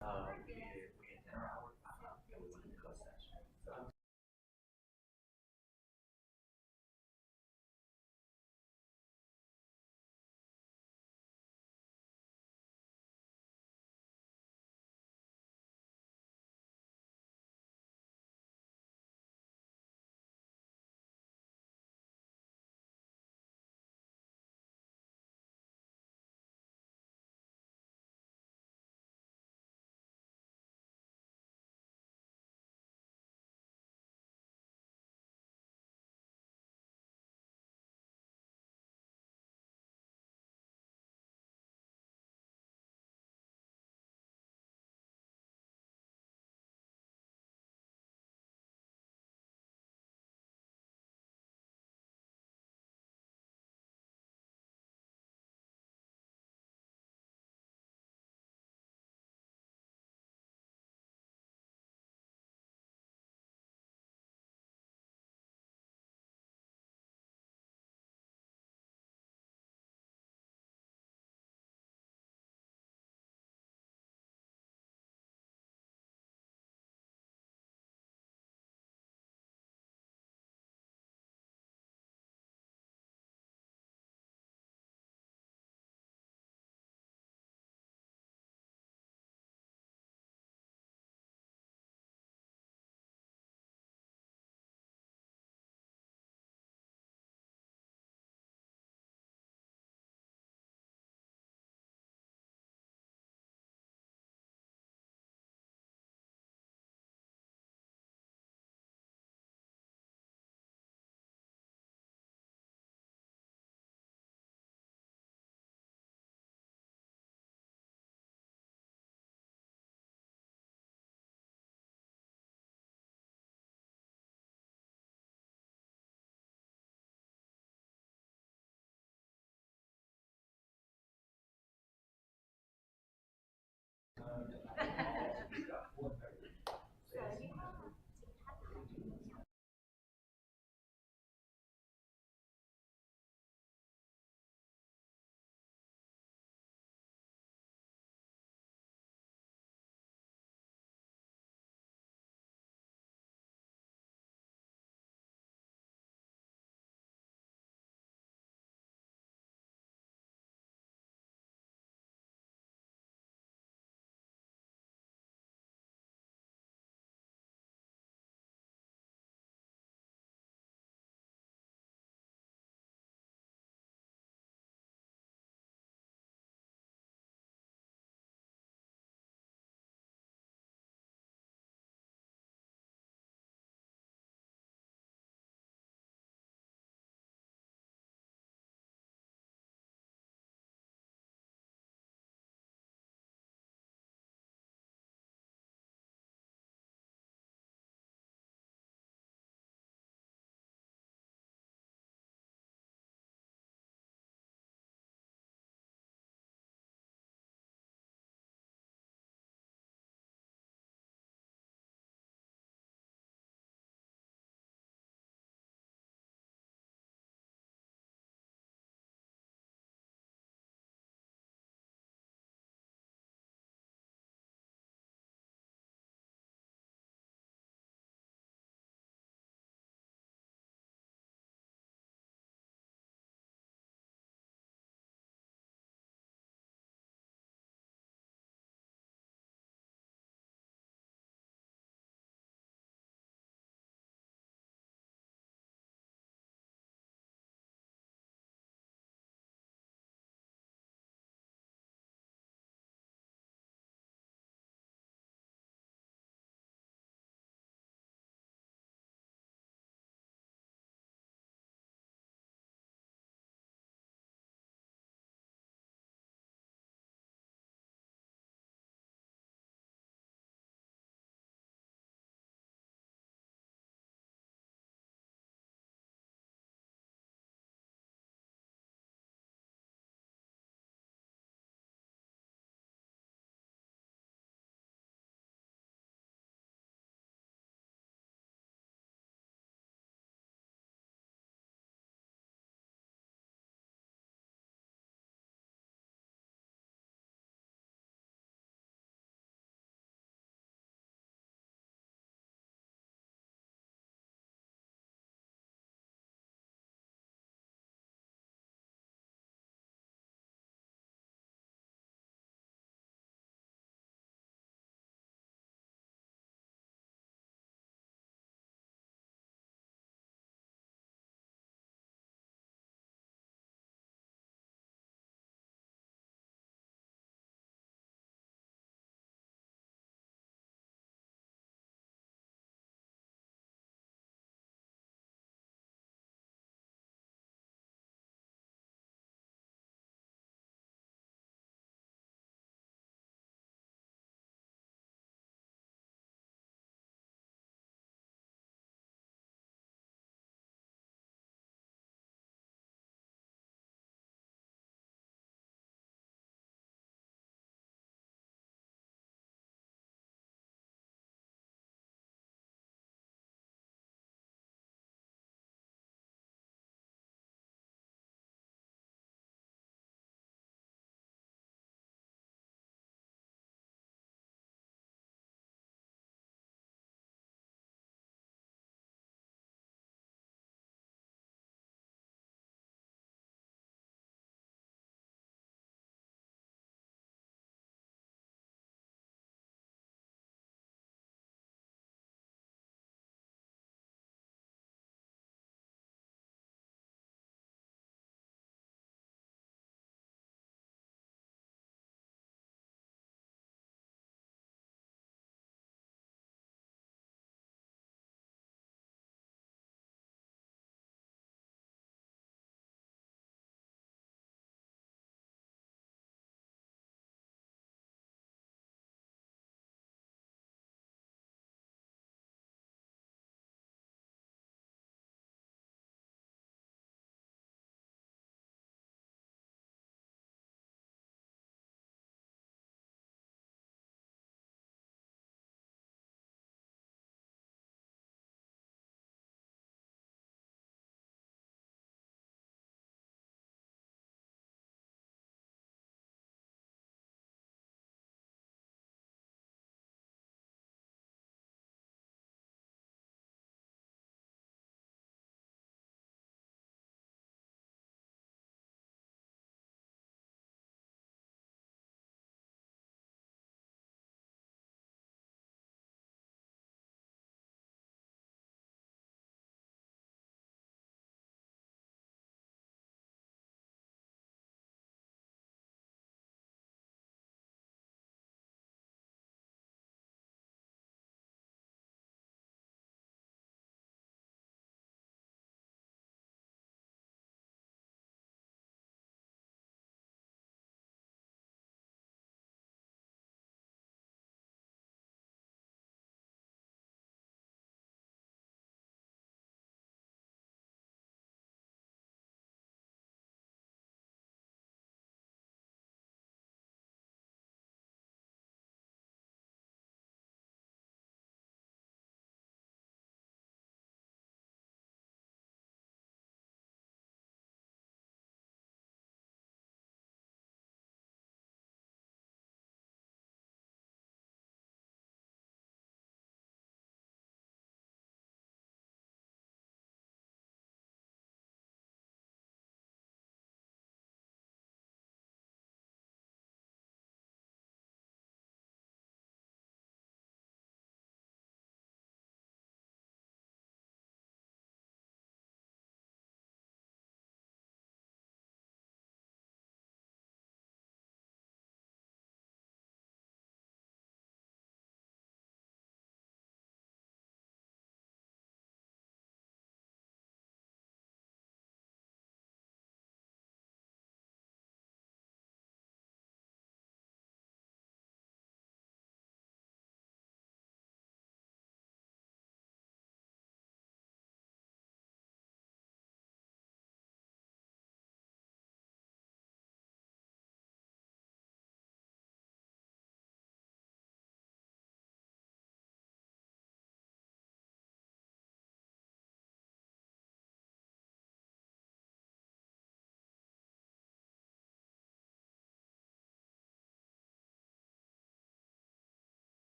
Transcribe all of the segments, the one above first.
We did dinner hour, and we went into closed session. So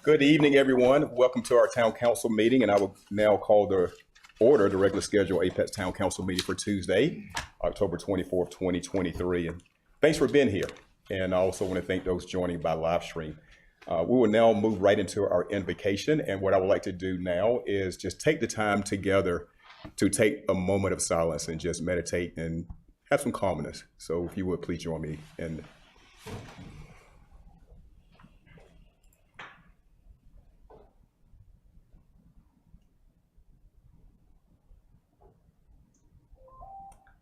Good evening, everyone. Welcome to our Town Council meeting, and I will now call the regular scheduled Apex Town Council meeting for Tuesday, October 24th, 2023. And thanks for being here. And I also want to thank those joining by live stream. We will now move right into our invocation. And what I would like to do now is just take the time together to take a moment of silence and just meditate and have some calmness. So if you would please join me in.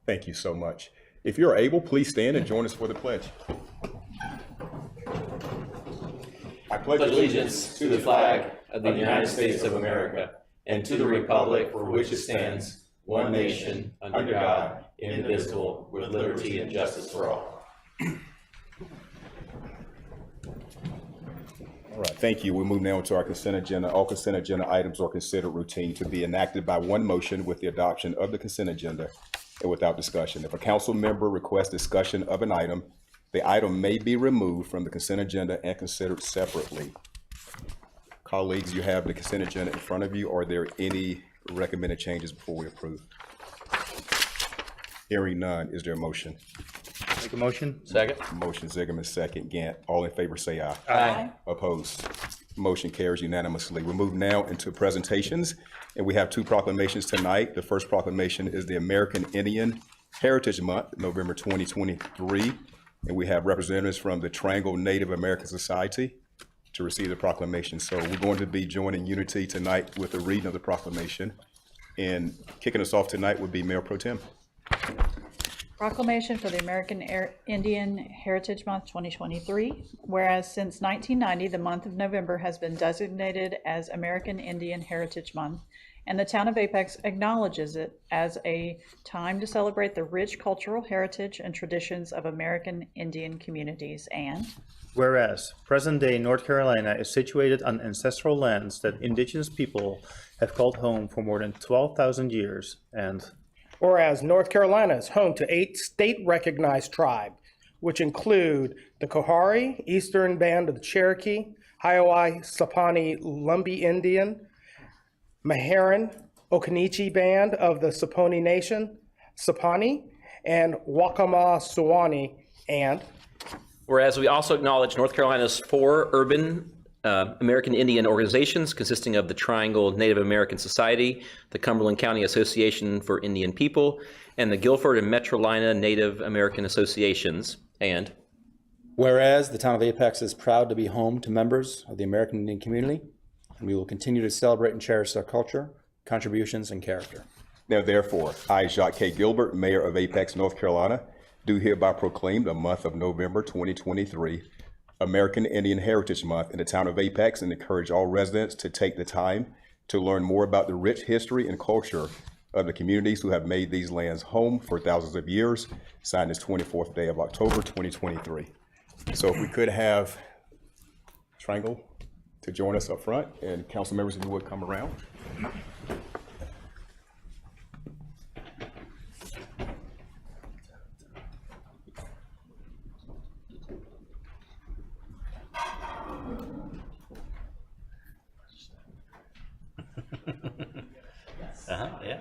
Thank you so much. If you're able, please stand and join us for the pledge. I pledge allegiance to the flag of the United States of America and to the republic for which it stands, one nation, under God, indivisible, with liberty and justice for all. All right, thank you. We'll move now to our consent agenda. All consent agenda items are considered routine to be enacted by one motion with the adoption of the consent agenda and without discussion. If a council member requests discussion of an item, the item may be removed from the consent agenda and considered separately. Colleagues, you have the consent agenda in front of you. Are there any recommended changes before we approve? Hearing none, is there a motion? Make a motion. Second. Motion Zigerman, second Gant. All in favor say aye. Aye. Opposed? Motion carries unanimously. We move now into presentations, and we have two proclamations tonight. The first proclamation is the American Indian Heritage Month, November 2023, and we have representatives from the Triangle Native American Society to receive the proclamation. So we're going to be joining Unity tonight with the reading of the proclamation, and kicking us off tonight would be Mayor Pro Tem. Proclamation for the American Indian Heritage Month 2023. Whereas since 1990, the month of November has been designated as American Indian Heritage Month, and the town of Apex acknowledges it as a time to celebrate the rich cultural heritage and traditions of American Indian communities. And Whereas present-day North Carolina is situated on ancestral lands that indigenous people have called home for more than 12,000 years, and Whereas North Carolina is home to 8 state-recognized tribes, which include the Kohari, Eastern Band of the Cherokee, Hiawatha Sapani Lumbee Indian, Meherrin, Occaneechi Band of the Saponi Nation, Sapani, and Waccamaw Suwannee, and Whereas we also acknowledge North Carolina's 4 urban American Indian organizations consisting of the Triangle Native American Society, the Cumberland County Association for Indian People, and the Guilford and Metrolina Native American Associations. And whereas the town of Apex is proud to be home to members of the American Indian community, and we will continue to celebrate and cherish their culture, contributions, and character. Now therefore, I, Jacques K. Gilbert, Mayor of Apex, North Carolina, do hereby proclaim the month of November 2023 American Indian Heritage Month in the town of Apex, and encourage all residents to take the time to learn more about the rich history and culture of the communities who have made these lands home for thousands of years. Signed this 24th day of October 2023. So if we could have Triangle to join us up front, and council members, if you would come around. yeah.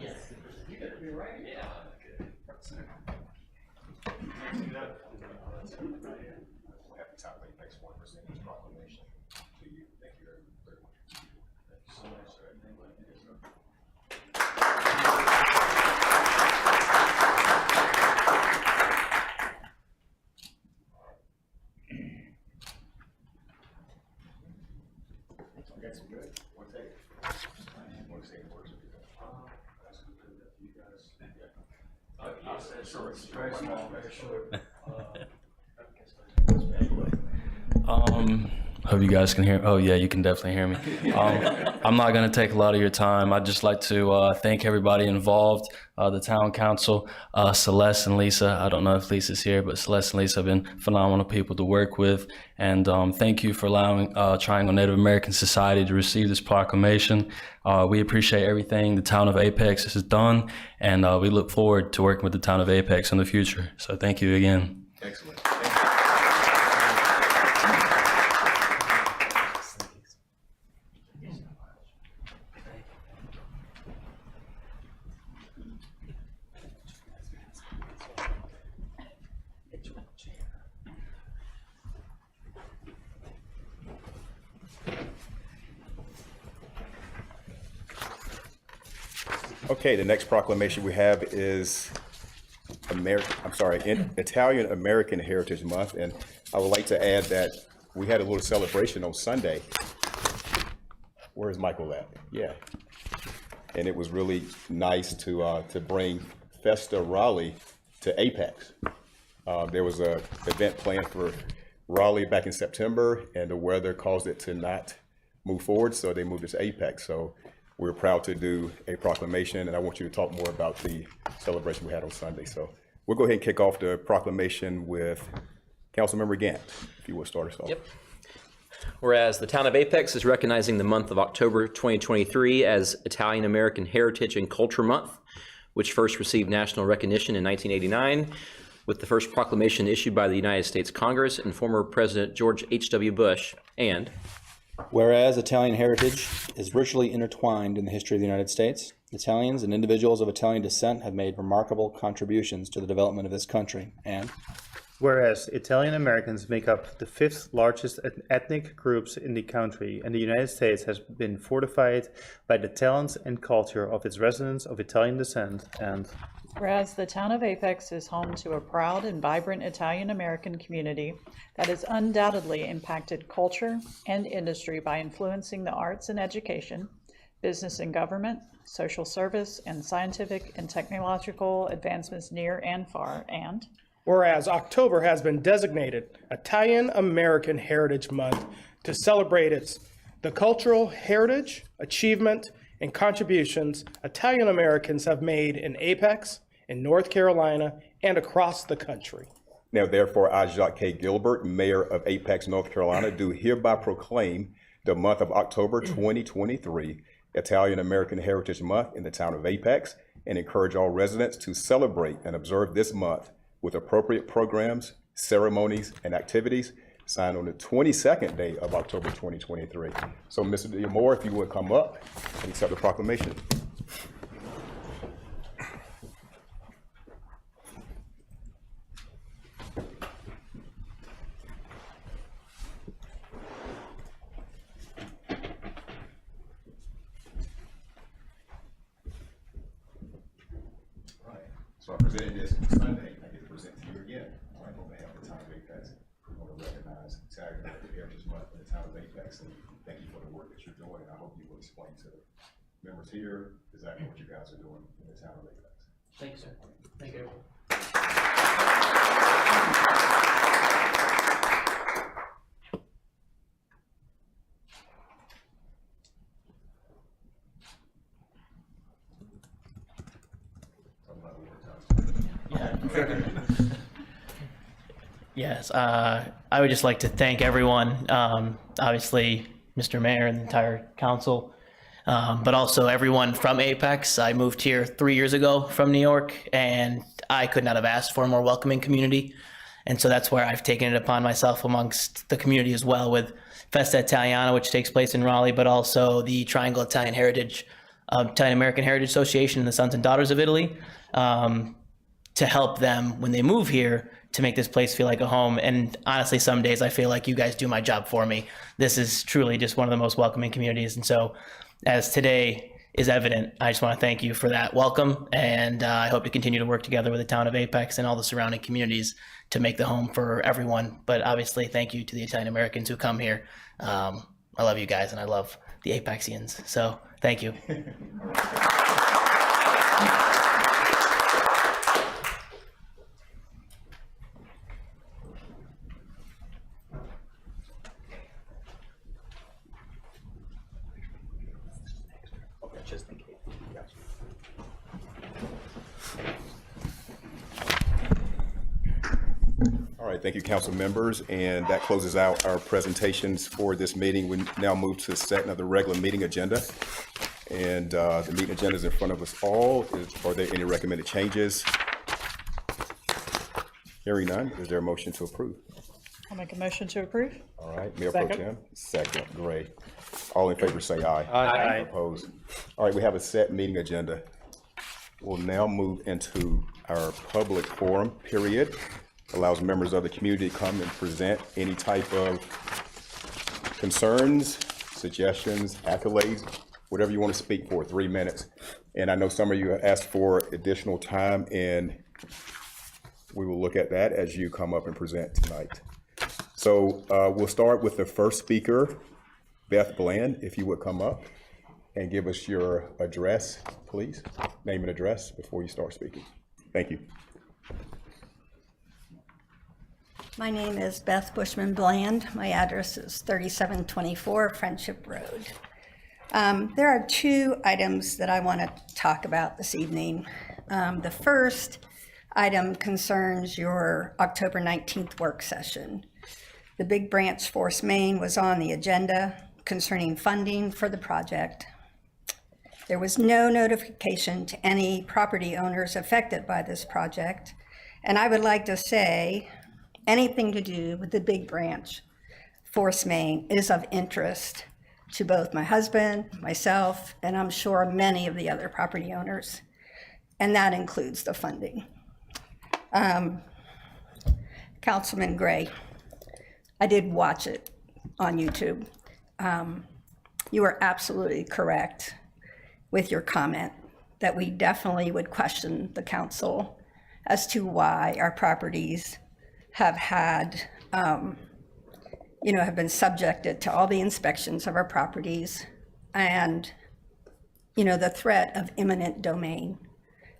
Hope you guys can hear. Oh yeah, you can definitely hear me. I'm not going to take a lot of your time. I'd just like to thank everybody involved, the town council, Celeste and Lisa. I don't know if Lisa's here, but Celeste and Lisa have been phenomenal people to work with. And thank you for allowing Triangle Native American Society to receive this proclamation. We appreciate everything the town of Apex has done, and we look forward to working with the town of Apex in the future. So thank you again. Excellent. Okay, the next proclamation we have is Italian American Heritage Month, and I would like to add that we had a little celebration on Sunday. Where's Michael at? Yeah. And it was really nice to bring Festa Raleigh to Apex. There was an event planned for Raleigh back in September, and the weather caused it to not move forward, so they moved it to Apex. So we're proud to do a proclamation, and I want you to talk more about the celebration we had on Sunday. So we'll go ahead and kick off the proclamation with Councilmember Gant, if you will start us off. Yep. Whereas the town of Apex is recognizing the month of October 2023 as Italian American Heritage and Culture Month, which first received national recognition in 1989 with the first proclamation issued by the United States Congress and former President George H.W. Bush. And whereas Italian heritage is richly intertwined in the history of the United States, Italians and individuals of Italian descent have made remarkable contributions to the development of this country. And whereas Italian Americans make up the 5th largest ethnic groups in the country, and the United States has been fortified by the talents and culture of its residents of Italian descent. And whereas the town of Apex is home to a proud and vibrant Italian American community that has undoubtedly impacted culture and industry by influencing the arts and education, business and government, social service, and scientific and technological advancements near and far. And whereas October has been designated Italian American Heritage Month to celebrate the cultural heritage, achievement, and contributions Italian Americans have made in Apex, in North Carolina, and across the country. Now, therefore, I, Jacques K. Gilbert, Mayor of Apex, North Carolina, do hereby proclaim the month of October 2023 Italian American Heritage Month in the town of Apex, and encourage all residents to celebrate and observe this month with appropriate programs, ceremonies, and activities, signed on the 22nd day of October 2023. So, Mr. Diamore, if you would come up and accept the proclamation. So I presented this Sunday. I get to present to you again. On behalf of the town of Apex, we want to recognize Italian American Heritage Month in the town of Apex, and thank you for the work that you're doing. I hope you will explain to the members here exactly what you guys are doing in the town of Apex. Thank you, sir. Thank you. Yes, I would just like to thank everyone, obviously Mr. Mayor and the entire council, but also everyone from Apex. I moved here 3 years ago from New York, and I could not have asked for a more welcoming community. And so that's where I've taken it upon myself amongst the community as well, with Festa Italiana, which takes place in Raleigh, but also the Triangle Italian American Heritage Association and the Sons and Daughters of Italy, to help them when they move here to make this place feel like a home. And honestly, some days I feel like you guys do my job for me. This is truly just one of the most welcoming communities. And so as today is evident, I just want to thank you for that welcome. And I hope to continue to work together with the town of Apex and all the surrounding communities to make the home for everyone. But obviously, thank you to the Italian Americans who come here. I love you guys, and I love the Apexians. So thank you. All right, thank you, council members, and that closes out our presentations for this meeting. We now move to the setting of the regular meeting agenda, and the meeting agenda is in front of us all. Are there any recommended changes? Hearing none, is there a motion to approve? I'll make a motion to approve. All right, Mayor Pro Tem, second, great. All in favor say aye. Aye. Opposed? All right, we have a set meeting agenda. We'll now move into our public forum period. Allows members of the community to come and present any type of concerns, suggestions, accolades, whatever you want to speak for, 3 minutes. And I know some of you have asked for additional time, and we will look at that as you come up and present tonight. So we'll start with the first speaker, Beth Bland, if you would come up and give us your address, please. Name and address before you start speaking. Thank you. My name is Beth Bushman Bland. My address is 3724 Friendship Road. There are 2 items that I want to talk about this evening. The first item concerns your October 19th work session. The Big Branch Force Main was on the agenda concerning funding for the project. There was no notification to any property owners affected by this project. And I would like to say anything to do with the Big Branch Force Main is of interest to both my husband, myself, and I'm sure many of the other property owners. And that includes the funding. Councilman Gray, I did watch it on YouTube. You are absolutely correct with your comment that we definitely would question the council as to why our properties have had, have been subjected to all the inspections of our properties and, the threat of eminent domain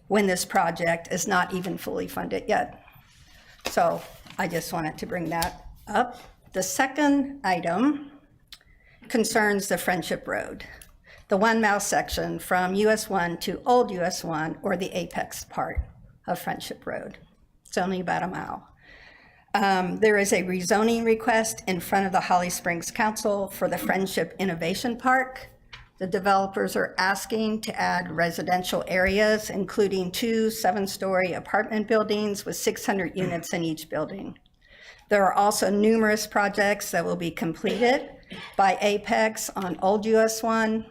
when this project is not even fully funded yet. So I just wanted to bring that up. The second item concerns the Friendship Road, the 1 mile section from US 1 to Old US 1, or the apex part of Friendship Road. It's only about a mile. There is a rezoning request in front of the Holly Springs Council for the Friendship Innovation Park. The developers are asking to add residential areas, including 2 7-story apartment buildings with 600 units in each building. There are also numerous projects that will be completed by Apex on Old US 1.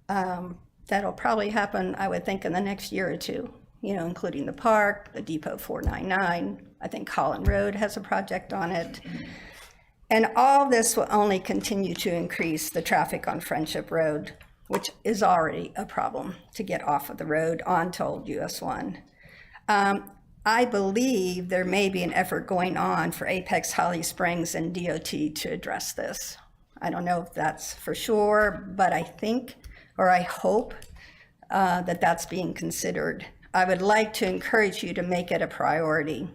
That'll probably happen, I would think, in the next year or 2, including the park, the Depot 499. I think Holland Road has a project on it. And all this will only continue to increase the traffic on Friendship Road, which is already a problem to get off of the road onto Old US 1. I believe there may be an effort going on for Apex, Holly Springs, and DOT to address this. I don't know if that's for sure, but I think, or I hope, that that's being considered. I would like to encourage you to make it a priority.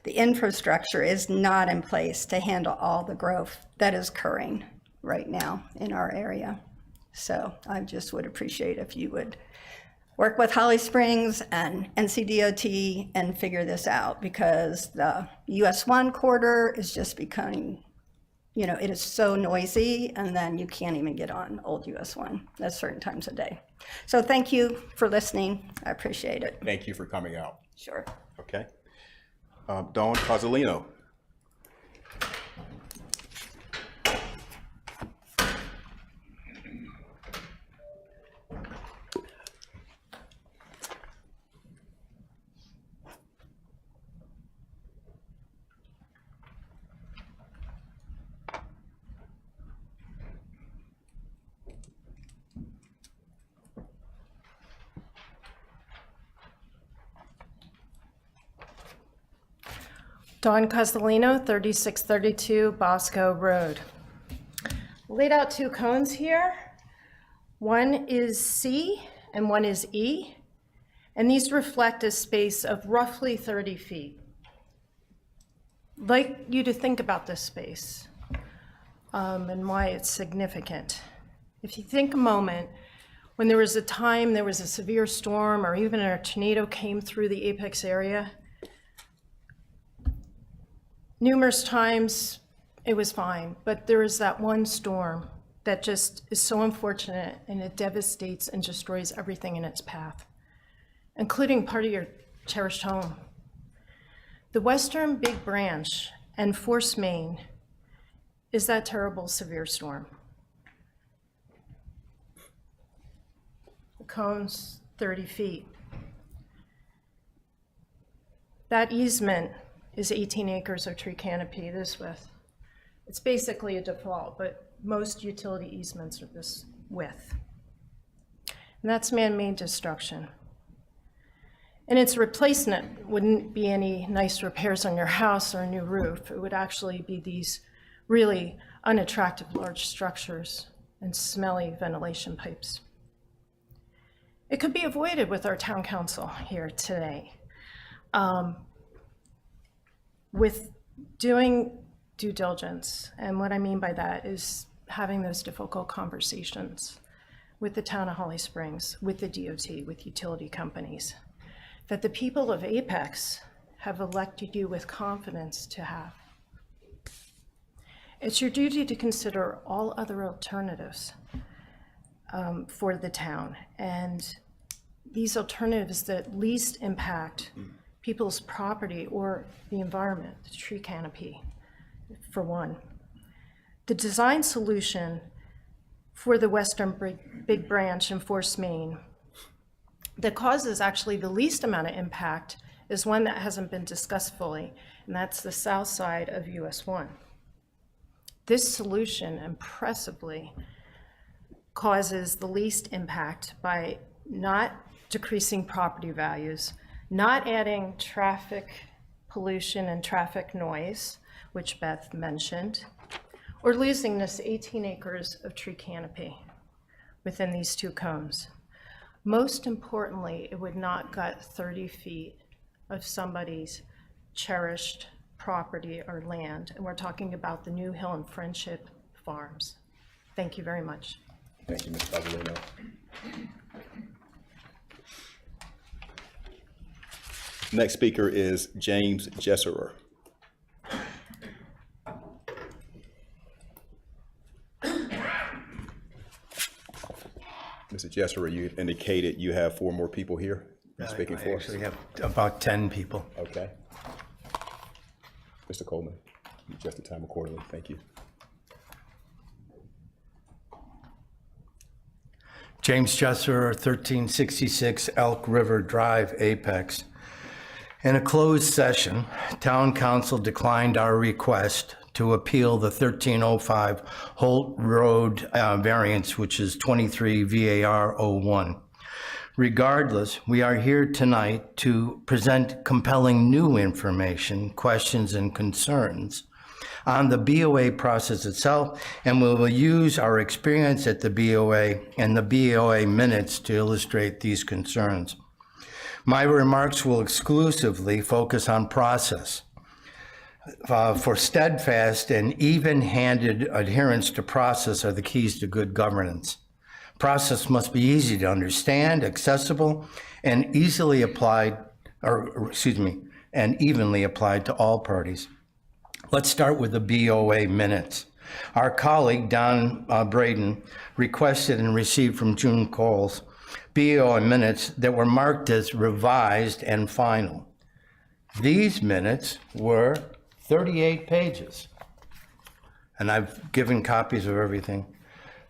The infrastructure is not in place to handle all the growth that is occurring right now in our area. So I just would appreciate if you would work with Holly Springs and NCDOT and figure this out, because the US 1 corridor is just becoming, it is so noisy, and then you can't even get on Old US 1 at certain times of day. So thank you for listening. I appreciate it. Thank you for coming out. Sure. Okay. Dawn Cozzolino. Dawn Cozzolino, 3632 Bosco Road. Laid out 2 cones here. One is C and one is E, and these reflect a space of roughly 30 feet. I'd like you to think about this space and why it's significant. If you think a moment, when there was a time there was a severe storm or even a tornado came through the Apex area, numerous times it was fine, but there is that one storm that just is so unfortunate, and it devastates and destroys everything in its path, including part of your cherished home. The Western Big Branch and Force Main is that terrible severe storm. The cone's 30 feet. That easement is 18 acres of tree canopy this width. It's basically a default, but most utility easements are this with. And that's man-made destruction. And its replacement wouldn't be any nice repairs on your house or a new roof. It would actually be these really unattractive large structures and smelly ventilation pipes. It could be avoided with our town council here today. With doing due diligence, and what I mean by that is having those difficult conversations with the town of Holly Springs, with the DOT, with utility companies, that the people of Apex have elected you with confidence to have. It's your duty to consider all other alternatives for the town, and these alternatives that least impact people's property or the environment, the tree canopy, for one. The design solution for the Western Big Branch in Forest Main that causes actually the least amount of impact is one that hasn't been discussed fully, and that's the south side of US 1. This solution impressively causes the least impact by not decreasing property values, not adding traffic pollution and traffic noise, which Beth mentioned, or losing this 18 acres of tree canopy within these two cones. Most importantly, it would not gut 30 feet of somebody's cherished property or land, and we're talking about the New Hill and Friendship Farms. Thank you very much. Thank you, Ms. Pavolino. Next speaker is James Jesserer. Mr. Jesserer, you indicated you have 4 more people here speaking for us. I actually have about 10 people. Okay. Mr. Coleman, you adjust the time accordingly. Thank you. James Jesserer, 1366 Elk River Drive, Apex. In a closed session, Town Council declined our request to appeal the 1305 Holt Road variance, which is 23 VAR 01. Regardless, we are here tonight to present compelling new information, questions, and concerns on the BOA process itself, and we will use our experience at the BOA and the BOA minutes to illustrate these concerns. My remarks will exclusively focus on process. For steadfast and even-handed adherence to process are the keys to good governance. Process must be easy to understand, accessible, and evenly applied to all parties. Let's start with the BOA minutes. Our colleague, Don Braden, requested and received from June Coles BOA minutes that were marked as revised and final. These minutes were 38 pages, and I've given copies of everything.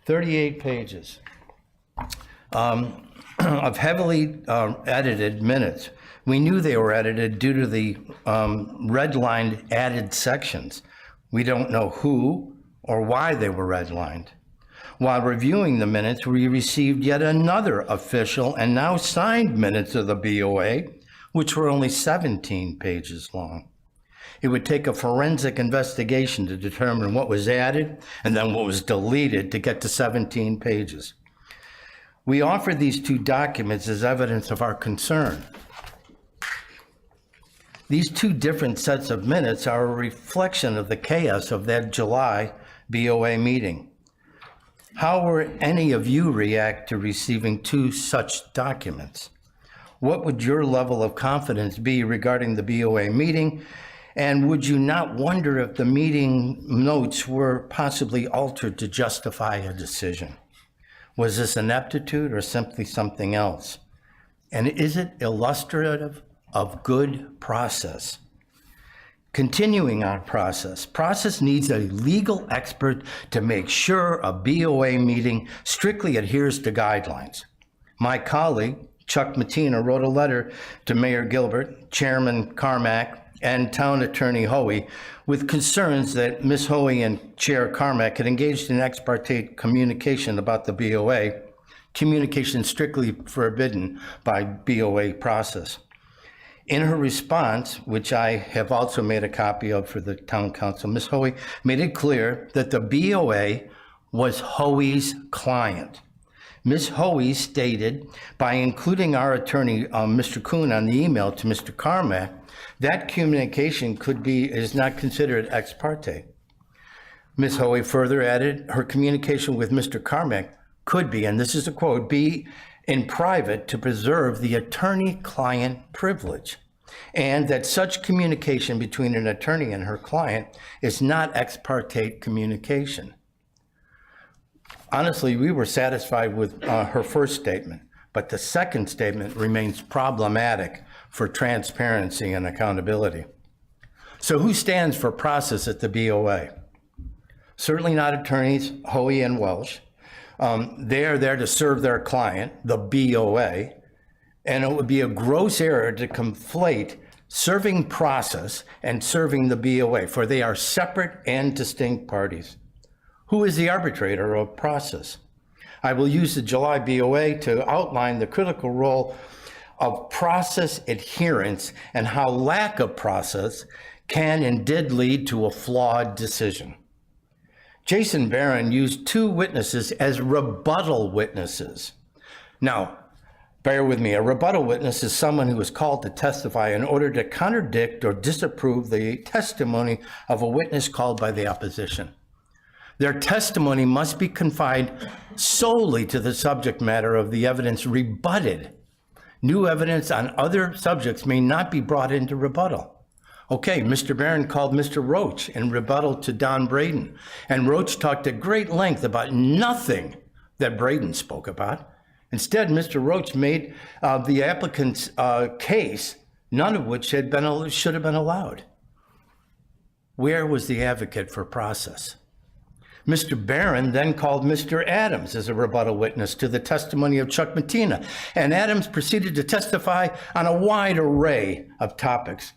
38 pages of heavily edited minutes. We knew they were edited due to the redlined added sections. We don't know who or why they were redlined. While reviewing the minutes, we received yet another official and now signed minutes of the BOA, which were only 17 pages long. It would take a forensic investigation to determine what was added and then what was deleted to get to 17 pages. We offer these 2 documents as evidence of our concern. These 2 different sets of minutes are a reflection of the chaos of that July BOA meeting. How would any of you react to receiving 2 such documents? What would your level of confidence be regarding the BOA meeting? And would you not wonder if the meeting notes were possibly altered to justify a decision? Was this ineptitude or simply something else? And is it illustrative of good process? Continuing on process. Process needs a legal expert to make sure a BOA meeting strictly adheres to guidelines. My colleague, Chuck Mattina, wrote a letter to Mayor Gilbert, Chairman Carmack, and Town Attorney Hoey with concerns that Ms. Hoey and Chair Carmack had engaged in ex parte communication about the BOA, communication strictly forbidden by BOA process. In her response, which I have also made a copy of for the Town Council, Ms. Hoey made it clear that the BOA was Hoey's client. Ms. Hoey stated, by including our attorney, Mr. Kuhn, on the email to Mr. Carmack, that communication is not considered ex parte. Ms. Hoey further added, her communication with Mr. Carmack could be, and this is a quote, be in private to preserve the attorney-client privilege, and that such communication between an attorney and her client is not ex parte communication. Honestly, we were satisfied with her first statement, but the second statement remains problematic for transparency and accountability. So who stands for process at the BOA? Certainly not attorneys Hoey and Welsh. They are there to serve their client, the BOA, and it would be a gross error to conflate serving process and serving the BOA, for they are separate and distinct parties. Who is the arbitrator of process? I will use the July BOA to outline the critical role of process adherence and how lack of process can and did lead to a flawed decision. Jason Barron used 2 witnesses as rebuttal witnesses. Now, bear with me, a rebuttal witness is someone who is called to testify in order to contradict or disapprove the testimony of a witness called by the opposition. Their testimony must be confined solely to the subject matter of the evidence rebutted. New evidence on other subjects may not be brought into rebuttal. Okay, Mr. Barron called Mr. Roach in rebuttal to Don Braden, and Roach talked at great length about nothing that Braden spoke about. Instead, Mr. Roach made the applicant's case, none of which should have been allowed. Where was the advocate for process? Mr. Barron then called Mr. Adams as a rebuttal witness to the testimony of Chuck Mattina, and Adams proceeded to testify on a wide array of topics,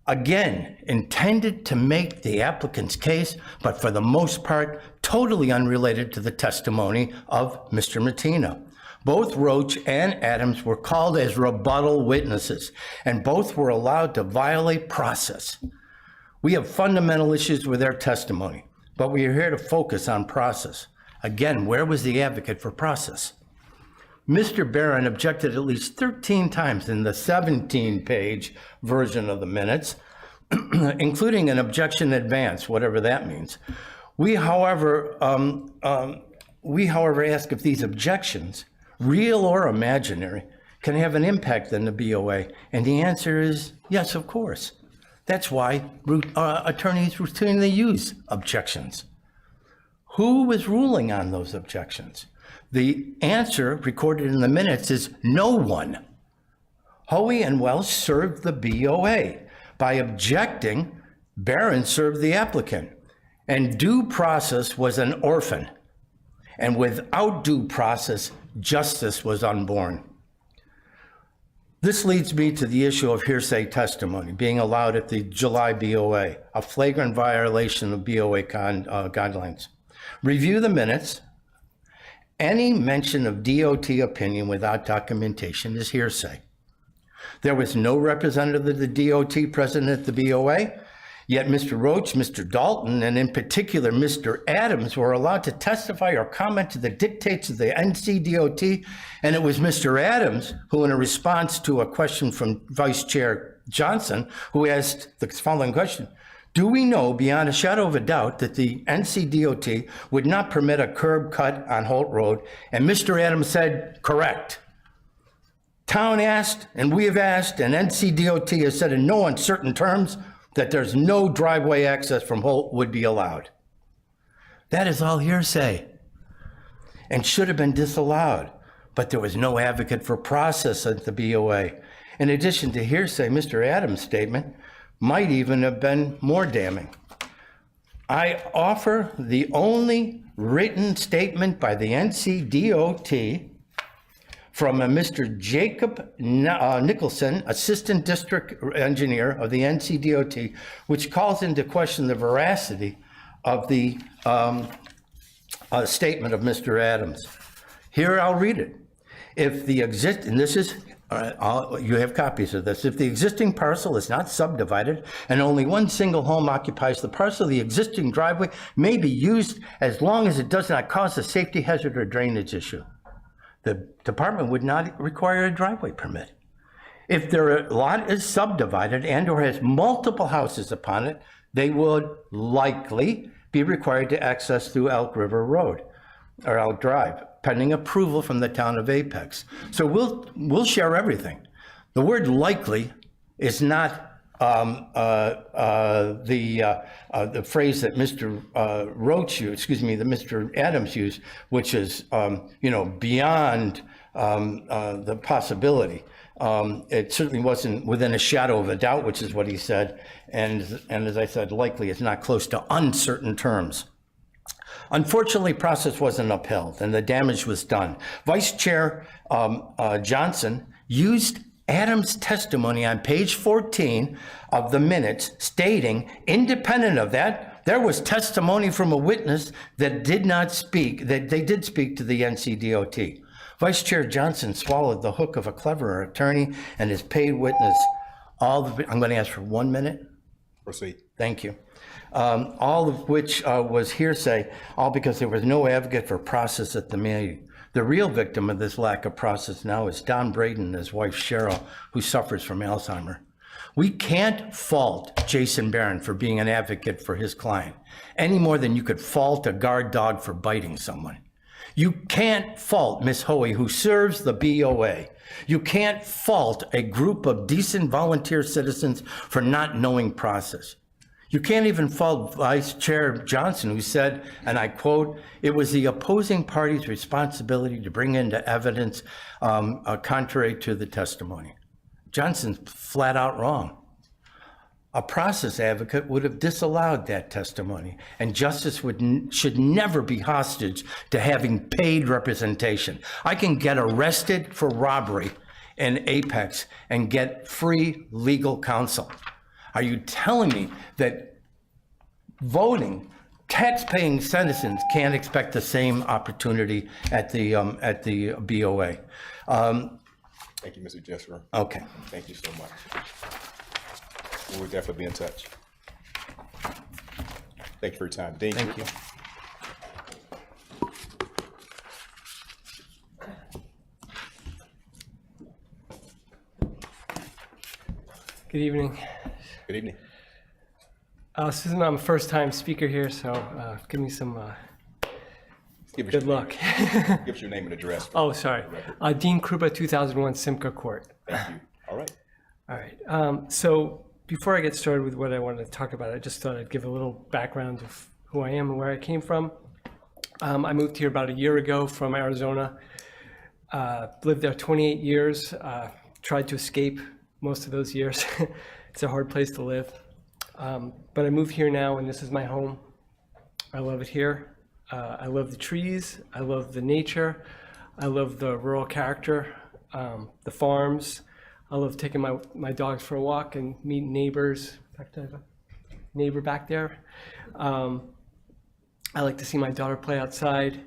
again, intended to make the applicant's case, but for the most part, totally unrelated to the testimony of Mr. Mattina. Both Roach and Adams were called as rebuttal witnesses, and both were allowed to violate process. We have fundamental issues with their testimony, but we are here to focus on process. Again, where was the advocate for process? Mr. Barron objected at least 13 times in the 17-page version of the minutes, including an objection in advance, whatever that means. We, however, ask if these objections, real or imaginary, can have an impact on the BOA, and the answer is yes, of course. That's why attorneys routinely use objections. Who was ruling on those objections? The answer recorded in the minutes is no one. Hoey and Welsh served the BOA. By objecting, Barron served the applicant. And due process was an orphan. And without due process, justice was unborn. This leads me to the issue of hearsay testimony being allowed at the July BOA, a flagrant violation of BOA guidelines. Review the minutes. Any mention of DOT opinion without documentation is hearsay. There was no representative of the DOT present at the BOA, yet Mr. Roach, Mr. Dalton, and in particular Mr. Adams were allowed to testify or comment to the dictates of the NCDOT, and it was Mr. Adams who, in a response to a question from Vice Chair Johnson, who asked the following question: do we know beyond a shadow of a doubt that the NCDOT would not permit a curb cut on Holt Road? And Mr. Adams said, correct. Town asked, and we have asked, and NCDOT has said in no uncertain terms that there's no driveway access from Holt would be allowed. That is all hearsay and should have been disallowed, but there was no advocate for process at the BOA. In addition to hearsay, Mr. Adams' statement might even have been more damning. I offer the only written statement by the NCDOT from a Mr. Jacob Nicholson, Assistant District Engineer of the NCDOT, which calls into question the veracity of the statement of Mr. Adams. Here, I'll read it. If the and this is, you have copies of this. If the existing parcel is not subdivided and only one single home occupies the parcel, the existing driveway may be used as long as it does not cause a safety hazard or drainage issue. The department would not require a driveway permit. If their lot is subdivided and or has multiple houses upon it, they would likely be required to access through Elk River Road or Elk Drive, pending approval from the town of Apex. So we'll share everything. The word likely is not the phrase that Mr. Roach used, that Mr. Adams used, which is beyond the possibility. It certainly wasn't within a shadow of a doubt, which is what he said. And as I said, likely is not close to uncertain terms. Unfortunately, process wasn't upheld and the damage was done. Vice Chair Johnson used Adams' testimony on page 14 of the minutes stating, independent of that, there was testimony from a witness that did not speak, that they did speak to the NCDOT. Vice Chair Johnson swallowed the hook of a clever attorney and his paid witness. I'm going to ask for 1 minute. Proceed. Thank you. All of which was hearsay, all because there was no advocate for process at the meeting. The real victim of this lack of process now is Don Braden and his wife Cheryl, who suffers from Alzheimer. We can't fault Jason Barron for being an advocate for his client, any more than you could fault a guard dog for biting someone. You can't fault Ms. Hoey, who serves the BOA. You can't fault a group of decent volunteer citizens for not knowing process. You can't even fault Vice Chair Johnson, who said, and I quote, "It was the opposing party's responsibility to bring into evidence contrary to the testimony." Johnson's flat out wrong. A process advocate would have disallowed that testimony, and justice should never be hostage to having paid representation. I can get arrested for robbery in Apex and get free legal counsel. Are you telling me that voting, tax-paying citizens can't expect the same opportunity at the BOA? Thank you, Mr. Jesser. Okay. Thank you so much. We'll definitely be in touch. Thank you for your time. Dean. Thank you. Good evening. Good evening. Susan, I'm a first-time speaker here, so give me some good luck. Give us your name and address. Oh, sorry. Dean Krupa, 2001 Simca Court. Thank you. All right. All right. So before I get started with what I wanted to talk about, I just thought I'd give a little background of who I am and where I came from. I moved here about a year ago from Arizona. Lived there 28 years. Tried to escape most of those years. It's a hard place to live. But I moved here now, and this is my home. I love it here. I love the trees. I love the nature. I love the rural character, the farms. I love taking my dogs for a walk and meeting neighbors. In fact, I have a neighbor back there. I like to see my daughter play outside.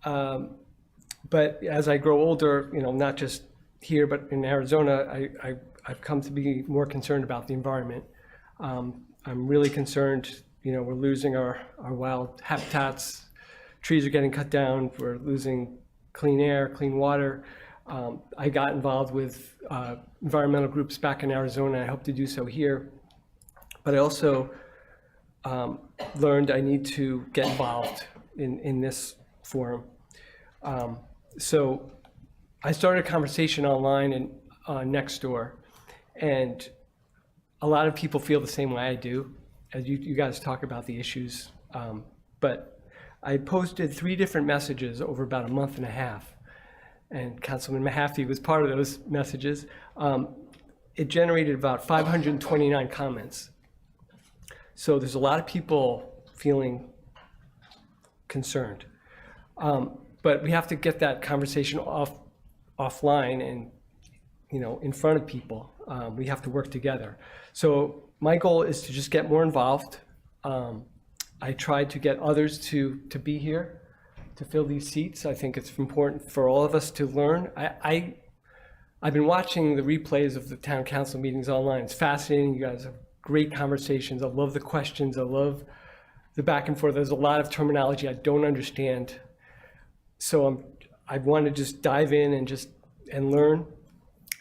But as I grow older, not just here, but in Arizona, I've come to be more concerned about the environment. I'm really concerned, we're losing our wild habitats. Trees are getting cut down. We're losing clean air, clean water. I got involved with environmental groups back in Arizona. I hope to do so here. But I also learned I need to get involved in this forum. So I started a conversation online and Nextdoor, and a lot of people feel the same way I do, as you guys talk about the issues. But I posted 3 different messages over about a month and a half, and Councilman Mahaffey was part of those messages. It generated about 529 comments. So there's a lot of people feeling concerned. But we have to get that conversation off offline and, you know, in front of people. We have to work together. So my goal is to just get more involved. I tried to get others to be here, to fill these seats. I think it's important for all of us to learn. I've been watching the replays of the town council meetings online. It's fascinating. You guys have great conversations. I love the questions. I love the back and forth. There's a lot of terminology I don't understand. So I want to just dive in and learn.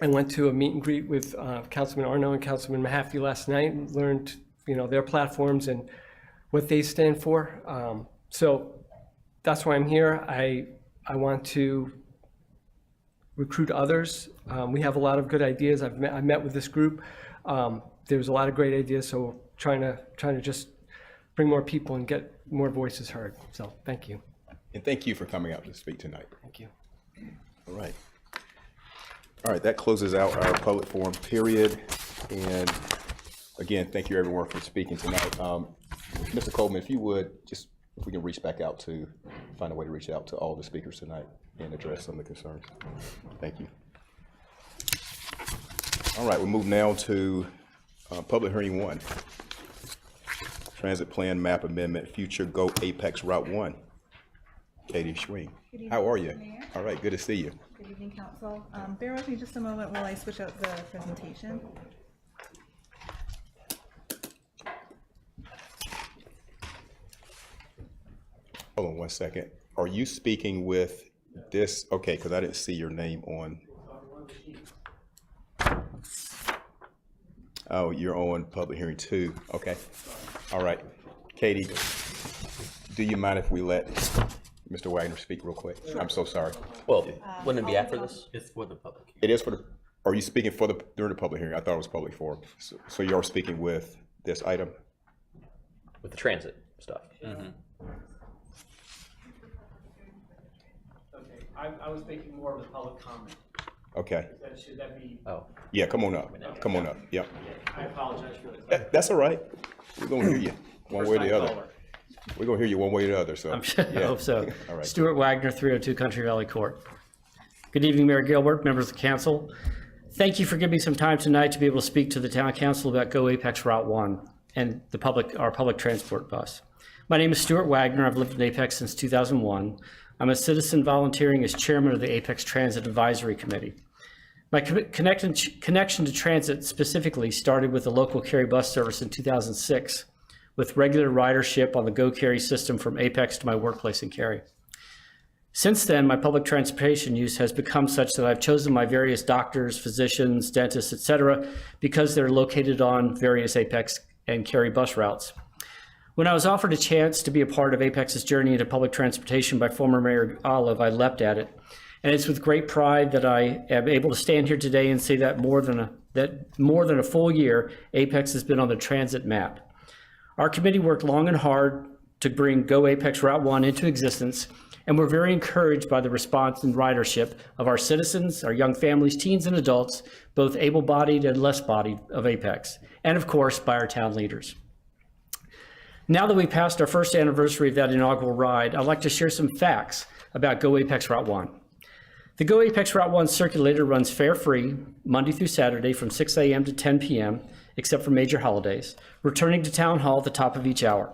I went to a meet and greet with Councilman Arno and Councilman Mahaffey last night and learned, you know, their platforms and what they stand for. So that's why I'm here. I want to recruit others. We have a lot of good ideas. I met with this group. There's a lot of great ideas. So trying to just bring more people and get more voices heard. So thank you. And thank you for coming out to speak tonight. Thank you. All right. All right, that closes out our public forum period. And again, thank you everyone for speaking tonight. Mr. Coleman, if you would, if we can reach back out find a way to reach out to all the speakers tonight and address some of the concerns. Thank you. All right, we'll move now to public hearing 1. Transit Plan Map Amendment, Future Go Apex Route 1. Katie Schwing, how are you? Mayor. All right, good to see you. Good evening, Council. Bear with me just a moment while I switch out the presentation. Hold on one second. Are you speaking with this? Okay, because I didn't see your name on. Oh, you're on public hearing 2. Okay. All right. Katie, do you mind if we let Mr. Wagner speak real quick? Sure. I'm so sorry. Well, wouldn't it be after this? It's for the public. It is for the, are you speaking during the public hearing? I thought it was public forum. So you're speaking with this item? With the transit stuff. Okay, I was thinking more of the public comment. Okay. Should that be? Oh. Yeah, come on up. Come on up. Yep. I apologize for that. That's all right. We're going to hear you one way or the other. We're going to hear you one way or the other. So I hope so. All right. Stuart Wagner, 302 Country Valley Court. Good evening, Mayor Gilbert, members of the council. Thank you for giving me some time tonight to be able to speak to the town council about Go Apex Route 1 and our public transport bus. My name is Stuart Wagner. I've lived in Apex since 2001. I'm a citizen volunteering as chairman of the Apex Transit Advisory Committee. My connection to transit specifically started with the local Cary bus service in 2006, with regular ridership on the Go Cary system from Apex to my workplace in Cary. Since then, my public transportation use has become such that I've chosen my various doctors, physicians, dentists, etc., because they're located on various Apex and Cary bus routes. When I was offered a chance to be a part of Apex's journey into public transportation by former Mayor Olive, I leapt at it. And it's with great pride that I am able to stand here today and say that more than a full year, Apex has been on the transit map. Our committee worked long and hard to bring Go Apex Route 1 into existence, and we're very encouraged by the response and ridership of our citizens, our young families, teens and adults, both able-bodied and less-bodied of Apex, and of course by our town leaders. Now that we passed our first anniversary of that inaugural ride, I'd like to share some facts about Go Apex Route 1. The Go Apex Route 1 circulator runs fare-free Monday through Saturday from 6 a.m. to 10 p.m., except for major holidays, returning to Town Hall at the top of each hour.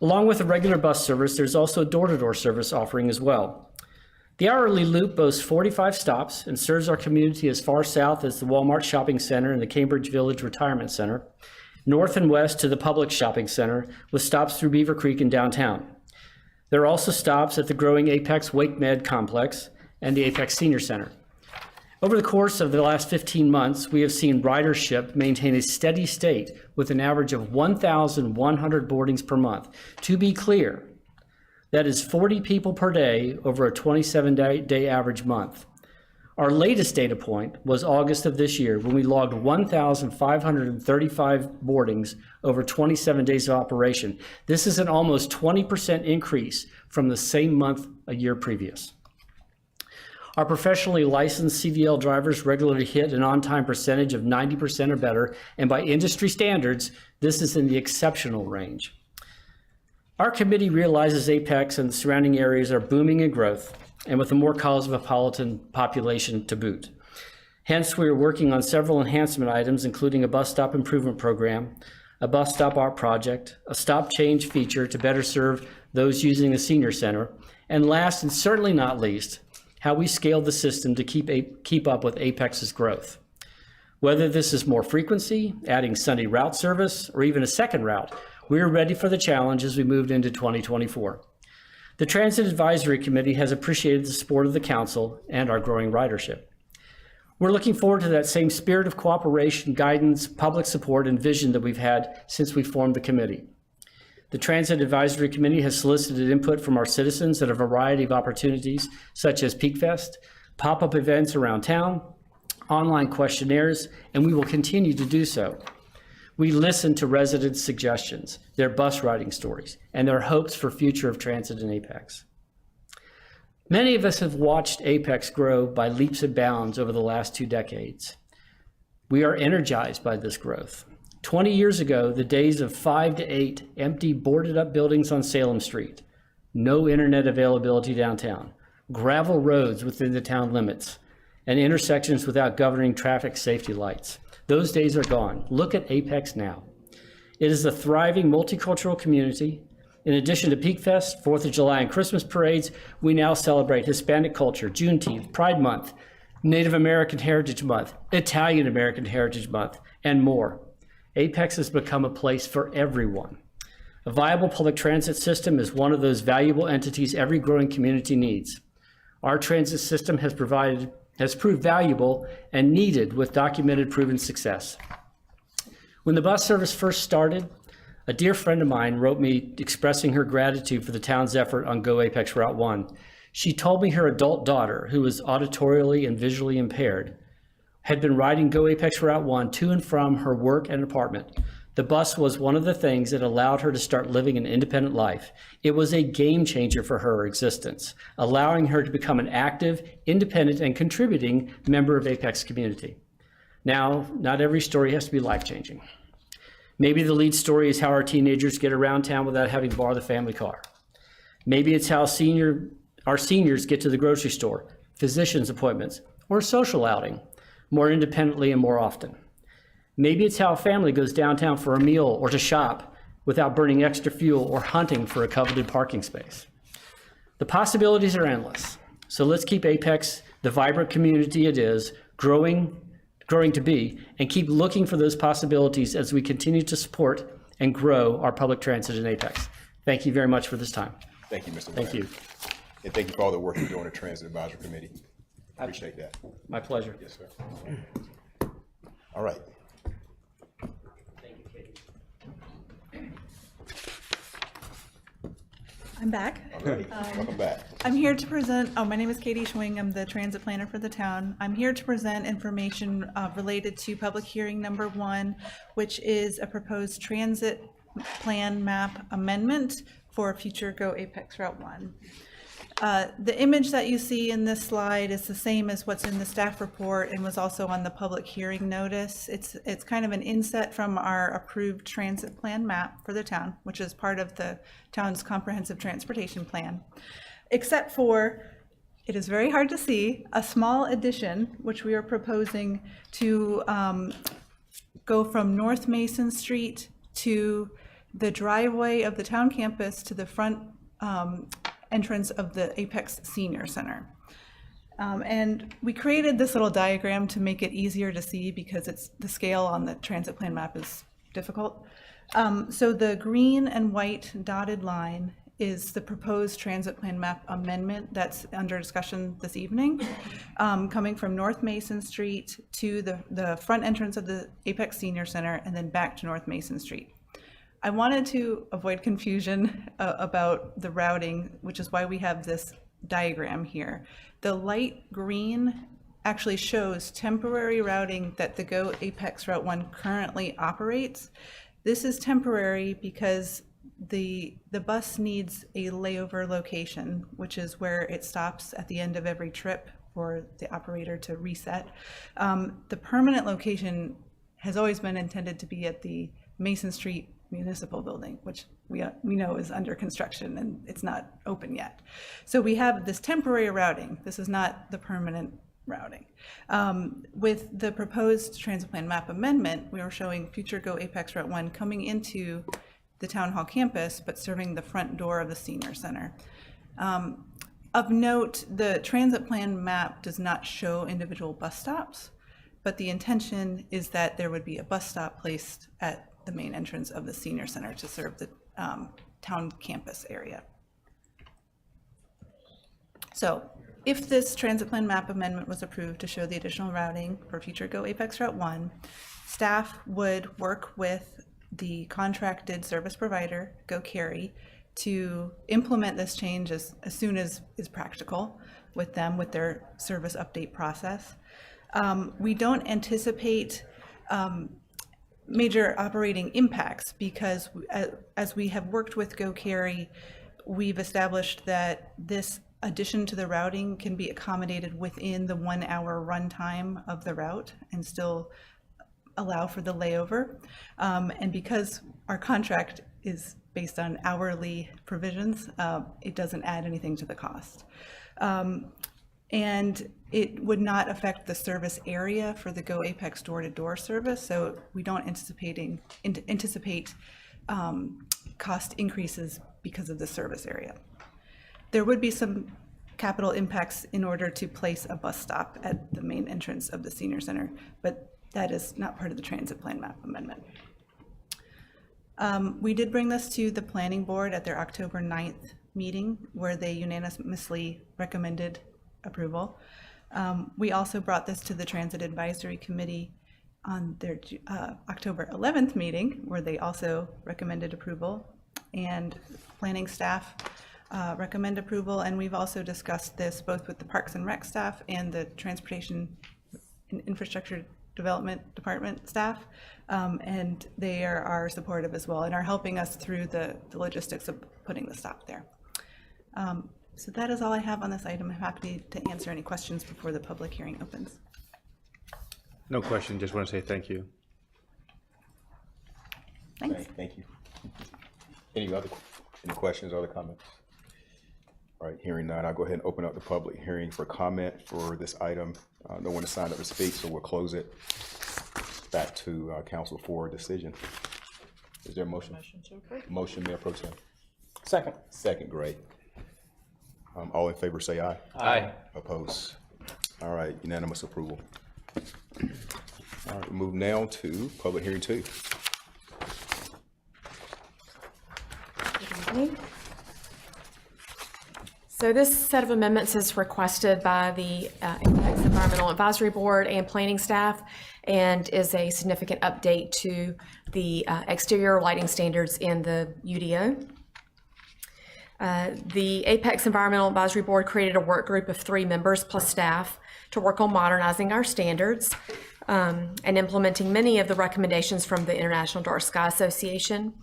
Along with a regular bus service, there's also a door-to-door service offering as well. The hourly loop boasts 45 stops and serves our community as far south as the Walmart Shopping Center and the Cambridge Village Retirement Center, north and west to the Publix Shopping Center, with stops through Beaver Creek and downtown. There are also stops at the growing Apex Wake Med Complex and the Apex Senior Center. Over the course of the last 15 months, we have seen ridership maintain a steady state with an average of 1,100 boardings per month. To be clear, that is 40 people per day over a 27-day average month. Our latest data point was August of this year, when we logged 1,535 boardings over 27 days of operation. This is an almost 20% increase from the same month a year previous. Our professionally licensed CDL drivers regularly hit an on-time percentage of 90% or better, and by industry standards, this is in the exceptional range. Our committee realizes Apex and the surrounding areas are booming in growth, and with a more cosmopolitan population to boot. Hence, we are working on several enhancement items, including a bus stop improvement program, a bus stop art project, a stop change feature to better serve those using the senior center, and last and certainly not least, how we scale the system to keep up with Apex's growth. Whether this is more frequency, adding Sunday route service, or even a second route, we are ready for the challenge as we moved into 2024. The Transit Advisory Committee has appreciated the support of the council and our growing ridership. We're looking forward to that same spirit of cooperation, guidance, public support, and vision that we've had since we formed the committee. The Transit Advisory Committee has solicited input from our citizens at a variety of opportunities, such as Peak Fest, pop-up events around town, online questionnaires, and we will continue to do so. We listen to residents' suggestions, their bus riding stories, and their hopes for future of transit in Apex. Many of us have watched Apex grow by leaps and bounds over the last 2 decades. We are energized by this growth. 20 years ago, the days of 5 to 8 empty, boarded up buildings on Salem Street, no internet availability downtown, gravel roads within the town limits, and intersections without governing traffic safety lights. Those days are gone. Look at Apex now. It is a thriving multicultural community. In addition to Peak Fest, 4th of July, and Christmas parades, we now celebrate Hispanic culture, Juneteenth, Pride Month, Native American Heritage Month, Italian American Heritage Month, and more. Apex has become a place for everyone. A viable public transit system is one of those valuable entities every growing community needs. Our transit system has proved valuable and needed with documented proven success. When the bus service first started, a dear friend of mine wrote me expressing her gratitude for the town's effort on Go Apex Route 1. She told me her adult daughter, who was auditorily and visually impaired, had been riding Go Apex Route 1 to and from her work and apartment. The bus was one of the things that allowed her to start living an independent life. It was a game changer for her existence, allowing her to become an active, independent, and contributing member of Apex community. Now, not every story has to be life-changing. Maybe the lead story is how our teenagers get around town without having to borrow the family car. Maybe it's how our seniors get to the grocery store, physician's appointments, or a social outing more independently and more often. Maybe it's how a family goes downtown for a meal or to shop without burning extra fuel or hunting for a coveted parking space. The possibilities are endless. So let's keep Apex the vibrant community it is, growing to be, and keep looking for those possibilities as we continue to support and grow our public transit in Apex. Thank you very much for this time. Thank you, Mr. Thank you. And thank you for all the work you're doing at Transit Advisory Committee. Appreciate that. My pleasure. Yes, sir. All right. I'm back. Welcome back. I'm here to present, my name is Katie Schwing. I'm the transit planner for the town. I'm here to present information related to public hearing number 1, which is a proposed transit plan map amendment for future Go Apex Route 1. The image that you see in this slide is the same as what's in the staff report and was also on the public hearing notice. It's kind of an inset from our approved transit plan map for the town, which is part of the town's comprehensive transportation plan, except for, it is very hard to see, a small addition, which we are proposing to go from North Mason Street to the driveway of the town campus to the front entrance of the Apex Senior Center. And we created this little diagram to make it easier to see because the scale on the transit plan map is difficult. So the green and white dotted line is the proposed transit plan map amendment that's under discussion this evening, coming from North Mason Street to the front entrance of the Apex Senior Center and then back to North Mason Street. I wanted to avoid confusion about the routing, which is why we have this diagram here. The light green actually shows temporary routing that the Go Apex Route 1 currently operates. This is temporary because the bus needs a layover location, which is where it stops at the end of every trip for the operator to reset. The permanent location has always been intended to be at the Mason Street municipal building, which we know is under construction and it's not open yet. So we have this temporary routing. This is not the permanent routing. With the proposed transit plan map amendment, we are showing future Go Apex Route 1 coming into the Town Hall campus, but serving the front door of the senior center. Of note, the transit plan map does not show individual bus stops, but the intention is that there would be a bus stop placed at the main entrance of the senior center to serve the town campus area. So if this transit plan map amendment was approved to show the additional routing for future Go Apex Route 1, staff would work with the contracted service provider, Go Carry, to implement this change as soon as is practical with them, with their service update process. We don't anticipate major operating impacts because as we have worked with Go Carry, we've established that this addition to the routing can be accommodated within the 1 hour runtime of the route and still allow for the layover. And because our contract is based on hourly provisions, it doesn't add anything to the cost. And it would not affect the service area for the Go Apex door-to-door service, so we don't anticipate cost increases because of the service area. There would be some capital impacts in order to place a bus stop at the main entrance of the senior center, but that is not part of the transit plan map amendment. We did bring this to the planning board at their October 9th meeting where they unanimously recommended approval. We also brought this to the Transit Advisory Committee on their October 11th meeting where they also recommended approval, and planning staff recommend approval. And we've also discussed this both with the Parks and Rec staff and the Transportation and Infrastructure Development Department staff, and they are supportive as well and are helping us through the logistics of putting the stop there. So that is all I have on this item. I'm happy to answer any questions before the public hearing opens. No question, just want to say thank you. Thanks. Thank you. Any questions or other comments? All right, hearing none, I'll go ahead and open up the public hearing for comment for this item. No one has signed up to speak, so we'll close it back to council for a decision. Is there a motion? Motion to approve. Motion, Mayor Pro Tem. Second. Second, great. All in favor say aye. Aye. Oppose. All right, unanimous approval. All right, we move now to public hearing 2. Good evening. So this set of amendments is requested by the Apex Environmental Advisory Board and planning staff and is a significant update to the exterior lighting standards in the UDO. The Apex Environmental Advisory Board created a work group of 3 members plus staff to work on modernizing our standards and implementing many of the recommendations from the International Dark Sky Association.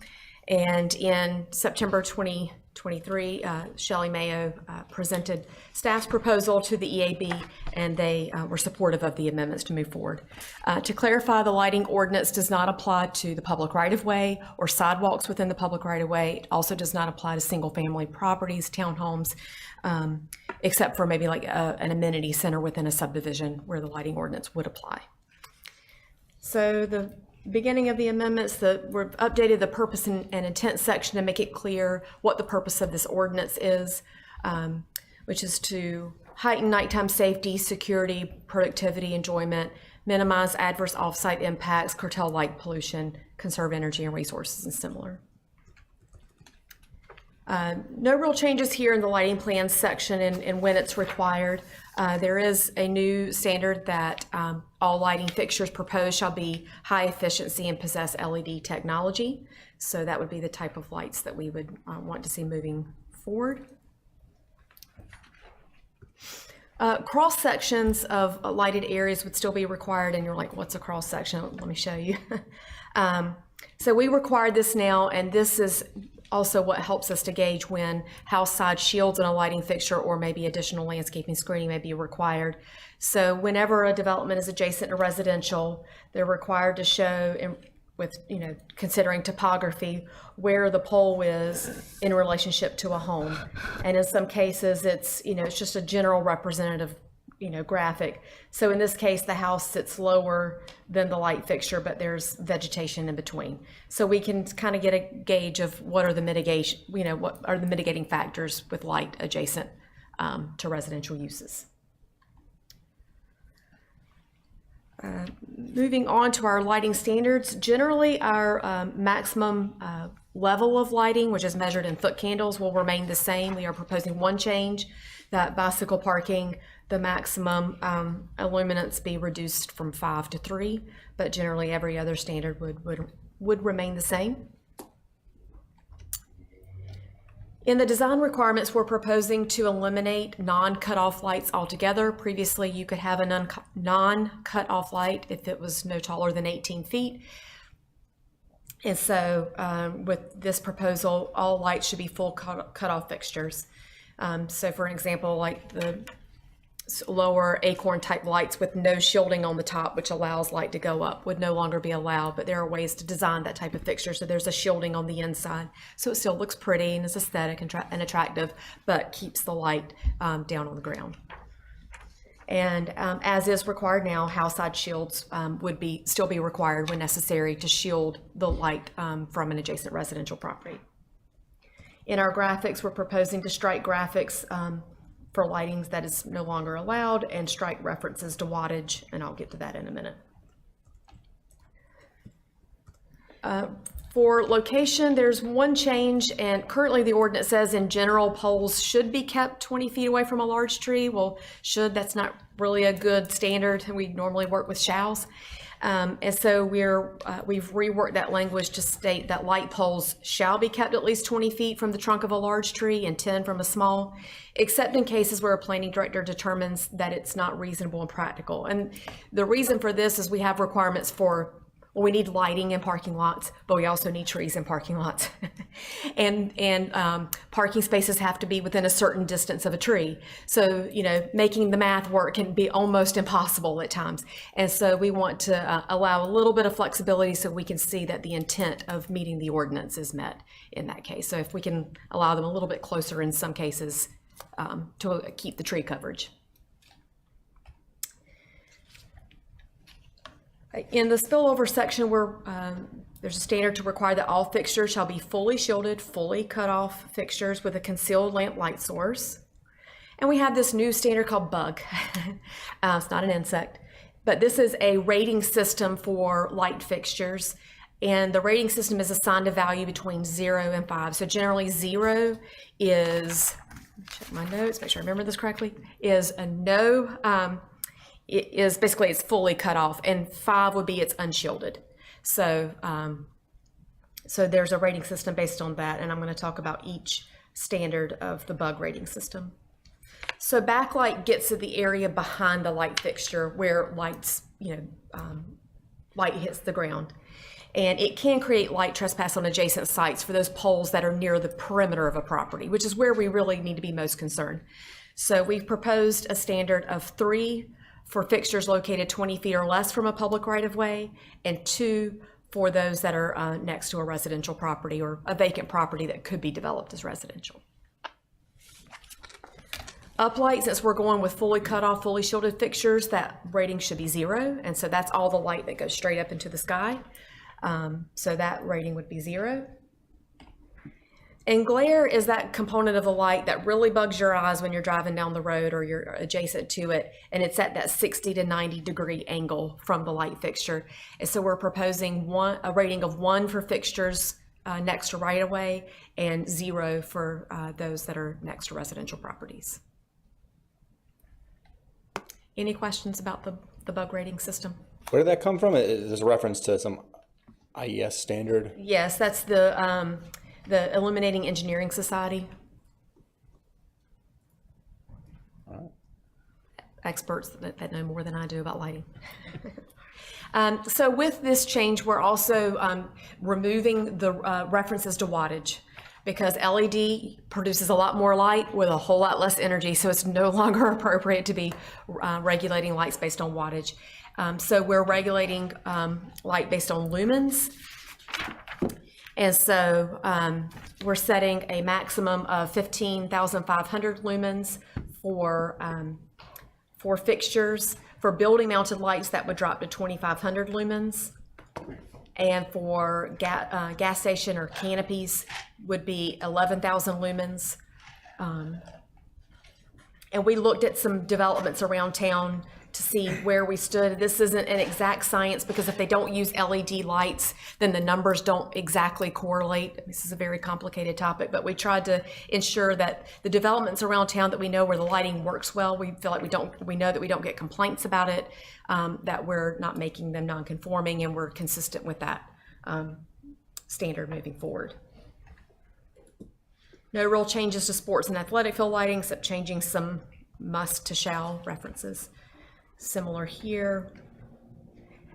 And in September 2023, Shelley Mayo presented staff's proposal to the EAB, and they were supportive of the amendments to move forward. To clarify, the lighting ordinance does not apply to the public right-of-way or sidewalks within the public right-of-way. It also does not apply to single-family properties, townhomes, except for maybe like an amenity center within a subdivision where the lighting ordinance would apply. So the beginning of the amendments, we've updated the purpose and intent section to make it clear what the purpose of this ordinance is, which is to heighten nighttime safety, security, productivity, enjoyment, minimize adverse off-site impacts, curtail light pollution, conserve energy and resources, and similar. No real changes here in the lighting plans section and when it's required. There is a new standard that all lighting fixtures proposed shall be high efficiency and possess LED technology. So that would be the type of lights that we would want to see moving forward. Cross sections of lighted areas would still be required, and you're like, what's a cross section? Let me show you. So we require this now, and this is also what helps us to gauge when house side shields in a lighting fixture or maybe additional landscaping screening may be required. So whenever a development is adjacent to residential, they're required to show with, considering topography, where the pole is in relationship to a home. And in some cases, it's, it's just a general representative, graphic. So in this case, the house sits lower than the light fixture, but there's vegetation in between. So we can kind of get a gauge of what are the mitigation, what are the mitigating factors with light adjacent to residential uses. Moving on to our lighting standards, generally our maximum level of lighting, which is measured in foot candles, will remain the same. We are proposing one change, that bicycle parking, the maximum illuminance be reduced from 5 to 3, but generally every other standard would remain the same. In the design requirements, we're proposing to eliminate non-cutoff lights altogether. Previously, you could have a non-cutoff light if it was no taller than 18 feet. And so with this proposal, all lights should be full cutoff fixtures. So for an example, like the lower acorn type lights with no shielding on the top, which allows light to go up, would no longer be allowed, but there are ways to design that type of fixture so there's a shielding on the inside, so it still looks pretty and is aesthetic and attractive, but keeps the light down on the ground. And as is required now, house side shields would still be required when necessary to shield the light from an adjacent residential property. In our graphics, we're proposing to strike graphics for lightings that is no longer allowed and strike references to wattage, and I'll get to that in a minute. For location, there's one change, and currently the ordinance says in general poles should be kept 20 feet away from a large tree. Well, that's not really a good standard, and we normally work with shalls. And so we've reworked that language to state that light poles shall be kept at least 20 feet from the trunk of a large tree and 10 from a small, except in cases where a planning director determines that it's not reasonable and practical. And the reason for this is we have requirements for, well, we need lighting in parking lots, but we also need trees in parking lots. and parking spaces have to be within a certain distance of a tree. So, making the math work can be almost impossible at times. And so we want to allow a little bit of flexibility so we can see that the intent of meeting the ordinance is met in that case. So if we can allow them a little bit closer in some cases to keep the tree coverage. In the spillover section, where there's a standard to require that all fixtures shall be fully shielded, fully cut off fixtures with a concealed lamp light source. And we have this new standard called bug. It's not an insect, but this is a rating system for light fixtures. And the rating system is assigned a value between 0 and 5. So generally 0 is, check my notes, make sure I remember this correctly, is a no, it is basically it's fully cut off, and 5 would be it's unshielded. So, so there's a rating system based on that, and I'm going to talk about each standard of the bug rating system. So backlight gets to the area behind the light fixture where light hits the ground. And it can create light trespass on adjacent sites for those poles that are near the perimeter of a property, which is where we really need to be most concerned. So we've proposed a standard of 3 for fixtures located 20 feet or less from a public right-of-way, and 2 for those that are next to a residential property or a vacant property that could be developed as residential. Uplight, since we're going with fully cut off, fully shielded fixtures, that rating should be 0, and so that's all the light that goes straight up into the sky. So that rating would be 0. And glare is that component of the light that really bugs your eyes when you're driving down the road or you're adjacent to it, and it's at that 60 to 90 degree angle from the light fixture. And so we're proposing a rating of 1 for fixtures next to right-of-way and 0 for those that are next to residential properties. Any questions about the bug rating system? Where did that come from? Is this a reference to some IES standard? Yes, that's the Illuminating Engineering Society. All right. Experts that know more than I do about lighting. So with this change, we're also removing the references to wattage, because LED produces a lot more light with a whole lot less energy, so it's no longer appropriate to be regulating lights based on wattage. So we're regulating light based on lumens. And so we're setting a maximum of 15,500 lumens for fixtures. For building mounted lights, that would drop to 2,500 lumens. And for gas station or canopies would be 11,000 lumens. And we looked at some developments around town to see where we stood. This isn't an exact science because if they don't use LED lights, then the numbers don't exactly correlate. This is a very complicated topic, but we tried to ensure that the developments around town that we know where the lighting works well, we feel like we know that we don't get complaints about it, that we're not making them non-conforming, and we're consistent with that standard moving forward. No real changes to sports and athletic field lighting, except changing some must to shall references. Similar here.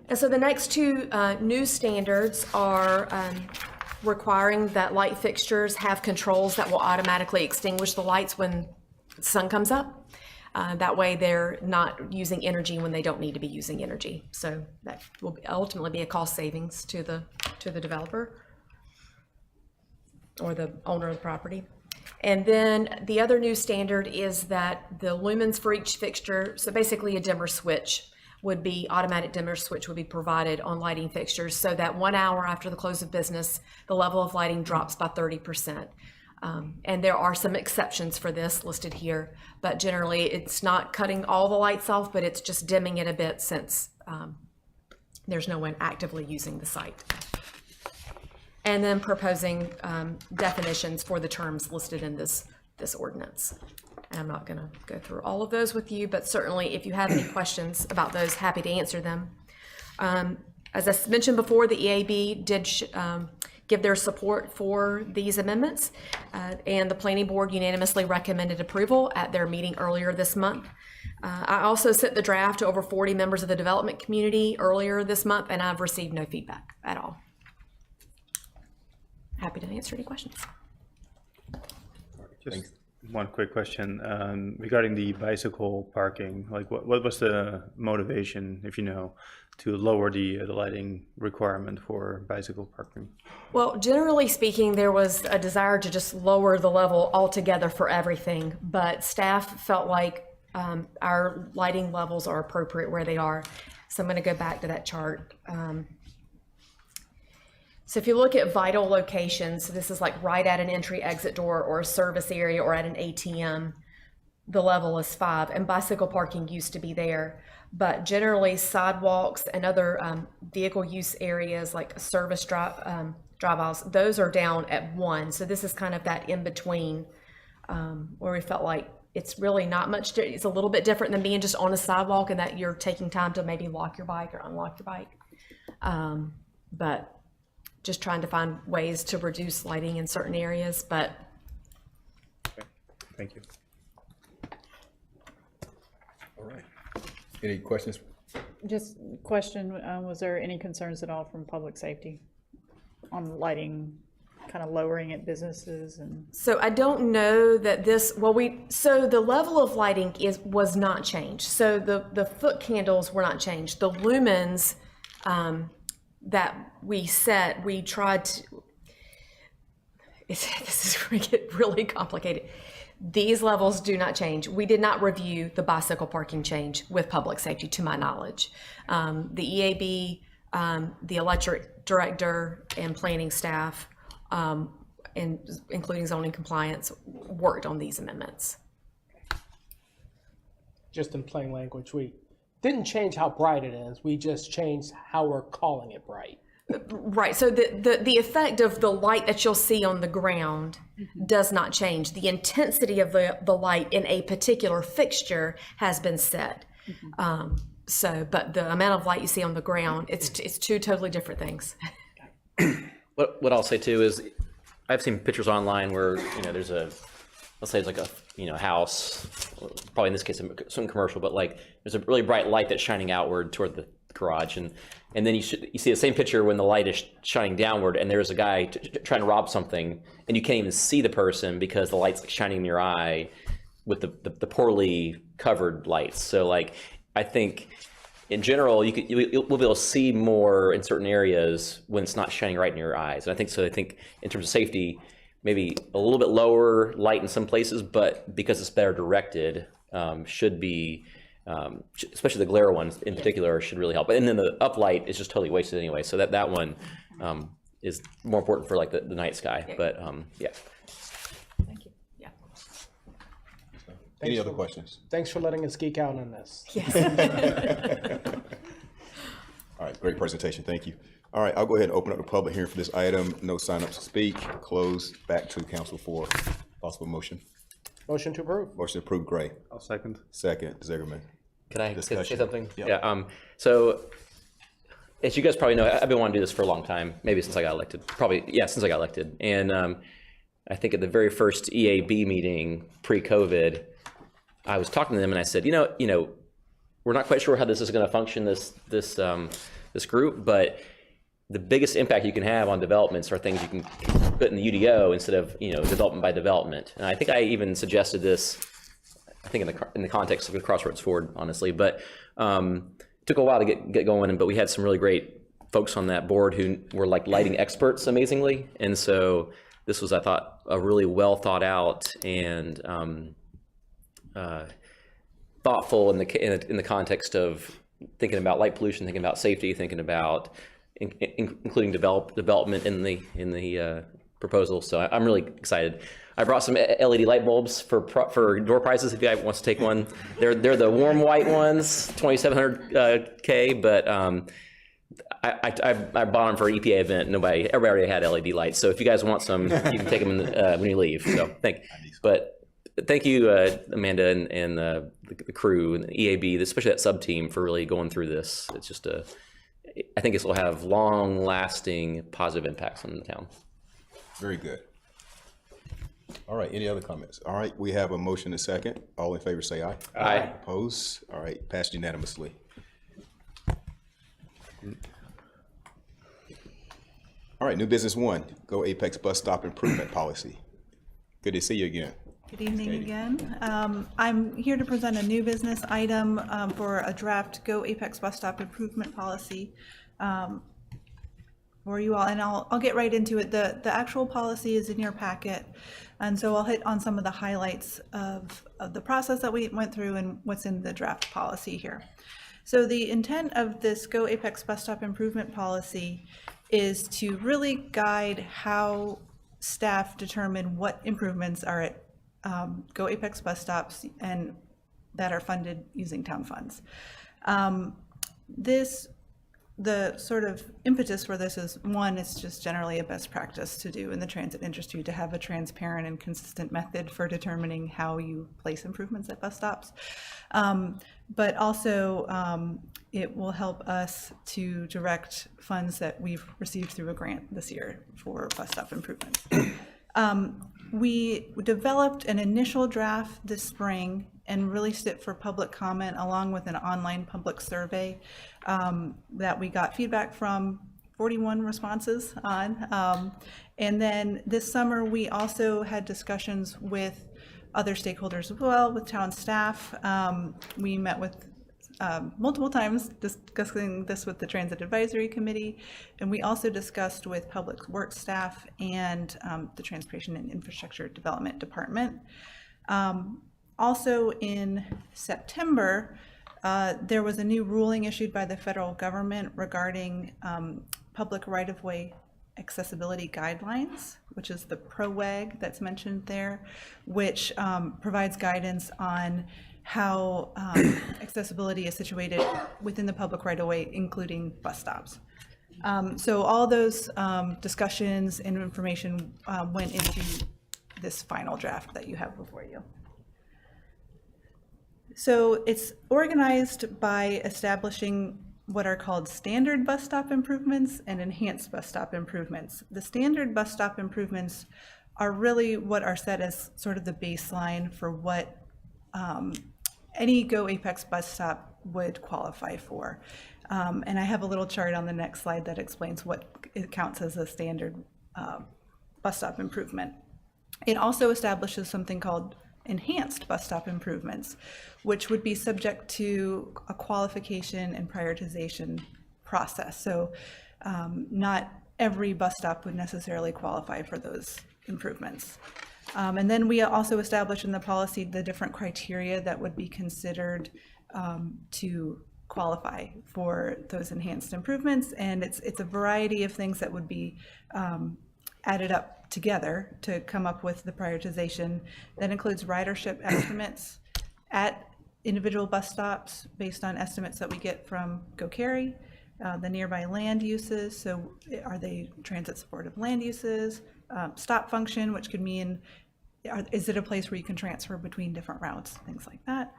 And so the next two new standards are requiring that light fixtures have controls that will automatically extinguish the lights when the sun comes up. That way they're not using energy when they don't need to be using energy. So that will ultimately be a cost savings to the developer or the owner of the property. And then the other new standard is that the lumens for each fixture, so basically a dimmer switch would be, automatic dimmer switch would be provided on lighting fixtures so that 1 hour after the close of business, the level of lighting drops by 30%. And there are some exceptions for this listed here, but generally it's not cutting all the lights off, but it's just dimming it a bit since there's no one actively using the site. And then proposing definitions for the terms listed in this ordinance. And I'm not going to go through all of those with you, but certainly if you have any questions about those, happy to answer them. As I mentioned before, the EAB did give their support for these amendments, and the Planning Board unanimously recommended approval at their meeting earlier this month. I also sent the draft to over 40 members of the development community earlier this month, and I've received no feedback at all. Happy to answer any questions. Just one quick question regarding the bicycle parking. Like, what was the motivation, if you know, to lower the lighting requirement for bicycle parking? Well, generally speaking, there was a desire to just lower the level altogether for everything, but staff felt like our lighting levels are appropriate where they are. So I'm going to go back to that chart. So if you look at vital locations, so this is like right at an entry exit door or a service area or at an ATM, the level is 5, and bicycle parking used to be there. But generally sidewalks and other vehicle use areas like service drive aisles, those are down at 1. So this is kind of that in between where we felt like it's really not much, it's a little bit different than being just on a sidewalk and that you're taking time to maybe lock your bike or unlock your bike. But just trying to find ways to reduce lighting in certain areas, but. Okay. Thank you. All right. Any questions? Just question, was there any concerns at all from public safety on lighting, kind of lowering at businesses? And so I don't know that this, so the level of lighting was not changed. So the foot candles were not changed. The lumens, that we set, we tried to, this is going to get really complicated. These levels do not change. We did not review the bicycle parking change with public safety, to my knowledge. The EAB, the electric director and planning staff, and including zoning compliance, worked on these amendments. Just in plain language, we didn't change how bright it is. We just changed how we're calling it bright. Right. So the effect of the light that you'll see on the ground does not change. The intensity of the light in a particular fixture has been set. But the amount of light you see on the ground, it's two totally different things. What I'll say too is, I've seen pictures online where there's let's say it's like a house, probably in this case some commercial, but like there's a really bright light that's shining outward toward the garage, and then you see the same picture when the light is shining downward, and there's a guy trying to rob something, and you can't even see the person because the light's like shining in your eye with the poorly covered lights. So like I think in general, we'll be able to see more in certain areas when it's not shining right in your eyes. And I think so. I think in terms of safety, maybe a little bit lower light in some places, but because it's better directed, should be, especially the glare ones in particular, should really help. And then the uplight is just totally wasted anyway. So that one is more important for like the night sky. But yeah. Thank you. Yeah. Any other questions? Thanks for letting us geek out on this. Yes. All right, great presentation. Thank you. All right, I'll go ahead and open up the public hearing for this item. No sign-ups to speak. Close. Back to council for possible motion. Motion to approve. Motion approved. Gray. I'll second. Second. Zegerman. Can I say Discussion. something? Yeah. Yeah. So, as you guys probably know, I've been wanting to do this for a long time. Maybe since I got elected. Probably, yeah, since I got elected. And I think at the very first EAB meeting pre-COVID, I was talking to them and I said, you know, we're not quite sure how this is going to function. This group, but the biggest impact you can have on developments are things you can put in the UDO instead of development by development. And I think I even suggested this, I think in the context of the Crossroads Ford, honestly, but took a while to get going. But we had some really great folks on that board who were like lighting experts, amazingly. And so this was, I thought, a really well thought out and thoughtful in the context of thinking about light pollution, thinking about safety, thinking about including development in the proposal. So I'm really excited. I brought some LED light bulbs for door prizes if you guys wants to take one. They're the warm white ones, 2,700 K, but I bought them for an EPA event. Everybody already had LED lights. So if you guys want some, you can take them when you leave. So thank you, Amanda and the crew and the EAB, especially that sub team, for really going through this. It's just I think this will have long-lasting positive impacts on the town. Very good. All right, any other comments? All right, we have a motion and a second. All in favor say aye. Aye. Opposed? All right, passed unanimously. All right, new business 1, Go Apex bus stop improvement policy. Good to see you again. Good evening again. I'm here to present a new business item for a draft Go Apex bus stop improvement policy for you all, and I'll get right into it. The actual policy is in your packet, and so I'll hit on some of the highlights of the process that we went through and what's in the draft policy here. So the intent of this Go Apex bus stop improvement policy is to really guide how staff determine what improvements are at Go Apex bus stops and that are funded using town funds. The sort of impetus for this is, one, it's just generally a best practice to do in the transit industry to have a transparent and consistent method for determining how you place improvements at bus stops. But also it will help us to direct funds that we've received through a grant this year for bus stop improvements. We developed an initial draft this spring and released it for public comment along with an online public survey that we got feedback from 41 responses on. And then this summer, we also had discussions with other stakeholders as well, with town staff. We met with multiple times discussing this with the Transit Advisory Committee, and we also discussed with Public Works staff and the Transportation and Infrastructure Development Department. Also in September, there was a new ruling issued by the federal government regarding public right-of-way accessibility guidelines, which is the PROWAG that's mentioned there, which provides guidance on how accessibility is situated within the public right-of-way, including bus stops. So all those discussions and information went into this final draft that you have before you. So it's organized by establishing what are called standard bus stop improvements and enhanced bus stop improvements. The standard bus stop improvements are really what are set as sort of the baseline for what any Go Apex bus stop would qualify for. And I have a little chart on the next slide that explains what it counts as a standard bus stop improvement. It also establishes something called enhanced bus stop improvements, which would be subject to a qualification and prioritization process. So not every bus stop would necessarily qualify for those improvements. And then we also established in the policy the different criteria that would be considered to qualify for those enhanced improvements. And it's a variety of things that would be added up together to come up with the prioritization. That includes ridership estimates at individual bus stops based on estimates that we get from GoCarry, the nearby land uses. So are they transit supportive land uses? Stop function, which could mean, is it a place where you can transfer between different routes, things like that.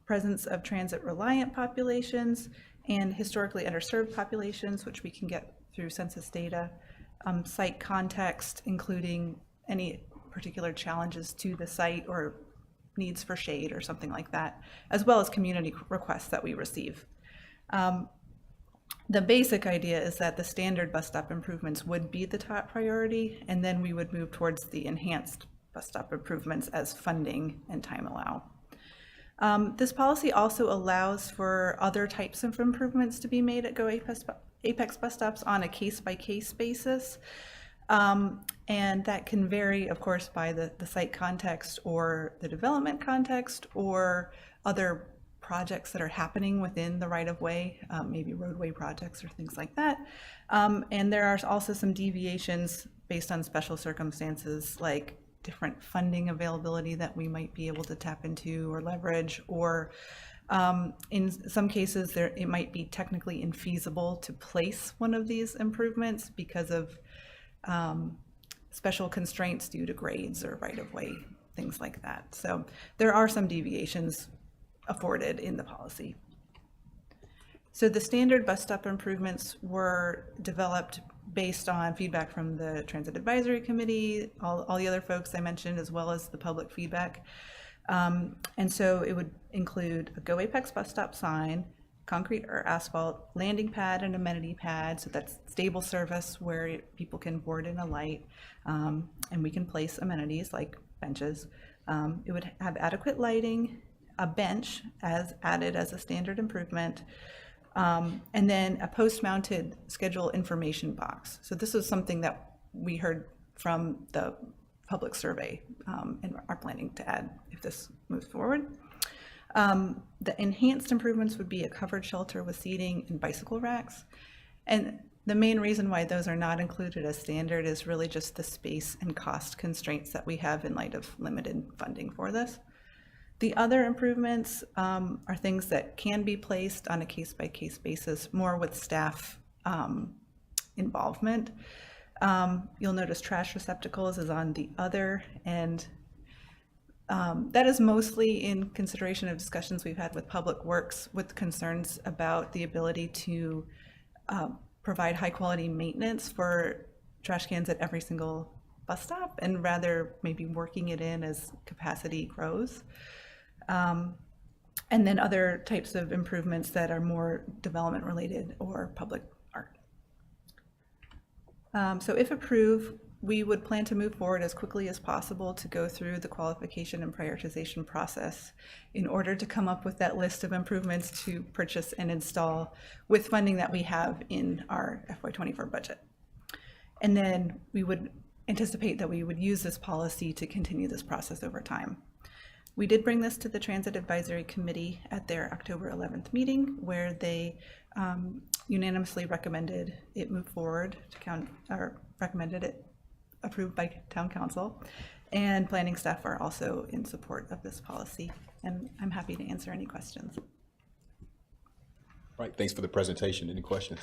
Presence of transit reliant populations and historically underserved populations, which we can get through census data. Site context, including any particular challenges to the site or needs for shade or something like that, as well as community requests that we receive. The basic idea is that the standard bus stop improvements would be the top priority, and then we would move towards the enhanced bus stop improvements as funding and time allow. This policy also allows for other types of improvements to be made at Go Apex bus stops on a case-by-case basis. And that can vary, of course, by the site context or the development context or other projects that are happening within the right-of-way, maybe roadway projects or things like that. And there are also some deviations based on special circumstances, like different funding availability that we might be able to tap into or leverage, or in some cases it might be technically infeasible to place one of these improvements because of special constraints due to grades or right-of-way, things like that. So there are some deviations afforded in the policy. So the standard bus stop improvements were developed based on feedback from the Transit Advisory Committee, all the other folks I mentioned, as well as the public feedback. And so it would include a Go Apex bus stop sign, concrete or asphalt, landing pad and amenity pad, so that's stable service where people can board in a light, and we can place amenities like benches. It would have adequate lighting, a bench as added as a standard improvement, and then a post-mounted schedule information box. So this is something that we heard from the public survey and are planning to add if this moves forward. The enhanced improvements would be a covered shelter with seating and bicycle racks. And the main reason why those are not included as standard is really just the space and cost constraints that we have in light of limited funding for this. The other improvements are things that can be placed on a case-by-case basis, more with staff involvement. You'll notice trash receptacles is on the other, and that is mostly in consideration of discussions we've had with Public Works with concerns about the ability to provide high-quality maintenance for trash cans at every single bus stop, and rather maybe working it in as capacity grows. And then other types of improvements that are more development related or public art. So if approved, we would plan to move forward as quickly as possible to go through the qualification and prioritization process in order to come up with that list of improvements to purchase and install with funding that we have in our FY24 budget. And then we would anticipate that we would use this policy to continue this process over time. We did bring this to the Transit Advisory Committee at their October 11th meeting, where they unanimously recommended it move forward to recommended it approved by Town Council, and planning staff are also in support of this policy, and I'm happy to answer any questions. Right, thanks for the presentation. Any questions?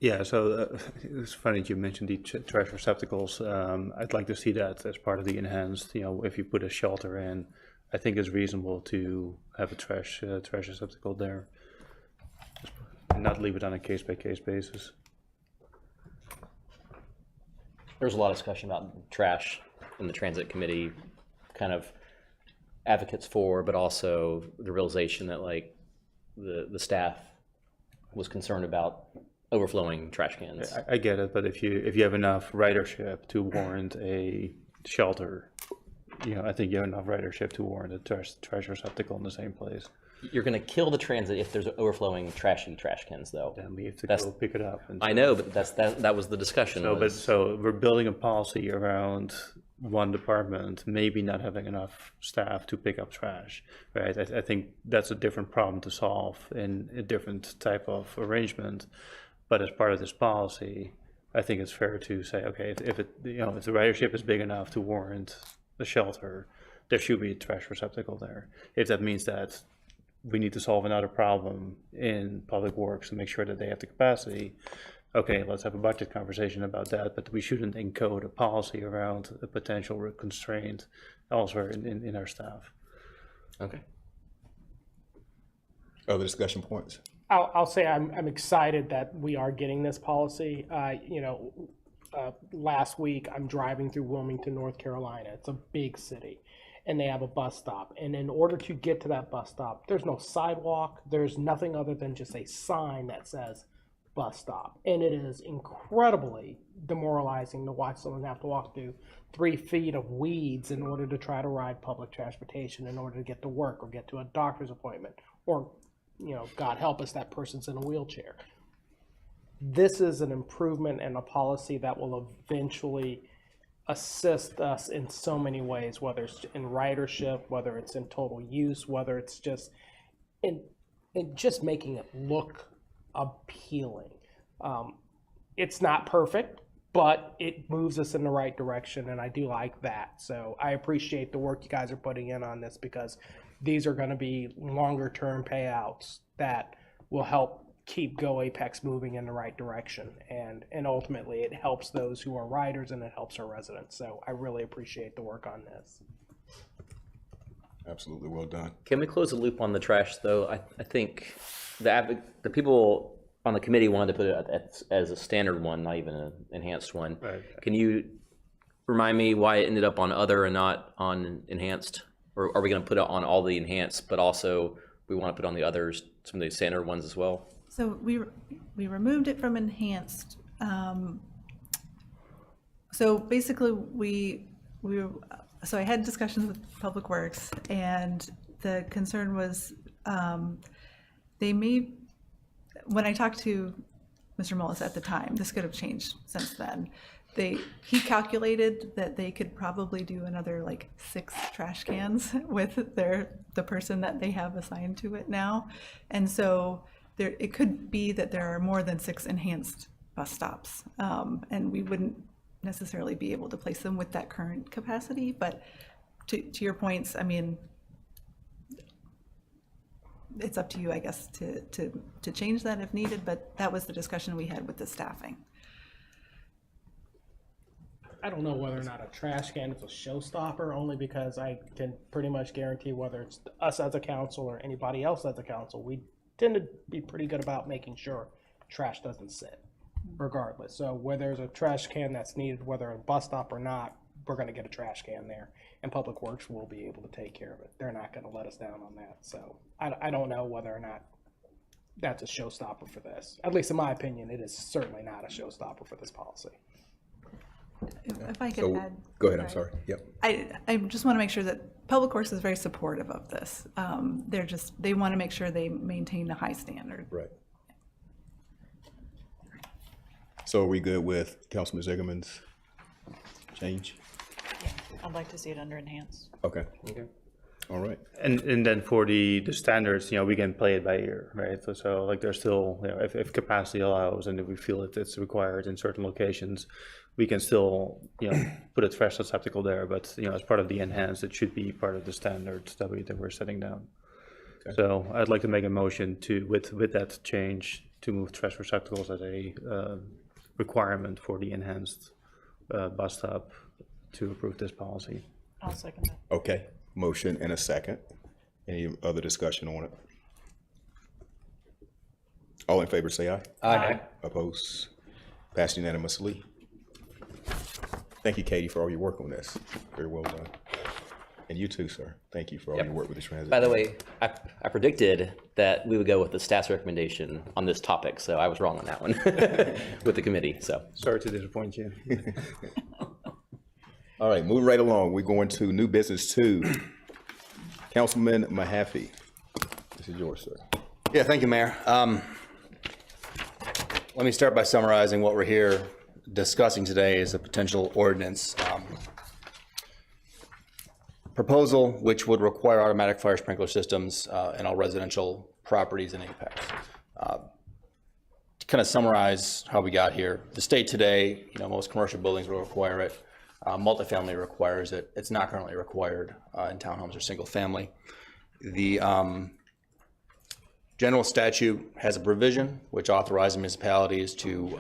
Yeah, so it's funny that you mentioned the trash receptacles. I'd like to see that as part of the enhanced, if you put a shelter in, I think it's reasonable to have a trash receptacle there and not leave it on a case-by-case basis. There's a lot of discussion about trash in the Transit Committee, kind of advocates for, but also the realization that like the staff was concerned about overflowing trash cans. I get it, but if you have enough ridership to warrant a shelter, I think you have enough ridership to warrant a trash receptacle in the same place. You're going to kill the transit if there's overflowing trashy trash cans, though. Then we have to go pick it up. I know, but that was the discussion. So we're building a policy around one department maybe not having enough staff to pick up trash, right? I think that's a different problem to solve in a different type of arrangement. But as part of this policy, I think it's fair to say, okay, if the ridership is big enough to warrant a shelter, there should be a trash receptacle there. If that means that we need to solve another problem in public works and make sure that they have the capacity, okay, let's have a budget conversation about that, but we shouldn't encode a policy around a potential constraint elsewhere in our staff. Okay. Other discussion points? I'll say I'm excited that we are getting this policy. Last week I'm driving through Wilmington, North Carolina. It's a big city, and they have a bus stop. And in order to get to that bus stop, there's no sidewalk. There's nothing other than just a sign that says bus stop. And it is incredibly demoralizing to watch someone have to walk through 3 feet of weeds in order to try to ride public transportation, in order to get to work or get to a doctor's appointment, or, God help us, that person's in a wheelchair. This is an improvement and a policy that will eventually assist us in so many ways, whether it's in ridership, whether it's in total use, whether it's just in just making it look appealing. It's not perfect, but it moves us in the right direction, and I do like that. So I appreciate the work you guys are putting in on this, because these are going to be longer term payouts that will help keep Go Apex moving in the right direction, and ultimately it helps those who are riders and it helps our residents. So I really appreciate the work on this. Absolutely, well done. Can we close the loop on the trash, though? I think the people on the committee wanted to put it as a standard one, not even an enhanced one. Right. Can you remind me why it ended up on other and not on enhanced? Or are we going to put it on all the enhanced, but also we want to put on the others, some of the standard ones as well? So we removed it from enhanced. So basically so I had discussions with Public Works, and the concern was when I talked to Mr. Mullis at the time, this could have changed since then. He calculated that they could probably do another 6 trash cans with the person that they have assigned to it now. And so it could be that there are more than 6 enhanced bus stops, and we wouldn't necessarily be able to place them with that current capacity. But to your points, I mean, it's up to you, I guess, to change that if needed, but that was the discussion we had with the staffing. I don't know whether or not a trash can is a showstopper, only because I can pretty much guarantee, whether it's us as a council or anybody else as a council, we tend to be pretty good about making sure trash doesn't sit, regardless. So where there's a trash can that's needed, whether a bus stop or not, we're going to get a trash can there, and Public Works will be able to take care of it. They're not going to let us down on that. So I don't know whether or not that's a showstopper for this. At least in my opinion, it is certainly not a showstopper for this policy. If I could add. Go ahead, I'm sorry. Yep. I just want to make sure that Public Works is very supportive of this. They want to make sure they maintain a high standard. Right. So are we good with Councilman Zigerman's change? Yeah, I'd like to see it under enhanced. Okay. All right. And then for the standards, we can play it by ear, right? So there's still, if capacity allows and if we feel it's required in certain locations, we can still, put a trash receptacle there. But as part of the enhanced, it should be part of the standards that we're setting down. Okay. So I'd like to make a motion with that change to move trash receptacles as a requirement for the enhanced bus stop to approve this policy. I'll second that. Okay. Motion and a second. Any other discussion on it? All in favor say aye. Aye. Opposed? Passed unanimously. Thank you, Katie, for all your work on this. Very well done. And you too, sir. Thank you for all your work with the transit. By the way, I predicted that we would go with the staff's recommendation on this topic, so I was wrong on that one with the committee. So sorry to disappoint you. All right, moving right along, we're going to new business 2. Councilman Mahaffey, this is yours, sir. Yeah, thank you, Mayor. Let me start by summarizing what we're here discussing today is a potential ordinance proposal which would require automatic fire sprinkler systems in all residential properties in Apex. To kind of summarize how we got here, the state today, most commercial buildings will require it. Multifamily requires it. It's not currently required in townhomes or single family. The general statute has a provision which authorizes municipalities to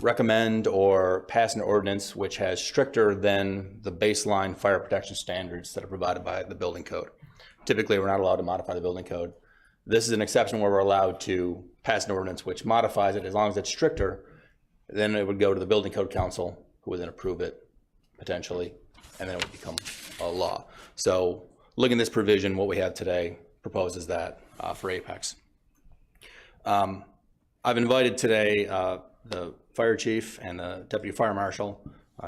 recommend or pass an ordinance which has stricter than the baseline fire protection standards that are provided by the building code. Typically, we're not allowed to modify the building code. This is an exception where we're allowed to pass an ordinance which modifies it. As long as it's stricter, then it would go to the building code council, who would then approve it potentially, and then it would become a law. So looking at this provision, what we have today proposes that for Apex. I've invited today the fire chief and the deputy fire marshal,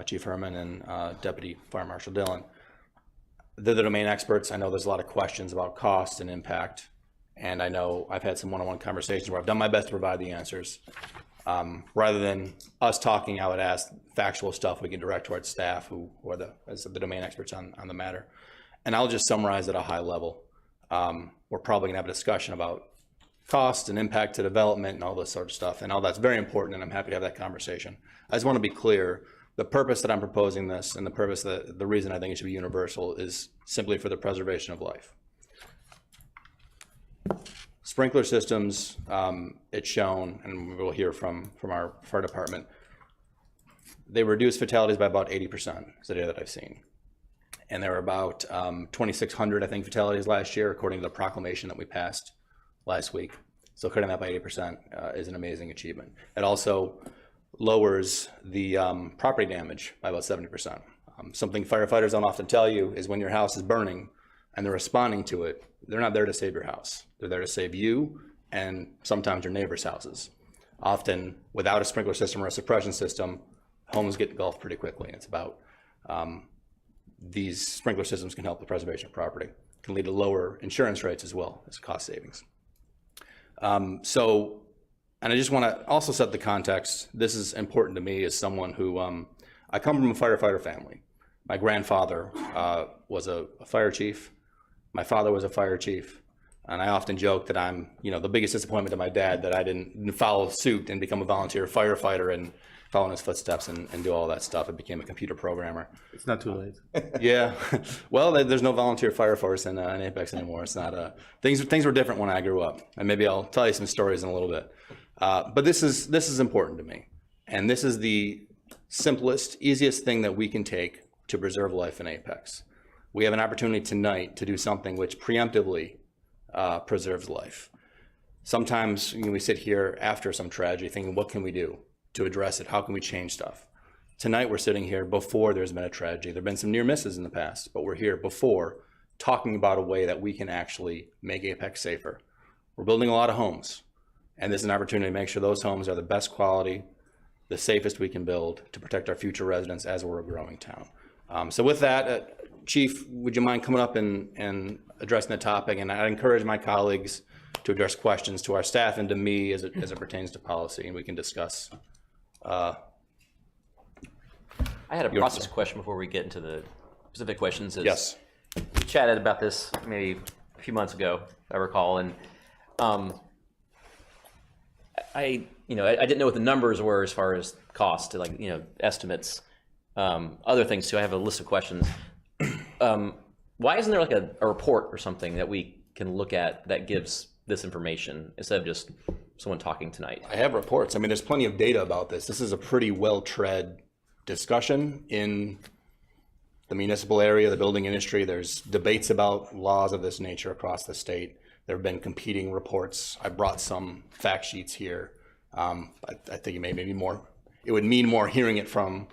Chief Herman and Deputy Fire Marshal Dillon. They're the domain experts. I know there's a lot of questions about cost and impact, and I know I've had some one-on-one conversations where I've done my best to provide the answers. Rather than us talking, I would ask factual stuff we can direct towards staff who are the domain experts on the matter. And I'll just summarize at a high level. We're probably gonna have a discussion about cost and impact to development and all this sort of stuff, and all that's very important, and I'm happy to have that conversation. I just want to be clear, the purpose that I'm proposing this and the reason I think it should be universal is simply for the preservation of life. Sprinkler systems, it's shown, and we'll hear from our fire department, they reduce fatalities by about 80%, is the data that I've seen. And there were about 2,600, I think, fatalities last year, according to the proclamation that we passed last week. So cutting that by 80% is an amazing achievement. It also lowers the property damage by about 70%. Something firefighters don't often tell you is when your house is burning and they're responding to it, they're not there to save your house. They're there to save you and sometimes your neighbors' houses. Often, without a sprinkler system or a suppression system, homes get engulfed pretty quickly. It's about these sprinkler systems can help the preservation of property, can lead to lower insurance rates as well as cost savings. And I just want to also set the context. This is important to me as someone who, I come from a firefighter family. My grandfather was a fire chief. My father was a fire chief. And I often joke that I'm, the biggest disappointment to my dad that I didn't follow suit and become a volunteer firefighter and follow in his footsteps and do all that stuff. I became a computer programmer. It's not too late. Yeah. Well, there's no volunteer fire force in Apex anymore. It's not things were different when I grew up, and maybe I'll tell you some stories in a little bit. But this is important to me, and this is the simplest, easiest thing that we can take to preserve life in Apex. We have an opportunity tonight to do something which preemptively preserves life. Sometimes we sit here after some tragedy thinking, what can we do to address it? How can we change stuff? Tonight we're sitting here before there's been a tragedy. There have been some near misses in the past, but we're here before talking about a way that we can actually make Apex safer. We're building a lot of homes, and this is an opportunity to make sure those homes are the best quality, the safest we can build to protect our future residents as we're a growing town. So with that, Chief, would you mind coming up and addressing the topic? And I'd encourage my colleagues to address questions to our staff and to me as it pertains to policy, and we can discuss. I had a process question before we get into the specific questions. Yes. We chatted about this maybe a few months ago, I recall, and I didn't know what the numbers were as far as cost, like estimates, other things too. I have a list of questions. Why isn't there like a report or something that we can look at that gives this information instead of just someone talking tonight? I have reports. I mean, there's plenty of data about this. This is a pretty well-tread discussion in the municipal area, the building industry. There's debates about laws of this nature across the state. There have been competing reports. I brought some fact sheets here. I think it would mean more hearing it from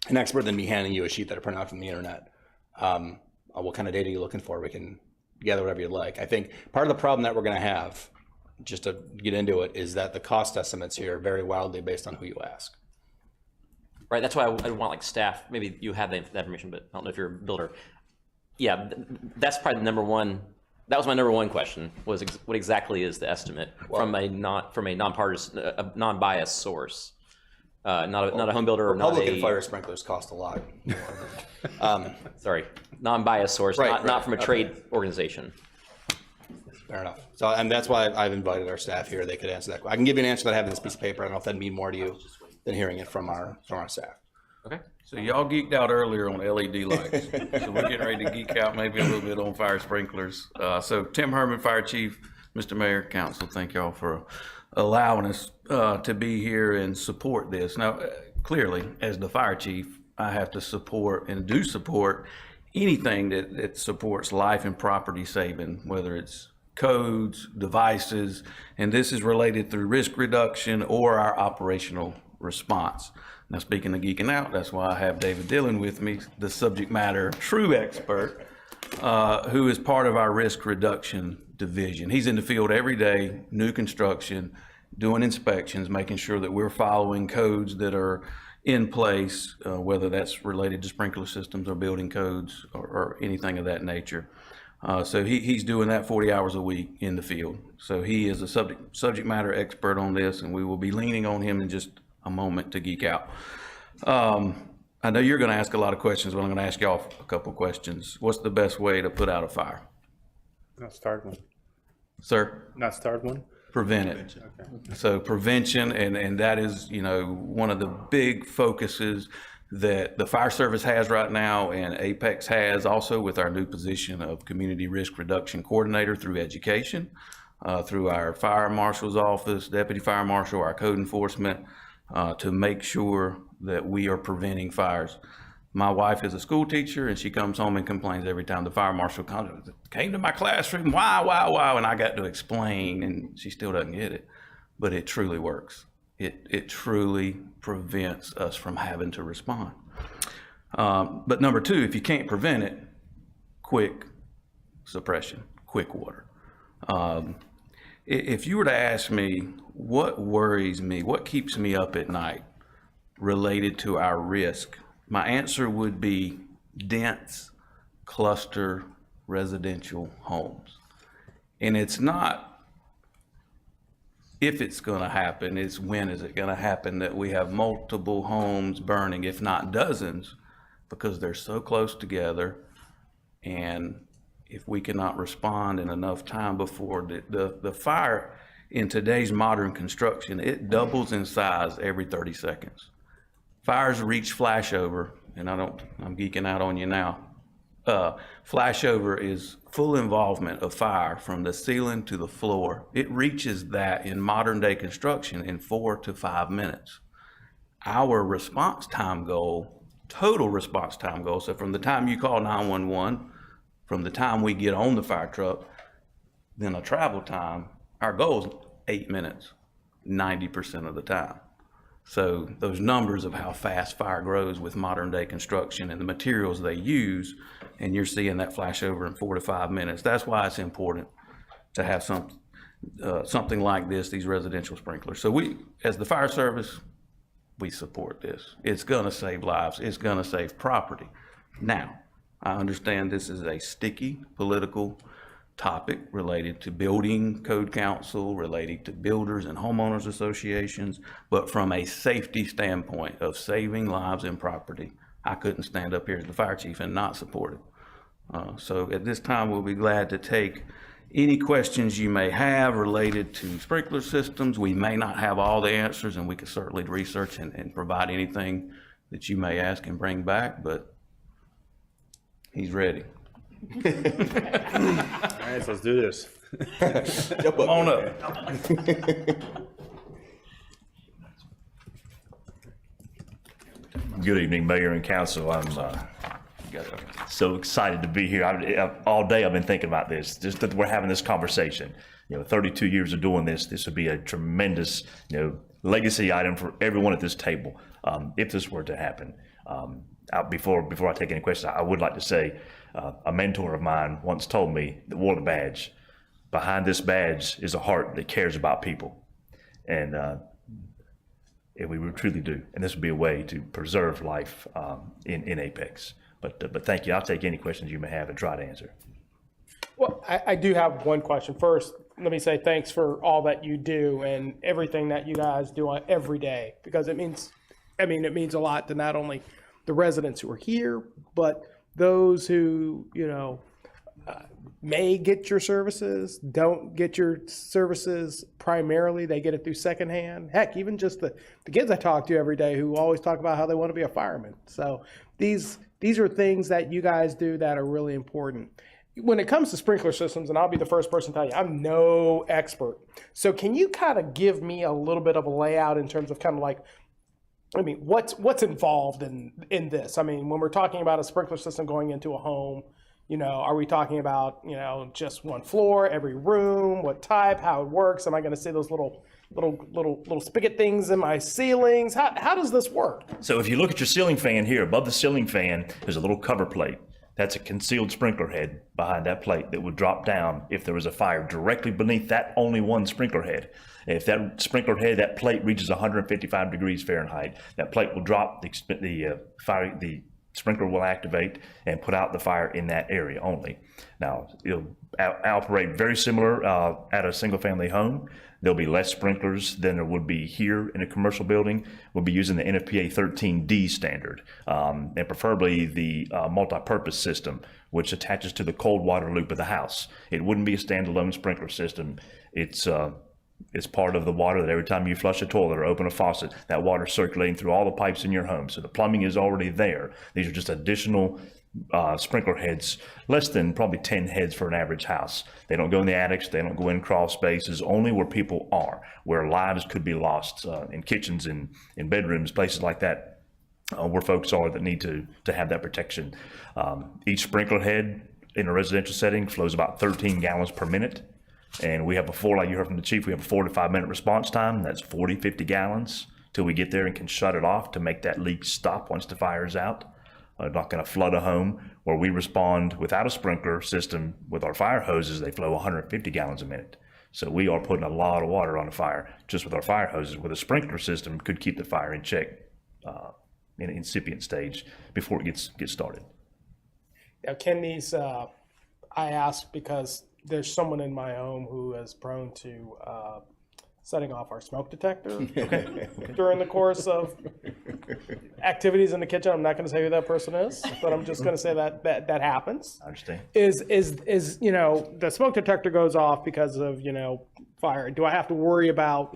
an expert than me handing you a sheet that I print out from the internet. What kind of data are you looking for? We can gather whatever you'd like. I think part of the problem that we're going to have, just to get into it, is that the cost estimates here vary wildly based on who you ask. right? That's why I want like staff, maybe you have that information, but I don't know if you're a builder. Yeah, that's probably the number one, that was my number one question, was what exactly is the estimate from a non-partisan, non-biased source? Not a home builder or not Public a... and fire sprinklers cost a lot. Sorry, non-biased source, Right, not from a okay. trade organization. Fair enough. So, and that's why I've invited our staff here. They could answer that. I can give you an answer that I have in this piece of paper. I don't know if that'd mean more to you than hearing it from our staff. Okay. So y'all geeked out earlier on LED lights. So we're getting ready to geek out maybe a little bit on fire sprinklers. So Tim Herman, Fire Chief, Mr. Mayor, Council, thank y'all for allowing us to be here and support this. Now, clearly, as the Fire Chief, I have to support and do support anything that supports life and property saving, whether it's codes, devices, and this is related through risk reduction or our operational response. Now, speaking of geeking out, that's why I have David Dillon with me, the subject matter true expert, who is part of our risk reduction division. He's in the field every day, new construction, doing inspections, making sure that we're following codes that are in place, whether that's related to sprinkler systems or building codes or anything of that nature. So he's doing that 40 hours a week in the field. So he is a subject matter expert on this, and we will be leaning on him in just a moment to geek out. I know you're going to ask a lot of questions, but I'm going to ask y'all a couple questions. What's the best way to put out a fire? Not start one. Sir? Not start one? Prevent it. Okay. So prevention, and that is, you know, one of the big focuses that the fire service has right now, and Apex has also with our new position of community risk reduction coordinator through education, through our fire marshal's office, deputy fire marshal, our code enforcement, to make sure that we are preventing fires. My wife is a school teacher, and she comes home and complains every time the fire marshal came to my classroom, why, and I got to explain, and she still doesn't get it. But it truly works. It truly prevents us from having to respond. But number two, if you can't prevent it, quick suppression, quick water. If you were to ask me what worries me, what keeps me up at night related to our risk, my answer would be dense cluster residential homes. And it's not if it's going to happen, it's when is it going to happen that we have multiple homes burning, if not dozens, because they're so close together. And if we cannot respond in enough time before the fire in today's modern construction, it doubles in size every 30 seconds. Fires reach flashover, and I'm geeking out on you now. Flashover is full involvement of fire from the ceiling to the floor. It reaches that in modern day construction in 4 to 5 minutes. Our response time goal, total response time goal, so from the time you call 911, from the time we get on the fire truck, then a travel time, our goal is 8 minutes, 90% of the time. So those numbers of how fast fire grows with modern day construction and the materials they use, and you're seeing that flash over in 4 to 5 minutes. That's why it's important to have something like this, these residential sprinklers. So we, as the fire service, we support this. It's gonna save lives, it's gonna save property. Now, I understand this is a sticky political topic related to building code council, related to builders and homeowners associations, but from a safety standpoint of saving lives and property, I couldn't stand up here as the fire chief and not support it. So at this time, we'll be glad to take any questions you may have related to sprinkler systems. We may not have all the answers, and we can certainly research and provide anything that you may ask and bring back, but he's ready. All right, so let's do this. Come on up. Good evening, Mayor and Council. I'm so excited to be here. All day I've been thinking about this, just that we're having this conversation. 32 years of doing this, this would be a tremendous, legacy item for everyone at this table, if this were to happen. Before I take any questions, I would like to say, a mentor of mine once told me that wore the badge. Behind this badge is a heart that cares about people. And And we truly do. And this would be a way to preserve life in Apex. But thank you. I'll take any questions you may have and try to answer. Well, I do have one question. First, let me say thanks for all that you do and everything that you guys do every day, because it means a lot to not only the residents who are here, but those who, may get your services, don't get your services primarily. They get it through secondhand. Heck, even just the kids I talk to every day who always talk about how they want to be a fireman. So these are things that you guys do that are really important. When it comes to sprinkler systems, and I'll be the first person to tell you, I'm no expert. So can you kind of give me a little bit of a layout in terms of kind of like, what's involved in this? I mean, when we're talking about a sprinkler system going into a home, are we talking about, just one floor, every room, what type, how it works? Am I going to see those little spigot things in my ceilings? How does this work? So if you look at your ceiling fan here, above the ceiling fan, there's a little cover plate. That's a concealed sprinkler head behind that plate that would drop down if there was a fire directly beneath that only one sprinkler head. If that sprinkler head, that plate reaches 155 degrees Fahrenheit, that plate will drop, the sprinkler will activate and put out the fire in that area only. Now, it'll operate very similar at a single family home. There'll be less sprinklers than there would be here in a commercial building. We'll be using the NFPA 13D standard, and preferably the multi-purpose system, which attaches to the cold water loop of the house. It wouldn't be a standalone sprinkler system. It's part of the water that every time you flush a toilet or open a faucet, that water's circulating through all the pipes in your home. So the plumbing is already there. These are just additional sprinkler heads, less than probably 10 heads for an average house. They don't go in the attics, they don't go in crawl spaces, only where people are, where lives could be lost, in kitchens, in bedrooms, places like that, where folks are that need to have that protection. Each sprinkler head in a residential setting flows about 13 gallons per minute. And we have like you heard from the chief, we have a 4 to 5 minute response time. That's 40, 50 gallons till we get there and can shut it off to make that leak stop once the fire is out. Not going to flood a home. Where we respond without a sprinkler system with our fire hoses, they flow 150 gallons a minute. So we are putting a lot of water on the fire just with our fire hoses. With a sprinkler system, could keep the fire in check in an incipient stage before it gets started. Now, can these, I ask because there's someone in my home who is prone to setting off our smoke detector during the course of activities in the kitchen. I'm not going to say who that person is, but I'm just going to say that happens. I understand. Is the smoke detector goes off because of fire? Do I have to worry about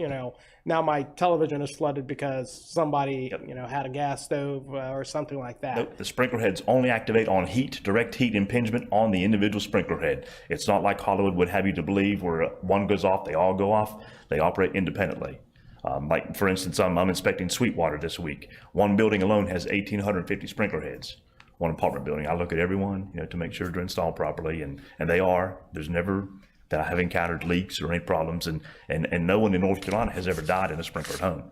now my television is flooded because somebody had a gas stove or something like that? Nope. The sprinkler heads only activate on heat, direct heat impingement on the individual sprinkler head. It's not like Hollywood would have you to believe where one goes off, they all go off. They operate independently. Like for instance, I'm inspecting Sweetwater this week. One building alone has 1,850 sprinkler heads. One apartment building. I look at every one, to make sure they're installed properly, and they are. There's never that I have encountered leaks or any problems, and no one in North Carolina has ever died in a sprinklered home.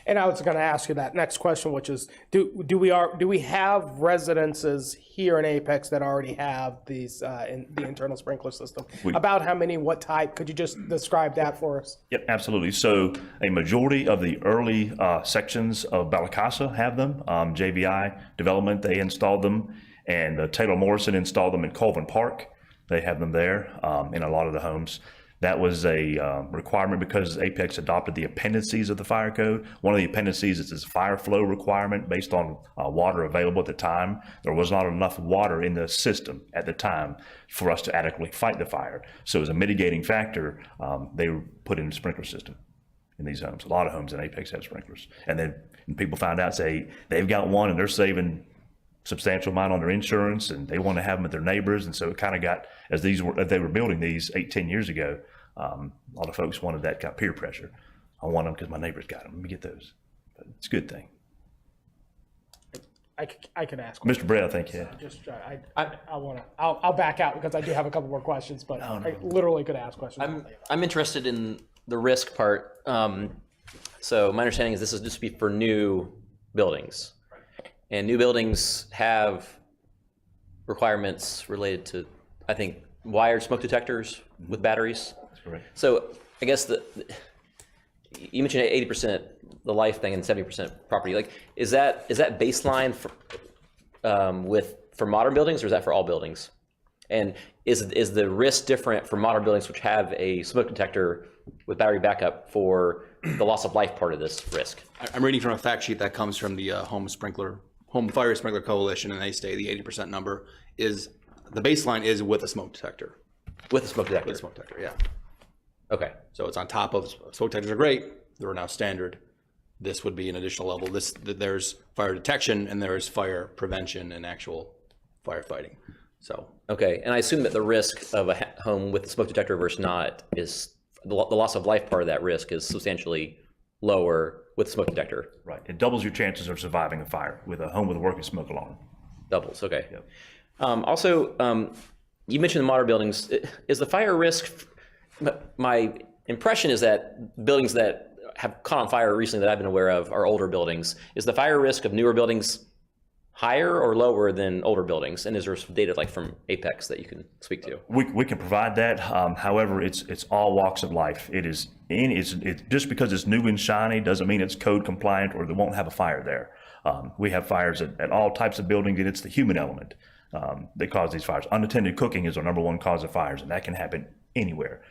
And I was going to ask you that next question, which is, do we have residences here in Apex that already have these the internal sprinkler system? About how many, what type? Could you just describe that for us? Yep, absolutely. So a majority of the early sections of Balacasa have them. JVI Development, they installed them, and Taylor Morrison installed them in Colvin Park. They have them there in a lot of the homes. That was a requirement because Apex adopted the appendices of the fire code. One of the appendices is this fire flow requirement based on water available at the time. There was not enough water in the system at the time for us to adequately fight the fire. So as a mitigating factor, they put in a sprinkler system in these homes. A lot of homes in Apex have sprinklers. And then people found out, say, they've got one and they're saving substantial amount on their insurance, and they want to have them at their neighbors. And so it kind of got, as they were building these 8-10 years ago, a lot of folks wanted that kind of peer pressure. I want them because my neighbor's got them. Let me get those. But it's a good thing. I can ask. Mr. Brett, I think, yeah. I'll back out because I do have a couple more questions, but I literally could ask questions. I'm interested in the risk part. So my understanding is this is just be for new buildings. And new buildings have requirements related to, I think, wired smoke detectors with batteries. That's correct. So I guess you mentioned 80% the life thing and 70% property. Like, is that baseline for modern buildings, or is that for all buildings? And is the risk different for modern buildings which have a smoke detector with battery backup for the loss of life part of this risk? I'm reading from a fact sheet that comes from the Home Fire Sprinkler Coalition, and they say the 80% number is, the baseline is with a smoke detector. With a smoke detector? With a smoke detector, yeah. Okay. So it's on top of, smoke detectors are great, they're now standard. This would be an additional level. There's fire detection and there is fire prevention and actual firefighting. So. Okay, and I assume that the risk of a home with a smoke detector versus not is, the loss of life part of that risk is substantially lower with smoke detector. Right, it doubles your chances of surviving a fire with a home with a working smoke alarm. Doubles, okay. Yep. Also, you mentioned the modern buildings. Is the fire risk, my impression is that buildings that have caught on fire recently that I've been aware of are older buildings. Is the fire risk of newer buildings higher or lower than older buildings? And is there some data like from Apex that you can speak to? We can provide that. However, it's all walks of life. It's just because it's new and shiny doesn't mean it's code compliant or they won't have a fire there. We have fires at all types of buildings, and it's the human element that causes these fires. Unattended cooking is our #1 cause of fires, and that can happen anywhere.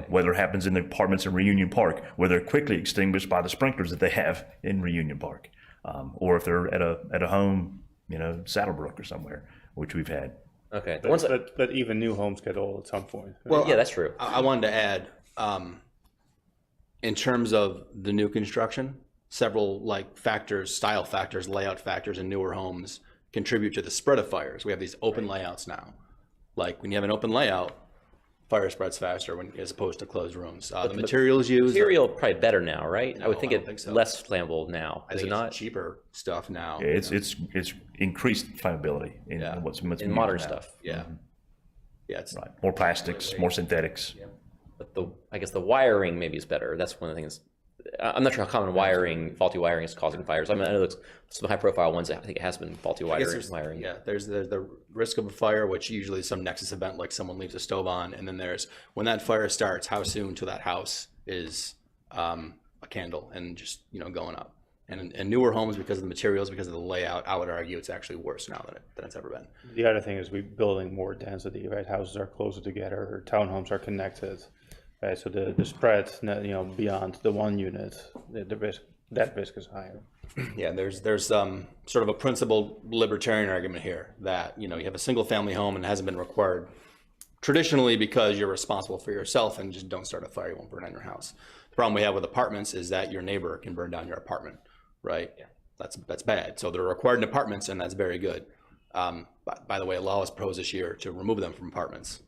Whether it happens in the apartments in Reunion Park, where they're quickly extinguished by the sprinklers that they have in Reunion Park, or if they're at a home, Saddlebrook or somewhere, which we've had. Okay, but even new homes get old at some point. Well, yeah, that's true. I wanted to add, in terms of the new construction, several factors, style factors, layout factors in newer homes contribute to the spread of fires. We have these open layouts now. Like when you have an open layout, fire spreads faster as opposed to closed rooms. The materials used. Material probably better now, right? No, I would think I don't think so. less flammable now. I Is think it it's not? cheaper stuff now. Yeah, it's increased flammability in what's in modern stuff. Yeah. Yeah, it's right. More plastics, more synthetics. Yeah. But I guess the wiring maybe is better. That's one of the things. I'm not sure how common faulty wiring is causing fires. I know some high profile ones, I think it has been faulty wiring. Yeah, there's the risk of a fire, which usually is some nexus event, like someone leaves a stove on, and then there's, when that fire starts, how soon to that house is a candle and just, going up. And in newer homes, because of the materials, because of the layout, I would argue it's actually worse now than it's ever been. The other thing is we're building more density, right? Houses are closer together, or townhomes are connected. Right, so the spread, beyond the one unit, that risk is higher. Yeah, there's sort of a principled libertarian argument here that you have a single family home and it hasn't been required traditionally because you're responsible for yourself and just don't start a fire, you won't burn down your house. The problem we have with apartments is that your neighbor can burn down your apartment, right? Yeah. That's bad. So they're required in apartments, and that's very good. By the way, a law was proposed this year to remove them from apartments.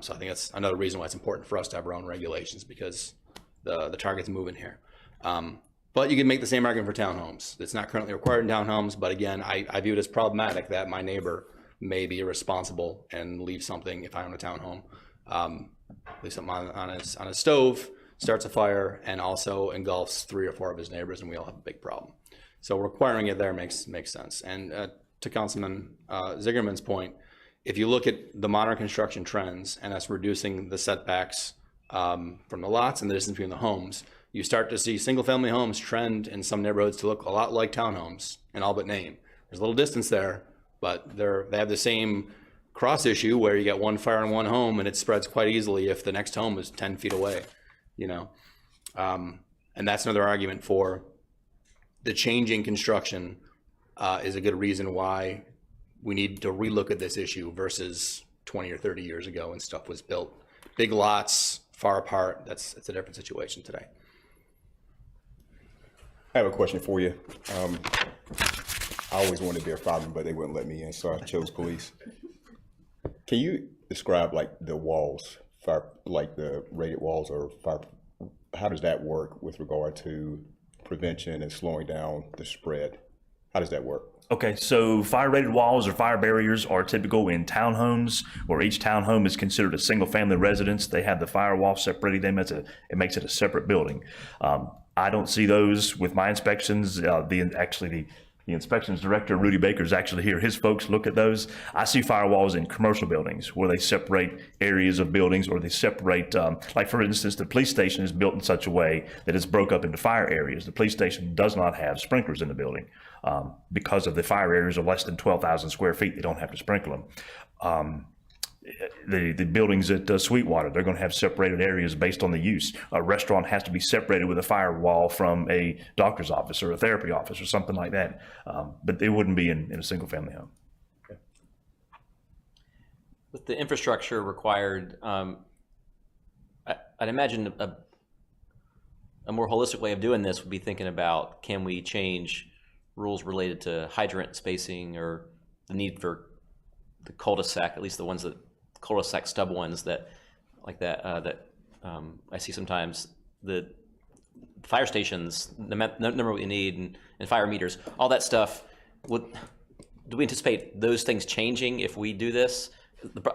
So I think that's another reason why it's important for us to have our own regulations, because the target's moving here. But you can make the same argument for townhomes. It's not currently required in townhomes, but again, I view it as problematic that my neighbor may be irresponsible and leave something, if I own a townhome, leave something on his stove, starts a fire, and also engulfs 3 or 4 of his neighbors, and we all have a big problem. So requiring it there makes sense. And to Councilman Zigerman's point, if you look at the modern construction trends and us reducing the setbacks from the lots and the distance between the homes, you start to see single family homes trend in some neighborhoods to look a lot like townhomes in all but name. There's a little distance there, but they have the same cross issue where you get one fire in one home and it spreads quite easily if the next home is 10 feet away, and that's another argument for the changing construction is a good reason why we need to relook at this issue versus 20 or 30 years ago when stuff was built. Big lots, far apart, it's a different situation today. I have a question for you. I always wanted to be a fireman, but they wouldn't let me in, so I chose police. Can you describe the walls, like the rated walls or fire? How does that work with regard to prevention and slowing down the spread? How does that work? Okay, so fire-rated walls or fire barriers are typical in townhomes, where each townhome is considered a single-family residence. They have the firewall separating them. It makes it a separate building. I don't see those with my inspections. The The inspections director, Rudy Baker, is actually here. His folks look at those. I see firewalls in commercial buildings where they separate areas of buildings, or they separate, like for instance, the police station is built in such a way that it's broke up into fire areas. The police station does not have sprinklers in the building. Because of the fire areas are less than 12,000 square feet, they don't have to sprinkle them. The buildings at Sweetwater, they're going to have separated areas based on the use. A restaurant has to be separated with a firewall from a doctor's office or a therapy office or something like that. But they wouldn't be in a single family home. With the infrastructure required, I'd imagine a more holistic way of doing this would be thinking about, can we change rules related to hydrant spacing or the need for the cul-de-sac, at least the ones that cul-de-sac stub ones that like that I see sometimes. The fire stations, the number we need, and fire meters, all that stuff. Do we anticipate those things changing if we do this?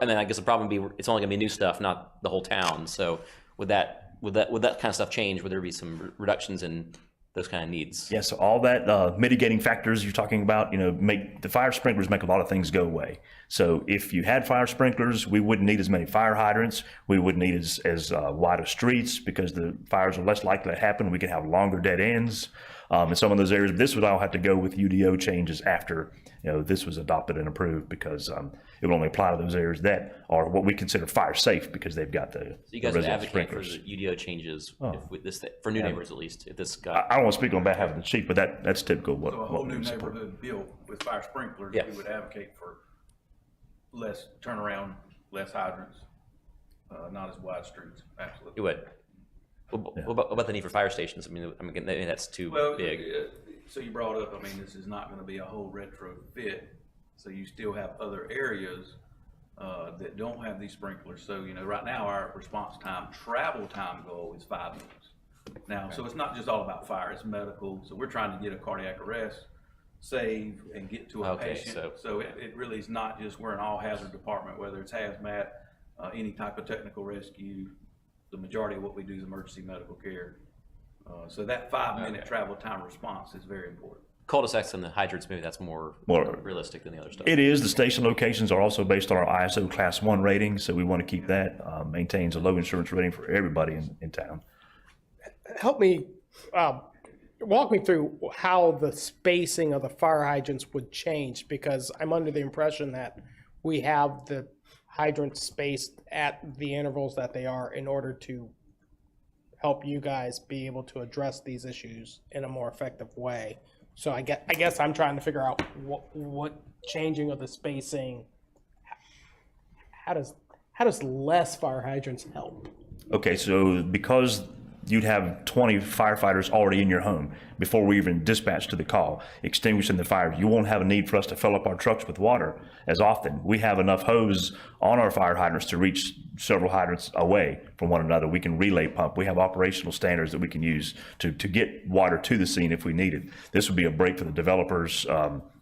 I mean, I guess the problem would be it's only going to be new stuff, not the whole town. So would that kind of stuff change? Would there be some reductions in those kind of needs? Yeah, so all that mitigating factors you're talking about, make the fire sprinklers make a lot of things go away. So if you had fire sprinklers, we wouldn't need as many fire hydrants. We wouldn't need as wide of streets because the fires are less likely to happen. We could have longer dead ends in some of those areas. But this would all have to go with UDO changes after this was adopted and approved, because it would only apply to those areas that are what we consider fire safe because they've got the. So you guys would advocate for the UDO changes with this for new neighbors, at least if this got. I don't want to speak on behalf of the chief, but that's typical. So a whole new neighborhood built with fire sprinklers, we would advocate for less turnaround, less hydrants, not as wide streets. Absolutely. You would. What about the need for fire stations? I mean that's too big. So you brought up, this is not going to be a whole retrofit. So you still have other areas that don't have these sprinklers. So, right now our response time, travel time goal is 5 minutes. Now, so it's not just all about fire, it's medical. So we're trying to get a cardiac arrest, save, and get to a patient. So it really is not just, we're an all hazard department, whether it's hazmat, any type of technical rescue. The majority of what we do is emergency medical care. So that 5-minute travel time response is very important. Cul-de-sacs and the hydrants, maybe that's more realistic than the other stuff. It is. The station locations are also based on our ISO Class 1 rating, so we want to keep that. Maintains a low insurance rating for everybody in town. Help me, walk me through how the spacing of the fire hydrants would change, because I'm under the impression that we have the hydrants spaced at the intervals that they are in order to help you guys be able to address these issues in a more effective way. So I guess I'm trying to figure out what changing of the spacing, how does less fire hydrants help? Okay, so because you'd have 20 firefighters already in your home before we even dispatch to the call, extinguishing the fire, you won't have a need for us to fill up our trucks with water as often. We have enough hose on our fire hydrants to reach several hydrants away from one another. We can relay pump. We have operational standards that we can use to get water to the scene if we need it. This would be a break for the developers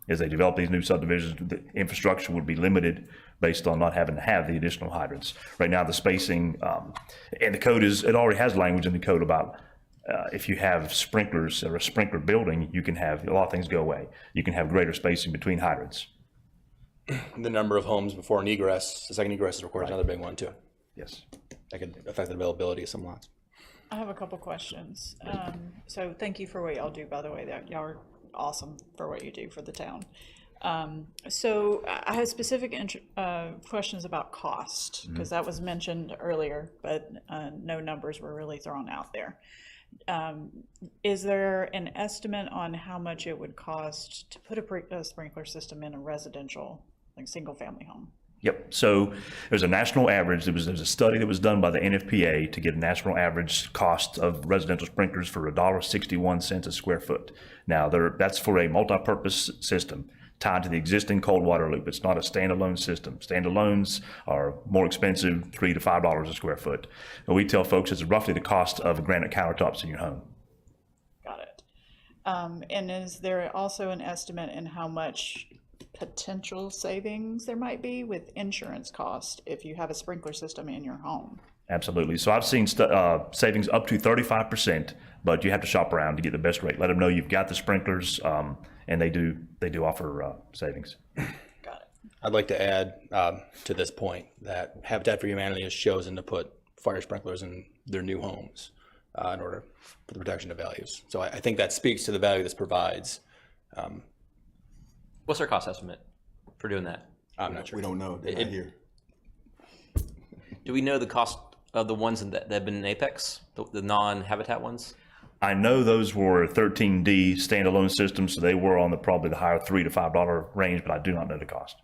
as they develop these new subdivisions. The infrastructure would be limited based on not having to have the additional hydrants. Right now, the spacing and the code it already has language in the code about if you have sprinklers or a sprinkler building, you can have a lot of things go away. You can have greater spacing between hydrants. The number of homes before an egress, the second egress is required, another big one too. Yes. That could affect the availability of some lots. I have a couple questions. So thank you for what y'all do, by the way. Y'all are awesome for what you do for the town. So I have specific questions about cost, because that was mentioned earlier, but no numbers were really thrown out there. Is there an estimate on how much it would cost to put a sprinkler system in a residential, single family home? Yep. So there's a national average. There's a study that was done by the NFPA to get a national average cost of residential sprinklers for $1.61 a square foot. Now that's for a multi-purpose system tied to the existing cold water loop. It's not a standalone system. Standalones are more expensive, $3 to $5 a square foot. And we tell folks it's roughly the cost of granite countertops in your home. Got it. And is there also an estimate in how much potential savings there might be with insurance cost if you have a sprinkler system in your home? Absolutely. So I've seen savings up to 35%, but you have to shop around to get the best rate. Let them know you've got the sprinklers. and they do offer savings. I'd like to add to this point that Habitat for Humanity has chosen to put fire sprinklers in their new homes in order for the protection of values. So I think that speaks to the value this provides. What's our cost estimate for doing that? I'm not sure. We don't know. They're not here. Do we know the cost of the ones that have been in Apex, the non-habitat ones? I know those were 13D standalone systems, so they were on probably the higher $3 to $5 range, but I do not know the cost.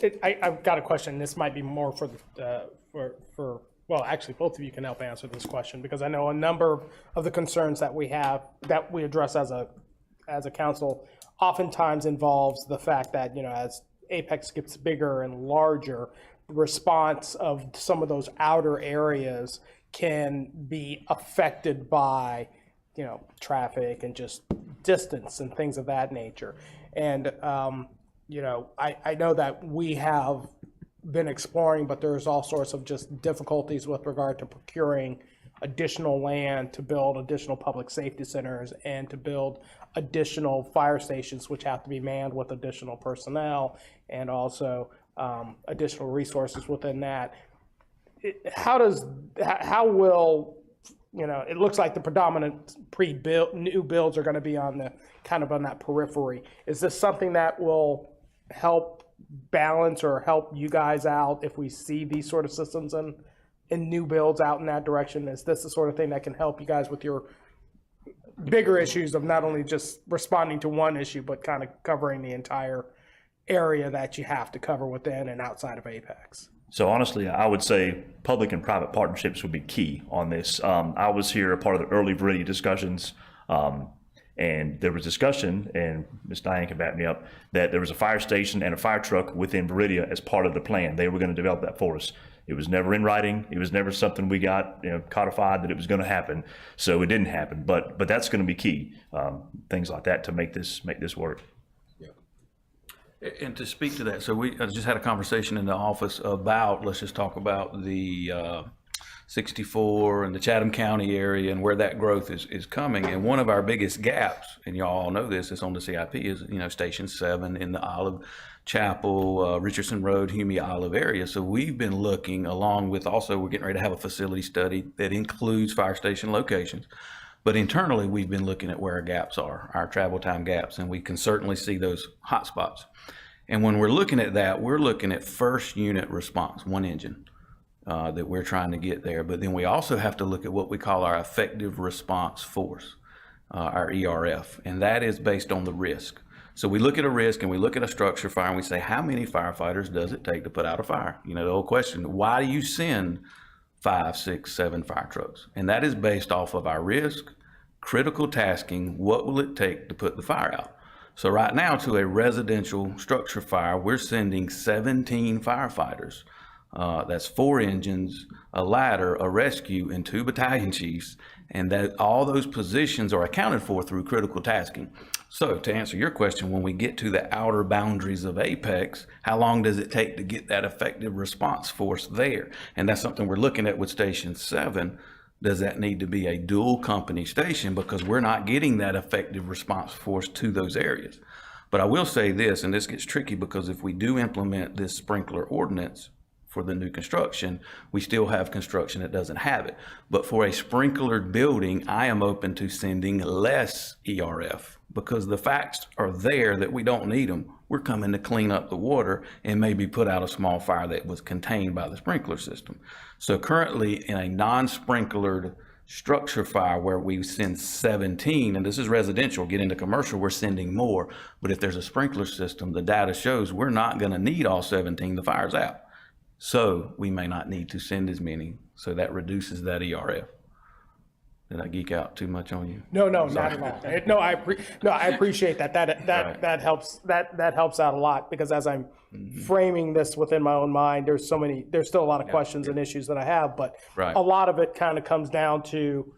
Okay. I've got a question. This might be more for well, actually, both of you can help answer this question, because I know a number of the concerns that we have, that we address as a council, oftentimes involves the fact that, as Apex gets bigger and larger, the response of some of those outer areas can be affected by, traffic and just distance and things of that nature. And, I know that we have been exploring, but there's all sorts of just difficulties with regard to procuring additional land to build additional public safety centers and to build additional fire stations, which have to be manned with additional personnel and also additional resources within that. How will, it looks like the predominant new builds are going to be on that periphery. Is this something that will help balance or help you guys out if we see these sort of systems in new builds out in that direction? Is this the sort of thing that can help you guys with your bigger issues of not only just responding to one issue, but kind of covering the entire area that you have to cover within and outside of Apex? So honestly, I would say public and private partnerships would be key on this. I was here a part of the early Viridia discussions, and there was discussion, and Ms. Diane can back me up, that there was a fire station and a fire truck within Viridia as part of the plan. They were going to develop that for us. It was never in writing. It was never something we got codified that it was going to happen. So it didn't happen. But that's going to be key. Things like that to make this work. And to speak to that, so I just had a conversation in the office about, let's just talk about the 64 and the Chatham County area and where that growth is coming. And one of our biggest gaps, and y'all all know this, it's on the CIP, is Station 7 in the Olive Chapel, Richardson Road, Humey Olive area. So we've been looking, along with also we're getting ready to have a facility study that includes fire station locations. But internally, we've been looking at where our gaps are, our travel time gaps, and we can certainly see those hot spots. And when we're looking at that, we're looking at first unit response, one engine that we're trying to get there. But then we also have to look at what we call our effective response force, our ERF, and that is based on the risk. So we look at a risk and we look at a structure fire and we say, how many firefighters does it take to put out a fire? The old question, why do you send 5, 6, 7 fire trucks? And that is based off of our risk, critical tasking, what will it take to put the fire out? So right now, to a residential structure fire, we're sending 17 firefighters. That's 4 engines, a ladder, a rescue, and 2 battalion chiefs. And that all those positions are accounted for through critical tasking. So to answer your question, when we get to the outer boundaries of Apex, how long does it take to get that effective response force there? And that's something we're looking at with Station 7. Does that need to be a dual company station? Because we're not getting that effective response force to those areas. But I will say this, and this gets tricky because if we do implement this sprinkler ordinance for the new construction, we still have construction that doesn't have it. But for a sprinklered building, I am open to sending less ERF because the facts are there that we don't need them. We're coming to clean up the water and maybe put out a small fire that was contained by the sprinkler system. So currently in a non-sprinklered structure fire where we send 17, and this is residential, get into commercial, we're sending more. But if there's a sprinkler system, the data shows we're not gonna need all 17, the fire's out. So we may not need to send as many. So that reduces that ERF. Did I geek out too much on you? No, not at all. No, I appreciate that. That helps. That helps out a lot because as I'm framing this within my own mind, there's still a lot of questions and issues that I have, but a lot of it kind of comes down to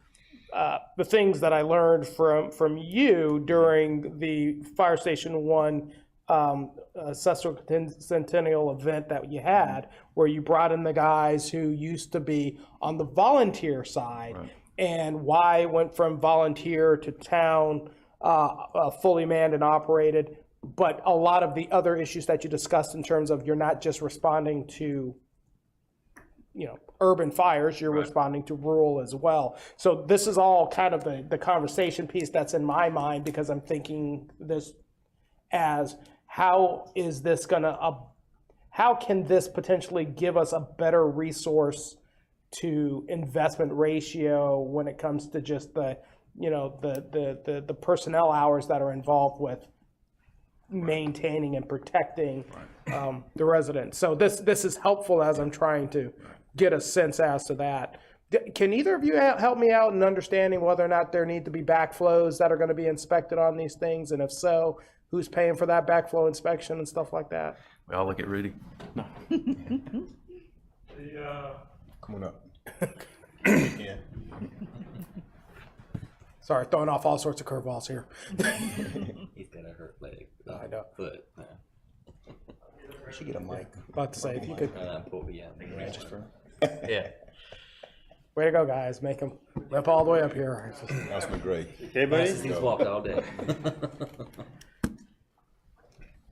the things that I learned from you during the Fire Station 1 sesquicentennial event that you had, where you brought in the guys who used to be on the volunteer side. Right. And why it went from volunteer to town fully manned and operated. But a lot of the other issues that you discussed in terms of you're not just responding to, urban fires, you're responding to rural as well. So this is all kind of the conversation piece that's in my mind, because I'm thinking this as how can this potentially give us a better resource to investment ratio when it comes to just the personnel hours that are involved with maintaining and protecting the residents. So this is helpful as I'm trying to get a sense as to that. Can either of you help me out in understanding whether or not there need to be backflows that are going to be inspected on these things? And if so, who's paying for that backflow inspection and stuff like that? We all look at Rudy. No. Come on up. Sorry, throwing off all sorts of curveballs here. He's got a hurt leg. I know. Foot. I should get a mic. About to say, if you could. Yeah. Way to go, guys. Make them limp all the way up here. Councilman Gray. Hey, buddy. He's walked all day.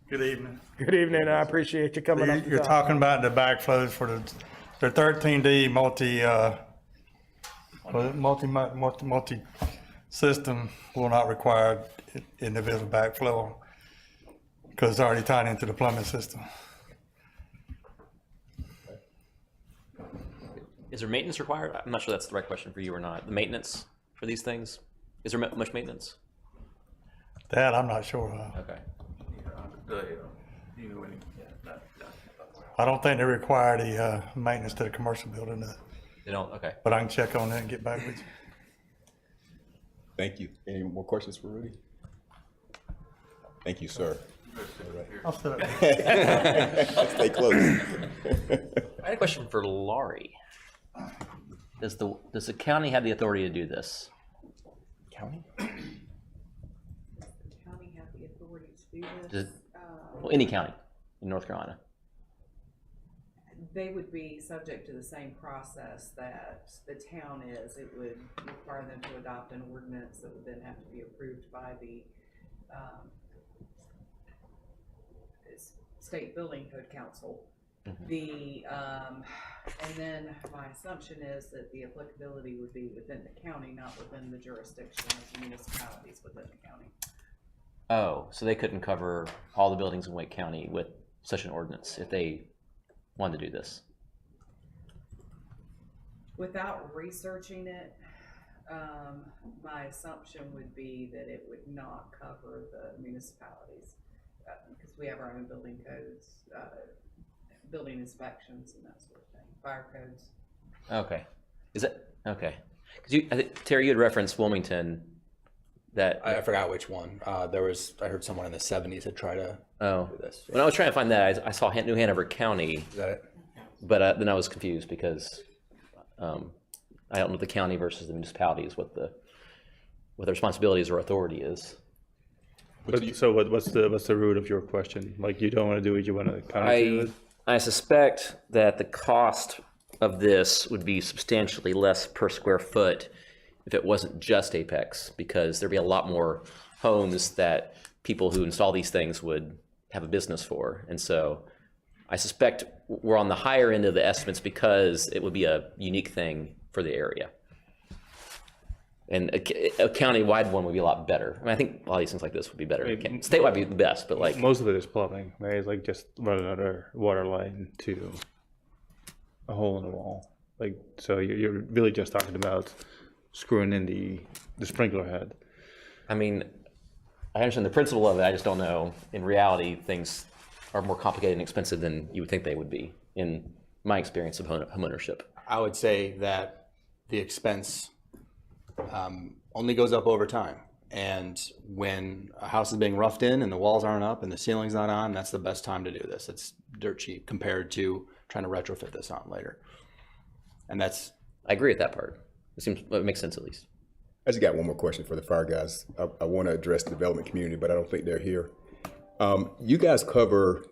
Good evening. Good evening. I appreciate you coming up. You're talking about the backflows for the 13D multi system will not require individual backflow because it's already tied into the plumbing system. Is there maintenance required? I'm not sure that's the right question for you or not. The maintenance for these things? Is there much maintenance? That I'm not sure of. Okay. I don't think they require the maintenance to the commercial building. They don't? Okay. But I can check on that and get back with you. Thank you. Any more questions for Rudy? Thank you, sir. I'll sit up. Stay close. I had a question for Laurie. Does the county have the authority to do this? County? County have the authority to do Does this. it, well, any county in North Carolina. They would be subject to the same process that the town is. It would require them to adopt an ordinance that would then have to be approved by the State Building Code Council. And then my assumption is that the applicability would be within the county, not within the jurisdiction of the municipalities within the county. Oh, so they couldn't cover all the buildings in Wake County with such an ordinance if they wanted to do this? Without researching it, my assumption would be that it would not cover the municipalities because we have our own building codes, building inspections and that sort of thing, fire codes. Okay. Is it? Okay. Because I think, Terry, you had referenced Wilmington. That I forgot which one. I heard someone in the 70s had tried to do this. When I was trying to find that, I saw New Hanover County. Is that it? But then I was confused because I don't know the county versus the municipalities, what the responsibilities or authority is. So what's the root of your question? Like you don't want to do it, you want to county do it? I suspect that the cost of this would be substantially less per square foot if it wasn't just Apex, because there'd be a lot more homes that people who install these things would have a business for. And so I suspect we're on the higher end of the estimates because it would be a unique thing for the area. And a county-wide one would be a lot better. I mean, I think a lot of these things like this would be better. Statewide would be the best, but like most of it is plumbing, right? It's like just run another water line to a hole in the wall. Like so, you're really just talking about screwing in the sprinkler head. I mean, I understand the principle of it. I just don't know. In reality, things are more complicated and expensive than you would think they would be. In my experience of homeownership, I would say that the expense only goes up over time. And when a house is being roughed in and the walls aren't up and the ceiling's not on, that's the best time to do this. It's dirt cheap compared to trying to retrofit this on later. And I agree with that part. It makes sense at least. I just got one more question for the fire guys. I want to address the development community, but I don't think they're here. You guys cover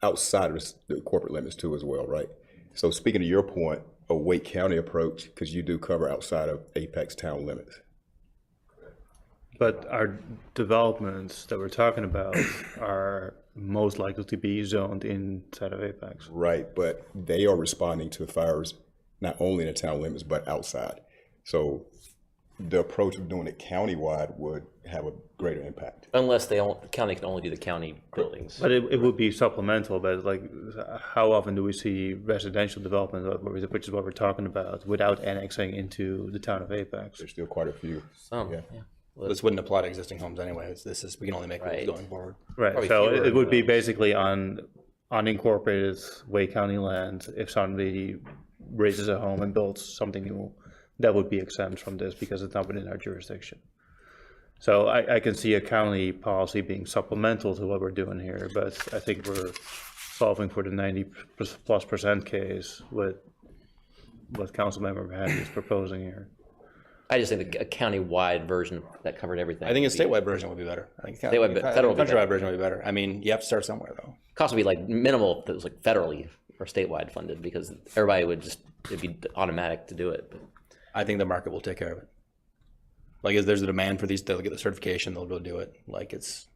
outside of the corporate limits too as well, right? So speaking to your point, a Wake County approach, because you do cover outside of Apex town limits. But our developments that we're talking about are most likely to be zoned inside of Apex. Right, but they are responding to fires not only in the town limits, but outside. So the approach of doing it countywide would have a greater impact. Unless the county can only do the county buildings. But it would be supplemental, but like, how often do we see residential development, which is what we're talking about, without annexing into the town of Apex? There's still quite a few. Some, yeah. Well, This wouldn't apply to existing homes anyway. We can only make rules going forward. Right, Probably so fewer it would be of those. basically on unincorporated Wake County land. If somebody raises a home and builds something new, that would be exempt from this because it's not within our jurisdiction. So I can see a county policy being supplemental to what we're doing here, but I think we're solving for the 90+% case with what Councilmember Mahoney is proposing here. I just think a county-wide version that covered everything. I think a statewide version would be better. I think Statewide, federal would be better. countrywide version would be better. I mean, you have to start somewhere though. Cost would be like minimal if it was like federally or statewide funded, because everybody would just, it'd be automatic to do it. But I think the market will take care of it. Like, if there's a demand for these, they'll get the certification, they'll go do it. Like, it's,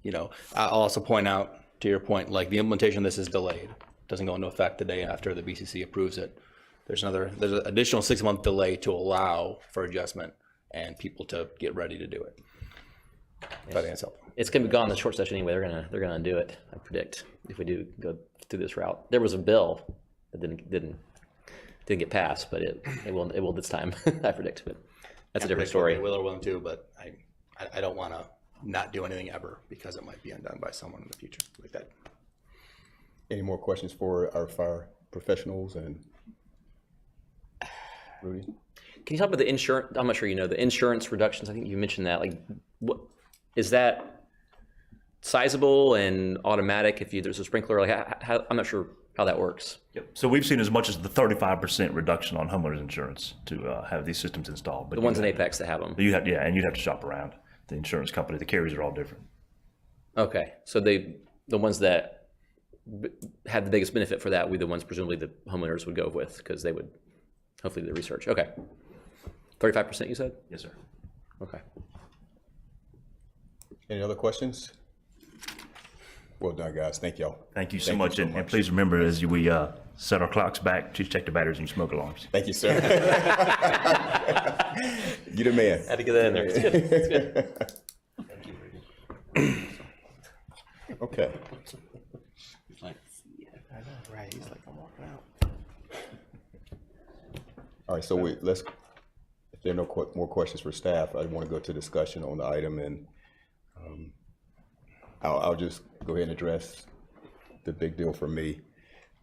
you know, I'll also point out, to your point, like, the implementation of this is delayed. Doesn't go into effect the day after the BCC approves it. There's an additional 6-month delay to allow for adjustment and people to get ready to do it. I think that's helpful. it's going to be gone in the short session anyway. They're gonna do it, I predict, if we do go through this route. There was a bill that didn't get passed, but it will this time, I predict. But that's a different story. They will or won't too, but I don't want to not do anything ever because it might be undone by someone in the future like that. Any more questions for our fire professionals and Rudy? Can you talk about the insurance? I'm not sure you know the insurance reductions. I think you mentioned that. Like, what is that sizable and automatic if there's a sprinkler? Like, how, I'm not sure how that works. Yep. So we've seen as much as the 35% reduction on homeowners insurance to have these systems installed. But the ones in Apex that have them. You have, yeah, and you'd have to shop around. The insurance company, the carriers are all different. Okay, so the ones that had the biggest benefit for that would be the ones presumably the homeowners would go with because they would hopefully do the research. Okay, 35% you said? Yes, sir. Okay. Any other questions? Well done, guys. Thank y'all. Thank you so much. And please remember, as we set our clocks back, to check the batteries and smoke alarms. Thank you, sir. You the man. Had to get that in there. It's good. It's good. Thank you, okay. I know, right? He's like, I'm walking out. All right, so if there are no more questions for staff, I want to go to discussion on the item, and I'll just go ahead and address the big deal for me.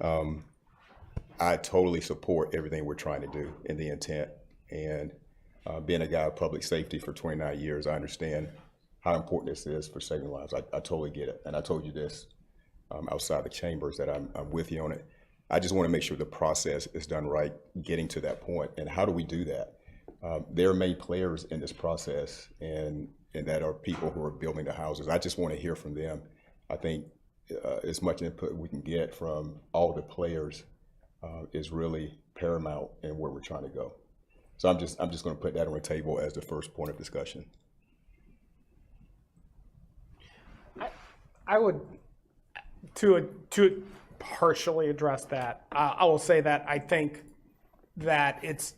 I totally support everything we're trying to do in the intent, and being a guy of public safety for 29 years, I understand how important this is for saving lives. I totally get it, and I told you this outside the chambers that I'm with you on it. I just want to make sure the process is done right, getting to that point. And how do we do that? There are many players in this process, and that are people who are building the houses. I just want to hear from them. I think as much input we can get from all the players is really paramount in where we're trying to go. So I'm just going to put that on the table as the first point of discussion. I would, to partially address that, I will say that I think that it's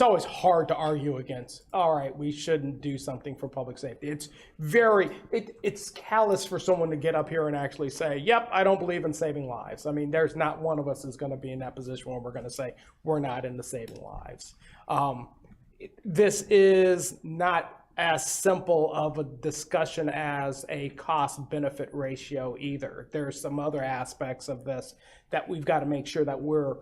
always hard to argue against, all right, we shouldn't do something for public safety. It's it's callous for someone to get up here and actually say, yep, I don't believe in saving lives. I mean, there's not one of us is going to be in that position where we're going to say we're not into saving lives. This is not as simple of a discussion as a cost-benefit ratio either. There's some other aspects of this that we've got to make sure that we're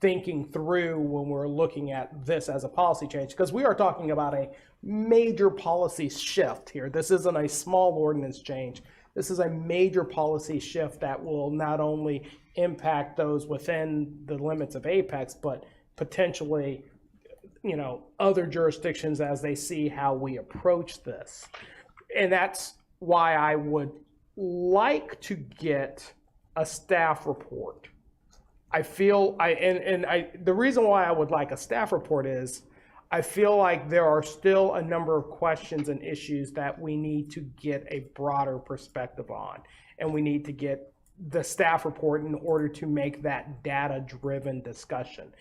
thinking through when we're looking at this as a policy change, because we are talking about a major policy shift here. This isn't a small ordinance change. This is a major policy shift that will not only impact those within the limits of Apex, but potentially, you know, other jurisdictions as they see how we approach this. And that's why I would like to get a staff report. I feel the reason why I would like a staff report is I feel like there are still a number of questions and issues that we need to get a broader perspective on, and we need to get the staff report in order to make that data-driven discussion.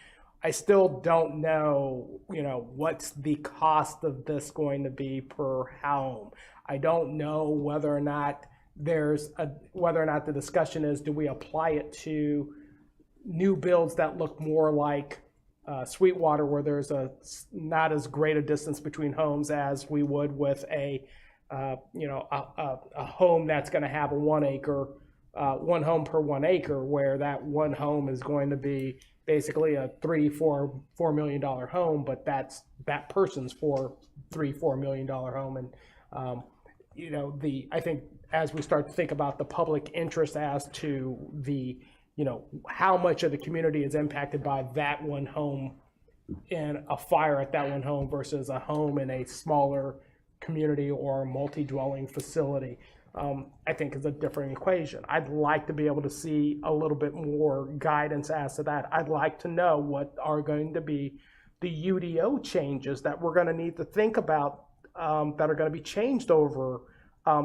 I still don't know, what's the cost of this going to be per home. I don't know whether or not the discussion is, do we apply it to new builds that look more like Sweetwater, where there's not as great a distance between homes as we would with a home that's going to have a 1 acre, one home per 1 acre, where that one home is going to be basically a $4 million home, but that's that person's $4 million home. And I think as we start to think about the public interest as to the how much of the community is impacted by that one home and a fire at that one home versus a home in a smaller community or multi-dwelling facility, I think is a different equation. I'd like to be able to see a little bit more guidance as to that. I'd like to know what are going to be the UDO changes that we're going to need to think about that are going to be changed over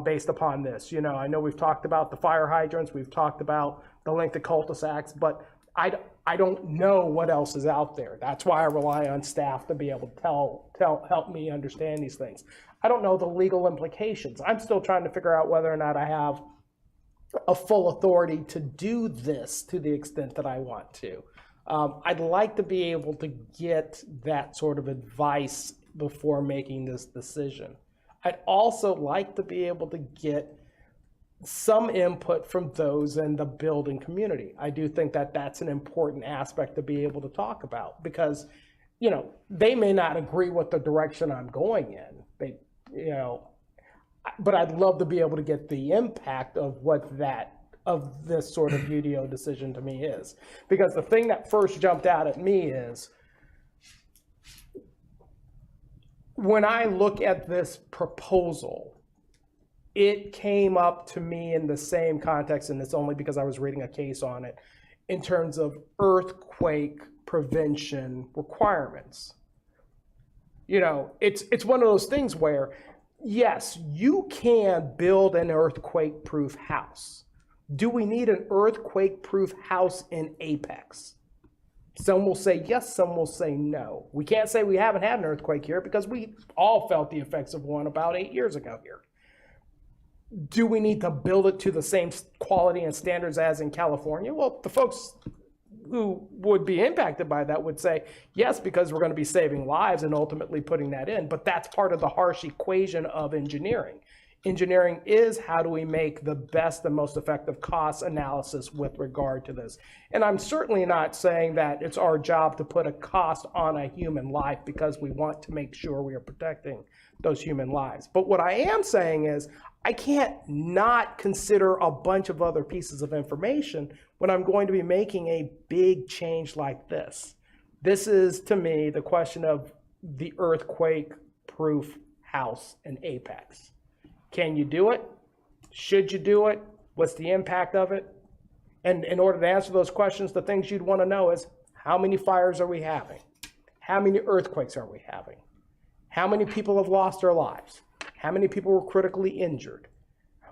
based upon this. I know we've talked about the fire hydrants, we've talked about the length of cul-de-sacs, but I don't know what else is out there. That's why I rely on staff to be able to help me understand these things. I don't know the legal implications. I'm still trying to figure out whether or not I have a full authority to do this to the extent that I want to. I'd like to be able to get that sort of advice before making this decision. I'd also like to be able to get some input from those in the building community. I do think that that's an important aspect to be able to talk about, because, they may not agree with the direction I'm going in. But I'd love to be able to get the impact of of this sort of UDO decision to me is. Because the thing that first jumped out at me is, when I look at this proposal, it came up to me in the same context, and it's only because I was reading a case on it, in terms of earthquake prevention requirements. It's one of those things where, yes, you can build an earthquake-proof house. Do we need an earthquake-proof house in Apex? Some will say yes, some will say no. We can't say we haven't had an earthquake here because we all felt the effects of one about 8 years ago here. Do we need to build it to the same quality and standards as in California? Well, the folks who would be impacted by that would say yes, because we're going to be saving lives and ultimately putting that in. But that's part of the harsh equation of engineering. Engineering is, how do we make the best and most effective cost analysis with regard to this? And I'm certainly not saying that it's our job to put a cost on a human life, because we want to make sure we are protecting those human lives. But what I am saying is, I can't not consider a bunch of other pieces of information when I'm going to be making a big change like this. This is, to me, the question of the earthquake-proof house in Apex. Can you do it? Should you do it? What's the impact of it? And in order to answer those questions, the things you'd want to know is, how many fires are we having? How many earthquakes are we having? How many people have lost their lives? How many people were critically injured?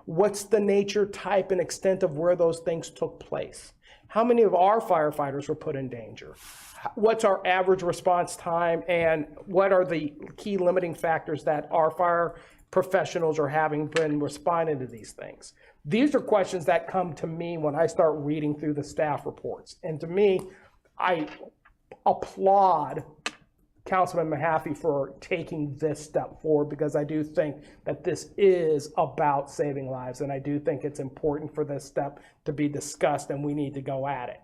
What's the nature, type, and extent of where those things took place? How many of our firefighters were put in danger? What's our average response time, and what are the key limiting factors that our fire professionals are having been responding to these things? These are questions that come to me when I start reading through the staff reports. And to me, I applaud Councilman Mahaffey for taking this step forward, because I do think that this is about saving lives, and I do think it's important for this step to be discussed, and we need to go at it.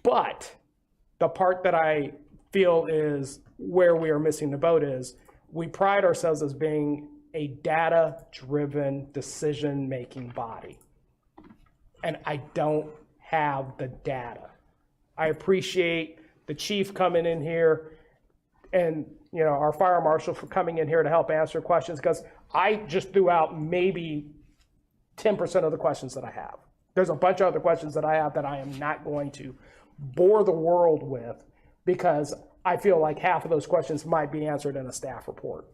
But the part that I feel is where we are missing the boat is, we pride ourselves as being a data-driven decision-making body, and I don't have the data. I appreciate the chief coming in here and our fire marshal for coming in here to help answer questions, because I just threw out maybe 10% of the questions that I have. There's a bunch of other questions that I have that I am not going to bore the world with, because I feel like half of those questions might be answered in a staff report.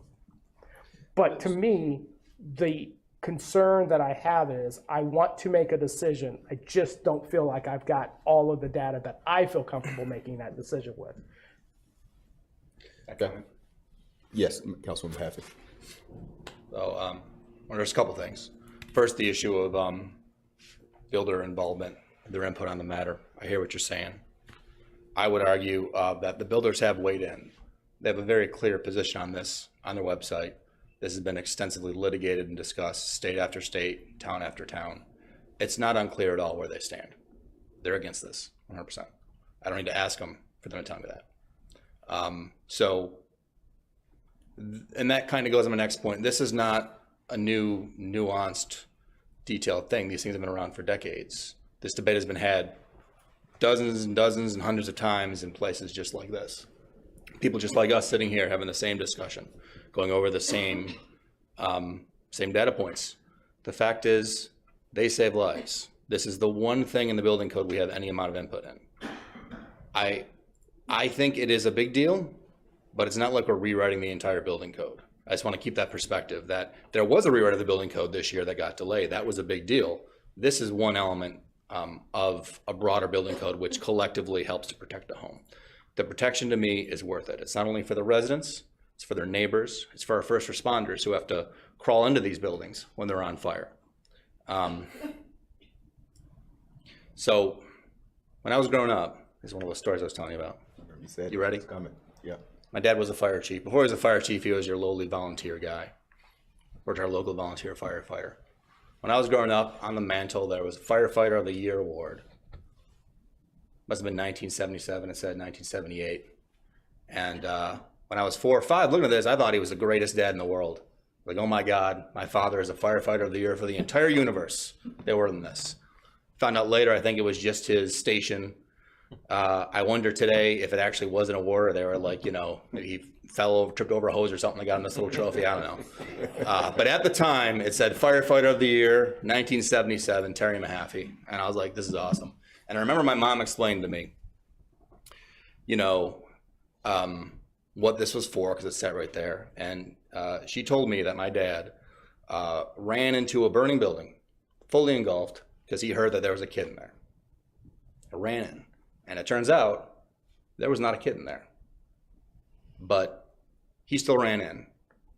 But to me, the concern that I have is I want to make a decision. I just don't feel like I've got all of the data that I feel comfortable making that decision with. Okay. Yes, Councilman Hafford. So, well, there's a couple things. First, the issue of builder involvement, their input on the matter. I hear what you're saying. I would argue that the builders have weighed in. They have a very clear position on this on their website. This has been extensively litigated and discussed state after state, town after town. It's not unclear at all where they stand. They're against this 100%. I don't need to ask them for them to tell me that. And that kind of goes to my next point. This is not a new, nuanced, detailed thing. These things have been around for decades. This debate has been had dozens and dozens and hundreds of times in places just like this. People just like us sitting here having the same discussion, going over the same data points. The fact is, they save lives. This is the one thing in the building code we have any amount of input in. I think it is a big deal, but it's not like we're rewriting the entire building code. I just want to keep that perspective that there was a rewrite of the building code this year that got delayed. That was a big deal. This is one element of a broader building code which collectively helps to protect the home. The protection to me is worth it. It's not only for the residents, it's for their neighbors, it's for our first responders who have to crawl into these buildings when they're on fire. So when I was growing up, this is one of those stories I was telling you about. You ready? It's coming. Yeah. My dad was a fire chief. Before he was a fire chief, he was your lowly volunteer guy. Worked our local volunteer firefighter. When I was growing up, on the mantle, there was a Firefighter of the Year award. Must have been 1977. It said 1978. And when I was 4 or 5, looking at this, I thought he was the greatest dad in the world. Like, oh my God, my father is a Firefighter of the Year for the entire universe. They were than this. Found out later, I think it was just his station. I wonder today if it actually was an award, or they were like, you know, maybe he fell over, tripped over a hose or something, they got him this little trophy, I don't know. But at the time, it said Firefighter of the Year, 1977, Terry Mahaffey. And I was like, this is awesome. And I remember my mom explained to me, you know, what this was for, because it sat right there. And she told me that my dad ran into a burning building, fully engulfed, because he heard that there was a kid in there. I ran in. And it turns out there was not a kid in there, but he still ran in.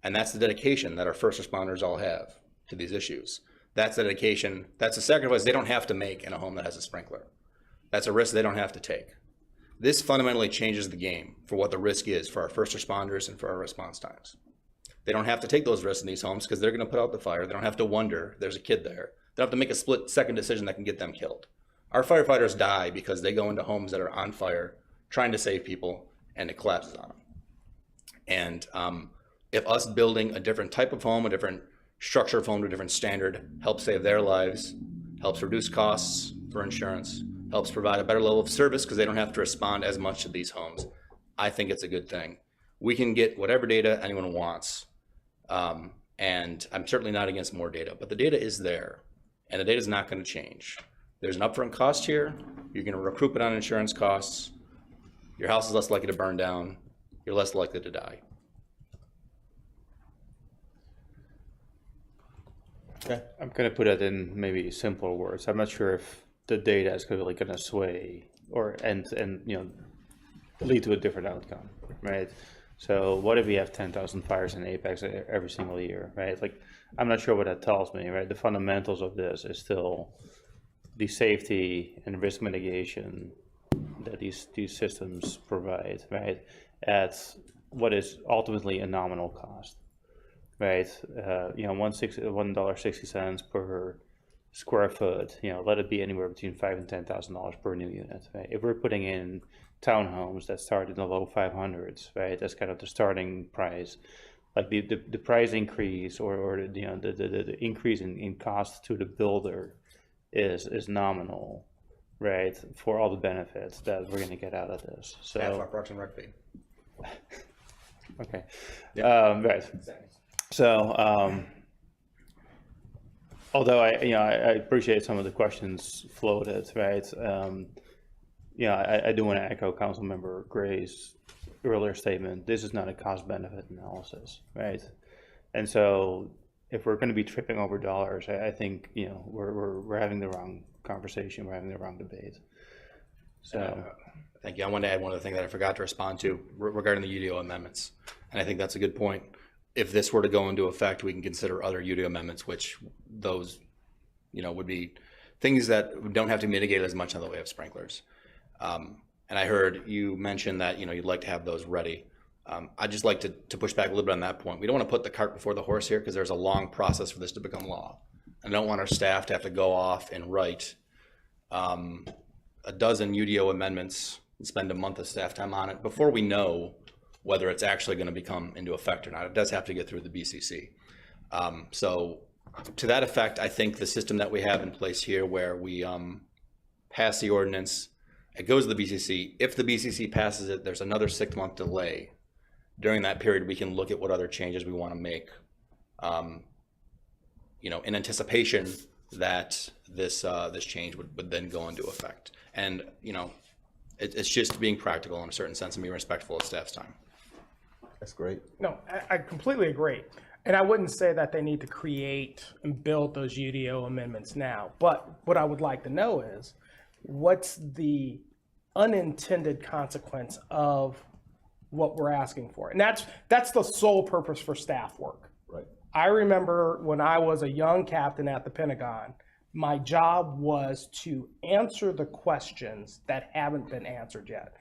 And that's the dedication that our first responders all have to these issues. That's the dedication, that's a sacrifice they don't have to make in a home that has a sprinkler. That's a risk they don't have to take. This fundamentally changes the game for what the risk is for our first responders and for our response times. They don't have to take those risks in these homes because they're going to put out the fire. They don't have to wonder there's a kid there. They don't have to make a split-second decision that can get them killed. Our firefighters die because they go into homes that are on fire, trying to save people, and it collapses on them. And if us building a different type of home, a different structure of home to a different standard helps save their lives, helps reduce costs for insurance, helps provide a better level of service because they don't have to respond as much to these homes, I think it's a good thing. We can get whatever data anyone wants. And I'm certainly not against more data, but the data is there, and the data is not going to change. There's an upfront cost here. You're going to recoup it on insurance costs. Your house is less likely to burn down. You're less likely to die. Okay. I'm going to put it in maybe simpler words. I'm not sure if the data is really going to sway or and you know lead to a different outcome, right? So what if we have 10,000 fires in Apex every single year, right? Like, I'm not sure what that tells me, right? The fundamentals of this is still the safety and risk mitigation that these systems provide, right? At what is ultimately a nominal cost, right? You know, $1.60 per square foot. You know, let it be anywhere between $5,000 and $10,000 per new unit, right? If we're putting in townhomes that start in the low 500s, right? That's kind of the starting price. Like the price increase or you know the increase in cost to the builder is nominal, right, for all the benefits that we're going to get out of this. So half our Parks and Rec fee. Okay. Yeah. Right. So although I appreciate some of the questions floated, right? I do want to echo Councilmember Gray's earlier statement, this is not a cost-benefit analysis, right? And so if we're going to be tripping over dollars, I think, you know, we're having the wrong conversation, we're having the wrong debate. So. Thank you. I wanted to add one other thing that I forgot to respond to regarding the UDO amendments. And I think that's a good point. If this were to go into effect, we can consider other UDO amendments, which those, you know, would be things that don't have to mitigate as much in the way of sprinklers. And I heard you mention that, you know, you'd like to have those ready. I'd just like to push back a little bit on that point. We don't want to put the cart before the horse here because there's a long process for this to become law. I don't want our staff to have to go off and write a dozen UDO amendments and spend a month of staff time on it before we know whether it's actually going to become into effect or not. It does have to get through the BCC. So to that effect, I think the system that we have in place here where we pass the ordinance, it goes to the BCC. If the BCC passes it, there's another 6-month delay. During that period, we can look at what other changes we want to make, you know, in anticipation that this change would then go into effect. And, you know, it's just being practical in a certain sense and being respectful of staff's time. That's great. No, I completely agree. And I wouldn't say that they need to create and build those UDO amendments now. But what I would like to know is, what's the unintended consequence of what we're asking for? And that's the sole purpose for staff work. Right. I remember when I was a young captain at the Pentagon, my job was to answer the questions that haven't been answered yet.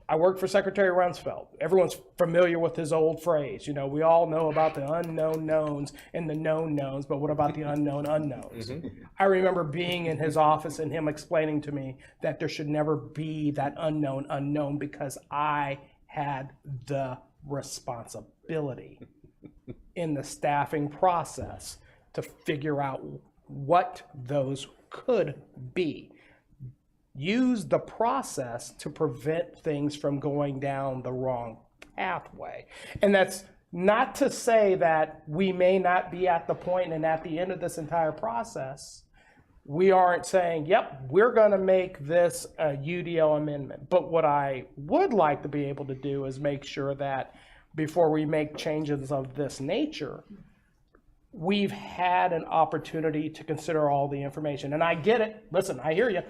I worked for Secretary Rumsfeld. Everyone's familiar with his old phrase. You know, we all know about the unknown knowns and the known knowns, but what about the unknown unknowns? Mm-hmm. I remember being in his office and him explaining to me that there should never be that unknown unknown because I had the responsibility in the staffing process to figure out what those could be. Use the process to prevent things from going down the wrong pathway. And that's not to say that we may not be at the point and at the end of this entire process, we aren't saying, yep, we're going to make this a UDO amendment. But what I would like to be able to do is make sure that before we make changes of this nature, we've had an opportunity to consider all the information. And I get it. Listen, I hear you.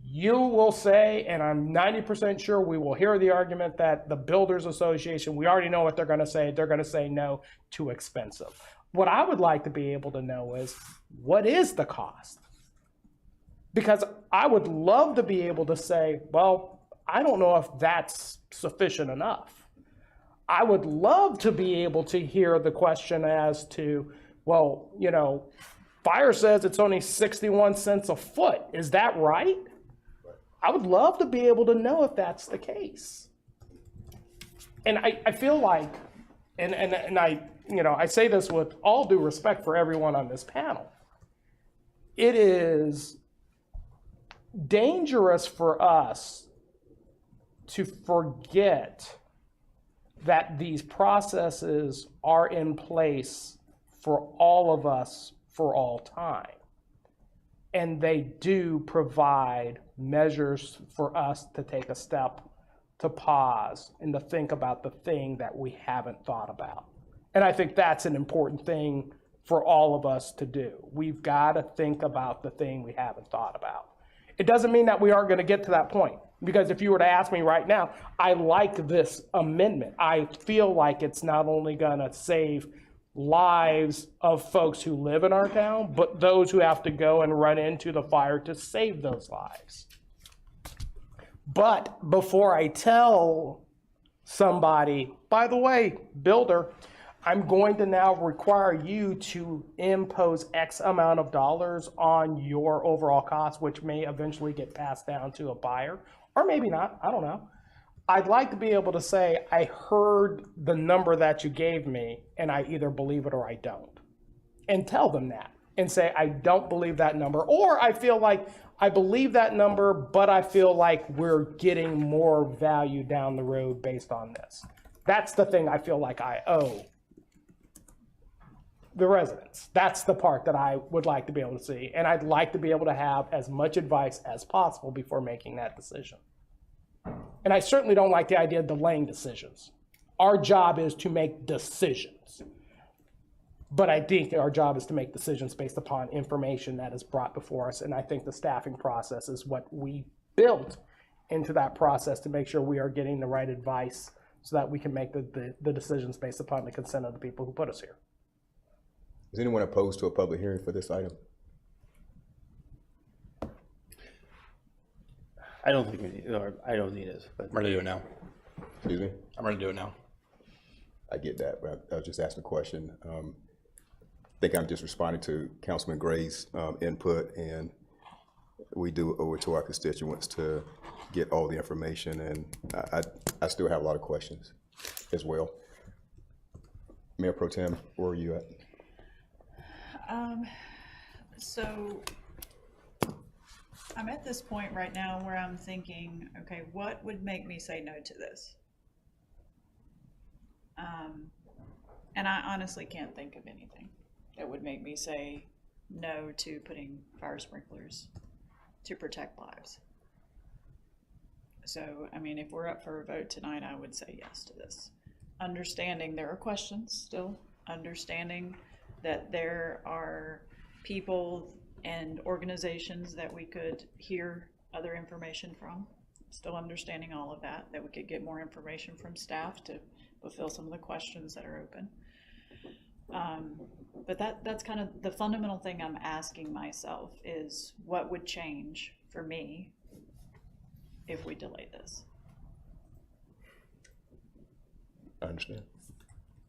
You will say, and I'm 90% sure we will hear the argument that the Builders Association, we already know what they're going to say. They're going to say no, too expensive. What I would like to be able to know is, what is the cost? Because I would love to be able to say, well, I don't know if that's sufficient enough. I would love to be able to hear the question as to, well, you know, fire says it's only 61 cents a foot. Is that right? I would love to be able to know if that's the case. And I feel like, and I, you know, I say this with all due respect for everyone on this panel, it is dangerous for us to forget that these processes are in place for all of us for all time. And they do provide measures for us to take a step, to pause, and to think about the thing that we haven't thought about. And I think that's an important thing for all of us to do. We've got to think about the thing we haven't thought about. It doesn't mean that we aren't going to get to that point. Because if you were to ask me right now, I like this amendment. I feel like it's not only going to save lives of folks who live in our town, but those who have to go and run into the fire to save those lives. But before I tell somebody, by the way, builder, I'm going to now require you to impose X amount of dollars on your overall cost, which may eventually get passed down to a buyer, or maybe not, I don't know. I'd like to be able to say, I heard the number that you gave me, and I either believe it or I don't. And tell them that, and say, I don't believe that number, or I feel like I believe that number, but I feel like we're getting more value down the road based on this. That's the thing I feel like I owe the residents. That's the part that I would like to be able to see. And I'd like to be able to have as much advice as possible before making that decision. And I certainly don't like the idea of delaying decisions. Our job is to make decisions. But I think our job is to make decisions based upon information that is brought before us. And I think the staffing process is what we built into that process to make sure we are getting the right advice so that we can make the decisions based upon the consent of the people who put us here. Is anyone opposed to a public hearing for this item? I don't think we need, or I don't need it. But I'm ready to do it now. Excuse me? I'm ready to do it now. I get that, but I was just asking a question. I think I'm just responding to Councilman Gray's input, and we do owe it to our constituents to get all the information, and I still have a lot of questions as well. Mayor Pro Tem, where are you at? So I'm at this point right now where I'm thinking, okay, what would make me say no to this? And I honestly can't think of anything that would make me say no to putting fire sprinklers to protect lives. So, I mean, if we're up for a vote tonight, I would say yes to this. Understanding there are questions still, understanding that there are people and organizations that we could hear other information from, still understanding all of that, that we could get more information from staff to fulfill some of the questions that are open. But that's kind of the fundamental thing I'm asking myself is what would change for me if we delay this? I understand.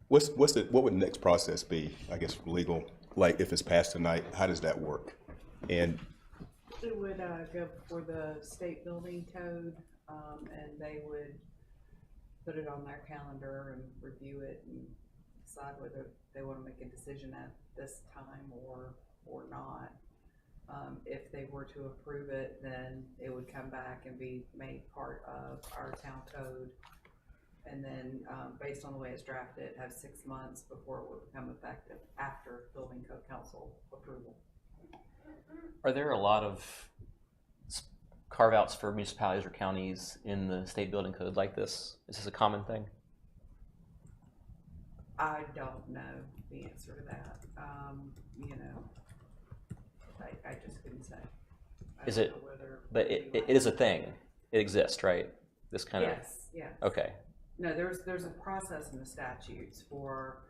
What would the next process be, I guess, legal? Like if it's passed tonight, how does that work? And it would go before the state building code, and they would put it on their calendar and review it and decide whether they want to make a decision at this time or not. If they were to approve it, then it would come back and be made part of our town code. And then based on the way it's drafted, have 6 months before it would become effective after building code council approval. Are there a lot of carve-outs for municipalities or counties in the state building code like this? Is this a common thing? I don't know the answer to that. You know, I just couldn't say. Is it? But it is a thing. It exists, right? This kind of. Yes. Yes. Okay. No, there's a process in the statutes for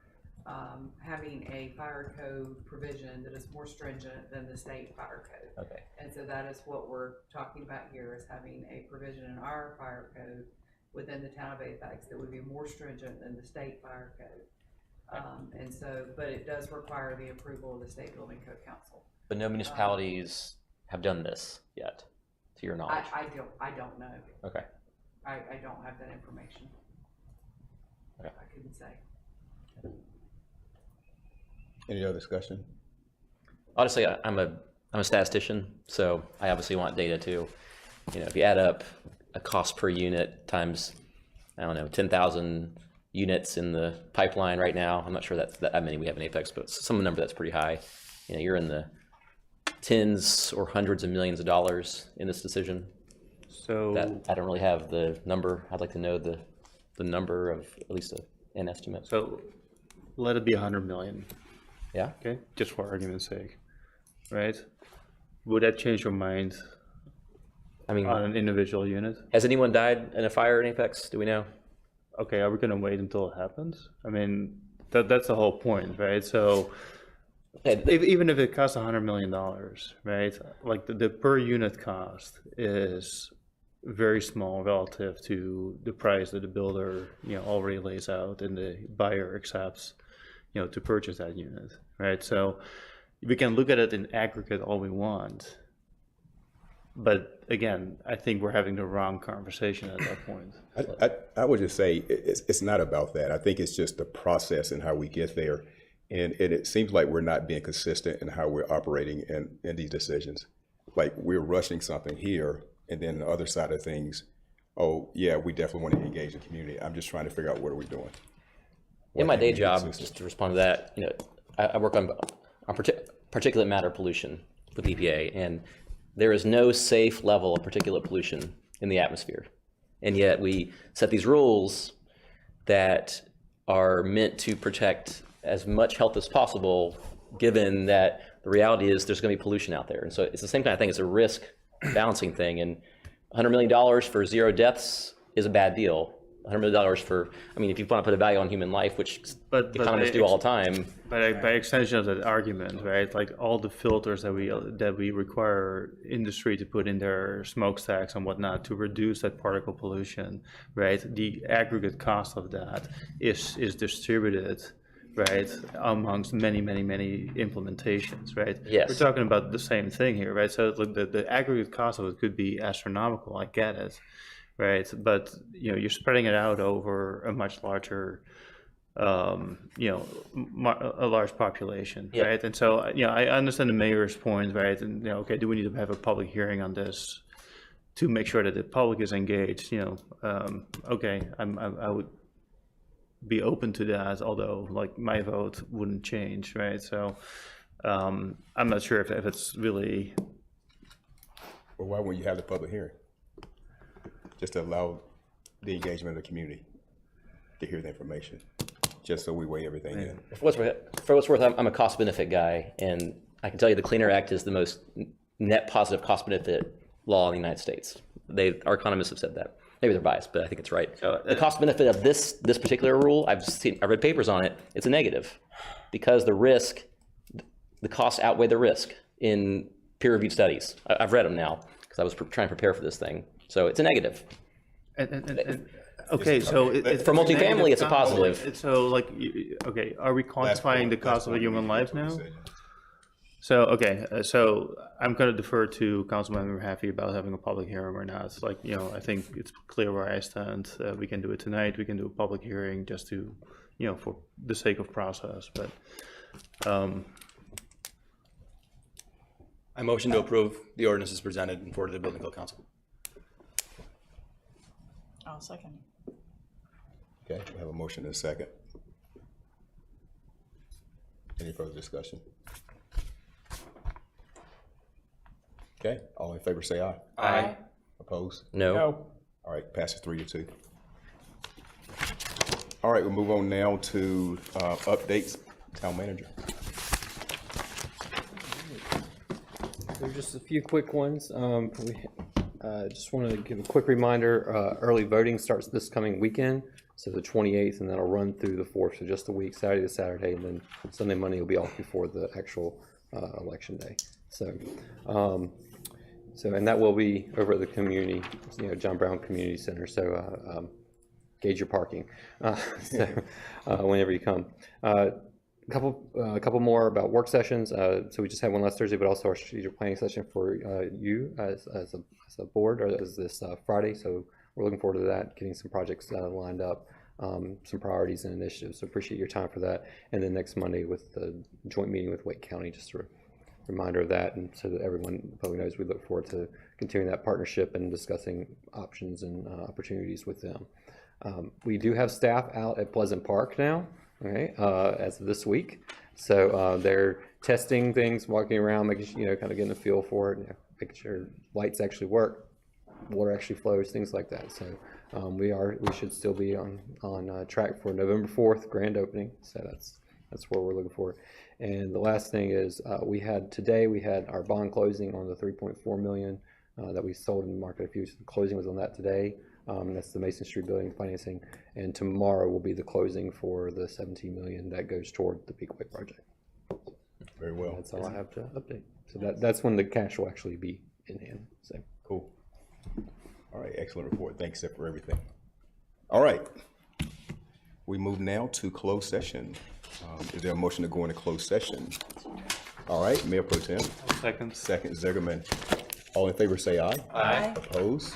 having a fire code provision that is more stringent than the state fire code. Okay. And so that is what we're talking about here, is having a provision in our fire code within the town of Apex that would be more stringent than the state fire code. And so, but it does require the approval of the state building code council. But no municipalities have done this yet, to your knowledge. I don't know. Okay. I don't have that information. Okay. I couldn't say. any other discussion? Honestly, I'm a statistician, so I obviously want data too. You know, if you add up a cost per unit times, I don't know, 10,000 units in the pipeline right now. I'm not sure that's that many we have in Apex, but some number that's pretty high. You know, you're in the tens or hundreds of millions of dollars in this decision. So that, I don't really have the number. I'd like to know the number of at least an estimate. So let it be 100 million. Yeah. Okay. Just for argument's sake, right? Would that change your mind? I mean, on an individual unit. Has anyone died in a fire in Apex? Do we know? Okay, are we going to wait until it happens? I mean, that's the whole point, right? So even if it costs $100 million, right? Like the per unit cost is very small relative to the price that the builder, you know, already lays out and the buyer accepts, you know, to purchase that unit, right? So we can look at it in aggregate all we want. But again, I think we're having the wrong conversation at that point. I would just say it's not about that. I think it's just the process and how we get there. And it seems like we're not being consistent in how we're operating in these decisions. Like we're rushing something here, and then the other side of things, oh yeah, we definitely want to engage the community. I'm just trying to figure out what are we doing. In my day job, just to respond to that, you know, I work on particulate matter pollution with EPA, and there is no safe level of particulate pollution in the atmosphere. And yet we set these rules that are meant to protect as much health as possible, given that the reality is there's going to be pollution out there. And so it's the same kind of thing. It's a risk balancing thing. And $100 million for 0 deaths is a bad deal. $100 million for, I mean, if you want to put a value on human life, which economists do all the time. By extension of that argument, right? Like all the filters that we require industry to put in their smokestacks and whatnot to reduce that particle pollution, right? The aggregate cost of that is distributed, right, amongst many implementations, right? Yes. We're talking about the same thing here, right? So the aggregate cost of it could be astronomical. I get it. Right, but you're spreading it out over a much larger, a large population, Yeah. right? And so I understand the mayor's point, right? And okay, do we need to have a public hearing on this to make sure that the public is engaged? Okay, I would be open to that, although like my vote wouldn't change, right? So I'm not sure if it's really. Well, why wouldn't you have the public hearing? Just to allow the engagement of the community to hear the information, just so we weigh everything in. For what's worth, I'm a cost benefit guy, and I can tell you the Clean Air Act is the most net positive cost benefit law in the United States. Our economists have said that. Maybe they're biased, but I think it's right. The cost benefit of this particular rule, I read papers on it. It's a negative because the costs outweigh the risk in peer-reviewed studies. I've read them now because I was trying to prepare for this thing. So it's a negative. Okay, so for multifamily, it's a positive. So like, okay, are we quantifying the cost of a human life now? So, okay, so I'm going to defer to Councilmember Haffey about having a public hearing or not. Like, I think it's clear where I stand. We can do it tonight. We can do a public hearing just to, for the sake of process. But I motion to approve the ordinance as presented and forward to the Building Code Council. I'll second. Okay, we have a motion and a second. Any further discussion? Okay, all in favor say aye. Aye. Opposed? No. All right, passes 3-2. All right, we'll move on now to updates. Town manager. There's just a few quick ones. Just want to give a quick reminder, early voting starts this coming weekend, so the 28th, and that'll run through the 4th, so just a week, Saturday to Saturday, and then Sunday, Monday will be off before the actual election day. And that will be over at the community, John Brown Community Center, so gauge your parking whenever you come. A couple more about work sessions. So we just had one last Thursday, but also our strategic planning session for you as a board, or as this Friday. So we're looking forward to that, getting some projects lined up, some priorities and initiatives. So appreciate your time for that. And then next Monday with the joint meeting with Wake County, just a reminder of that, and so that everyone probably knows we look forward to continuing that partnership and discussing options and opportunities with them. We do have staff out at Pleasant Park now. Okay, as of this week, so they're testing things, walking around, making sure, kind of getting a feel for it, making sure lights actually work, water actually flows, things like that. So we should still be on track for November 4th grand opening. So that's where we're looking for. And the last thing is we had our bond closing on the 3.4 million that we sold in the market. The closing was on that today. That's the Mason Street building financing, and tomorrow will be the closing for the 17 million that goes toward the Peakaway project. Very well. That's all I have to update. So that's when the cash will actually be in hand. So cool. All right, excellent report. Thanks, Seth, for everything. All right, we move now to closed session. Is there a motion to go into closed session? All right, Mayor Pro Tem. Second. Second, Zuckerman. All in favor say aye. Aye. Opposed?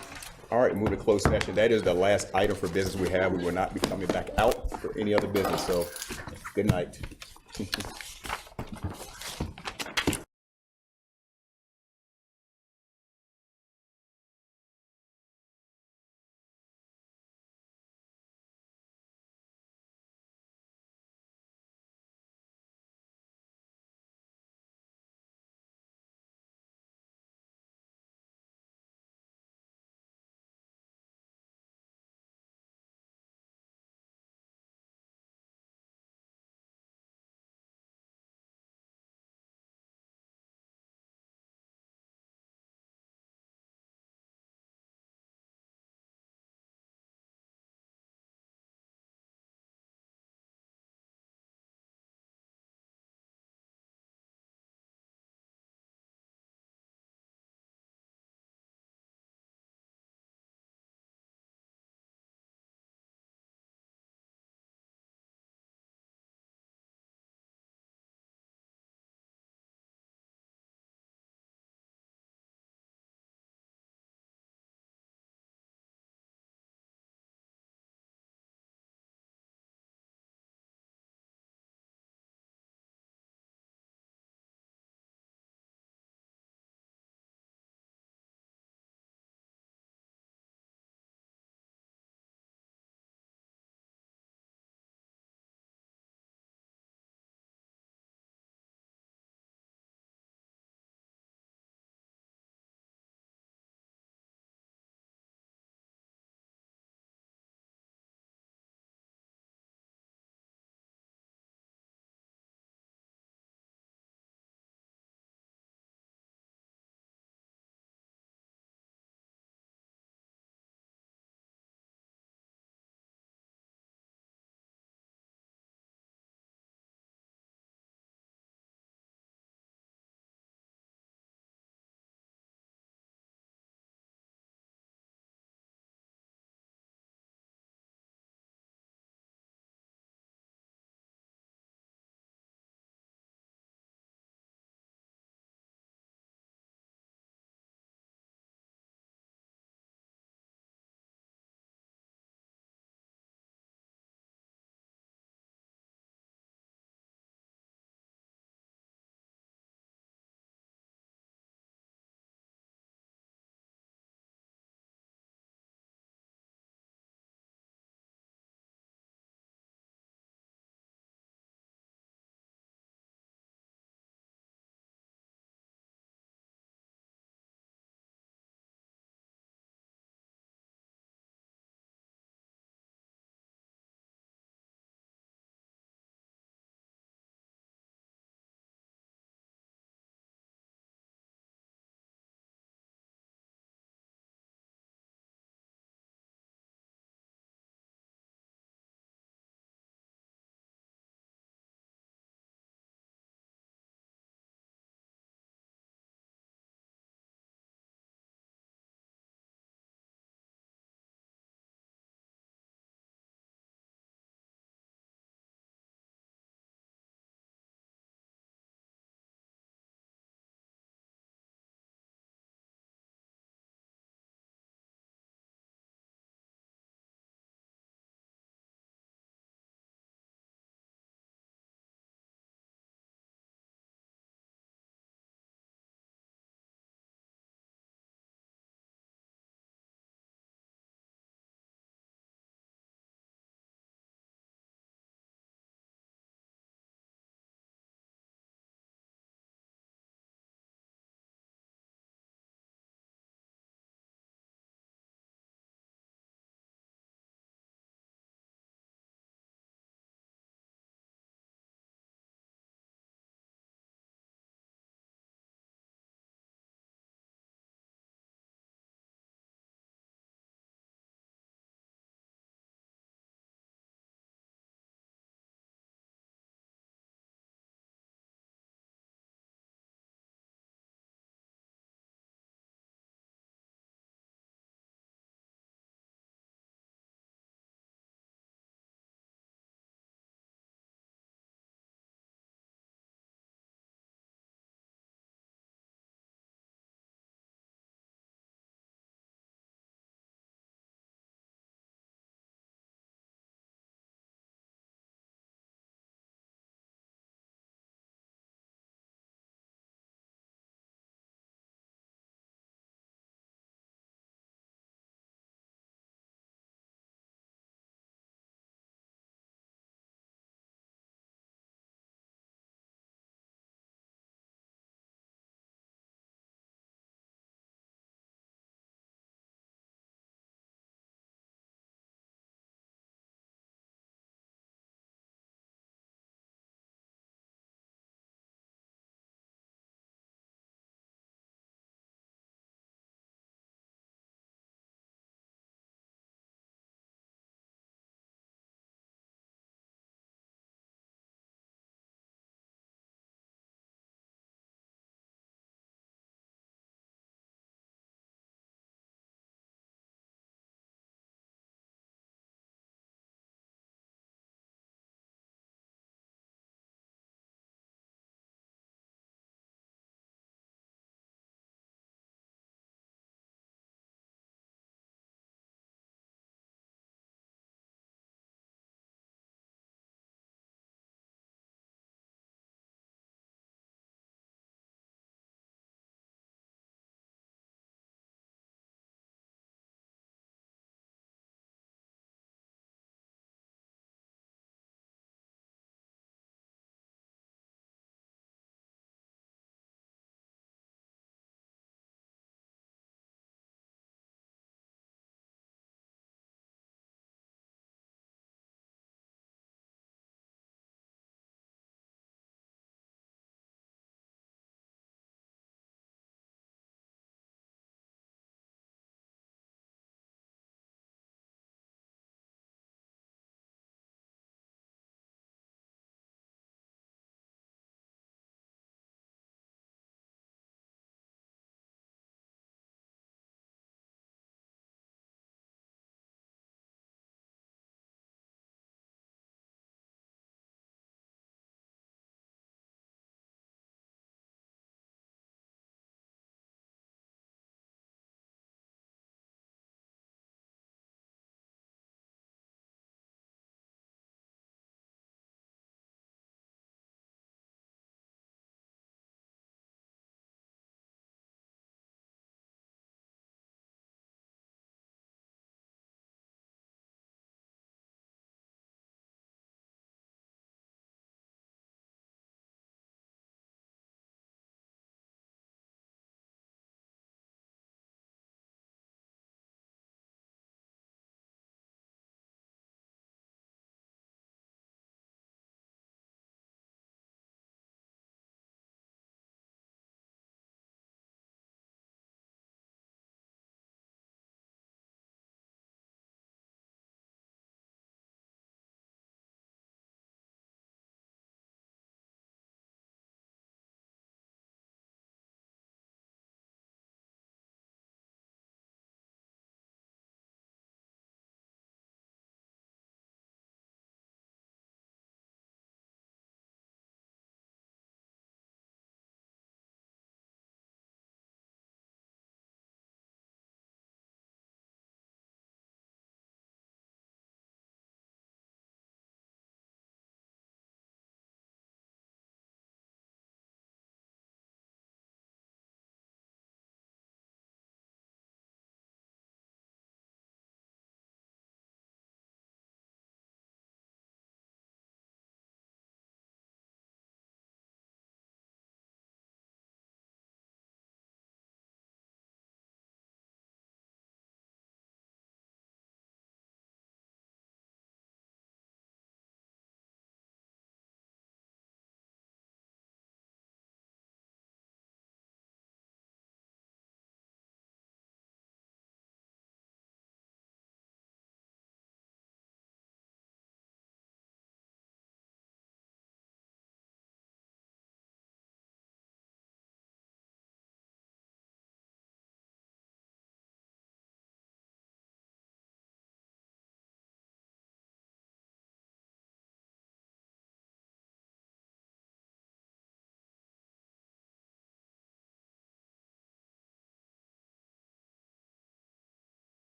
All right, move to closed session. That is the last item for business we have. We will not be coming back out for any other business, so good night.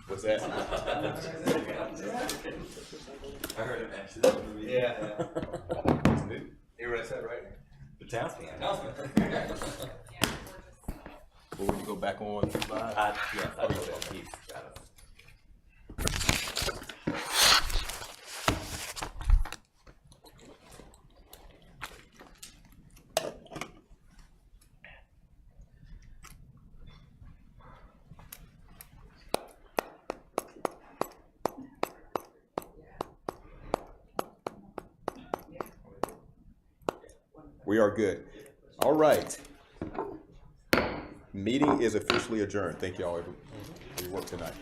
What's that? I heard him actually. Yeah. Here, what's that right? The town's announcement. Well, when you go back on slide? Yeah, I know that. He's got it. We are good. All right. Meeting is officially adjourned. Thank you all for your work tonight.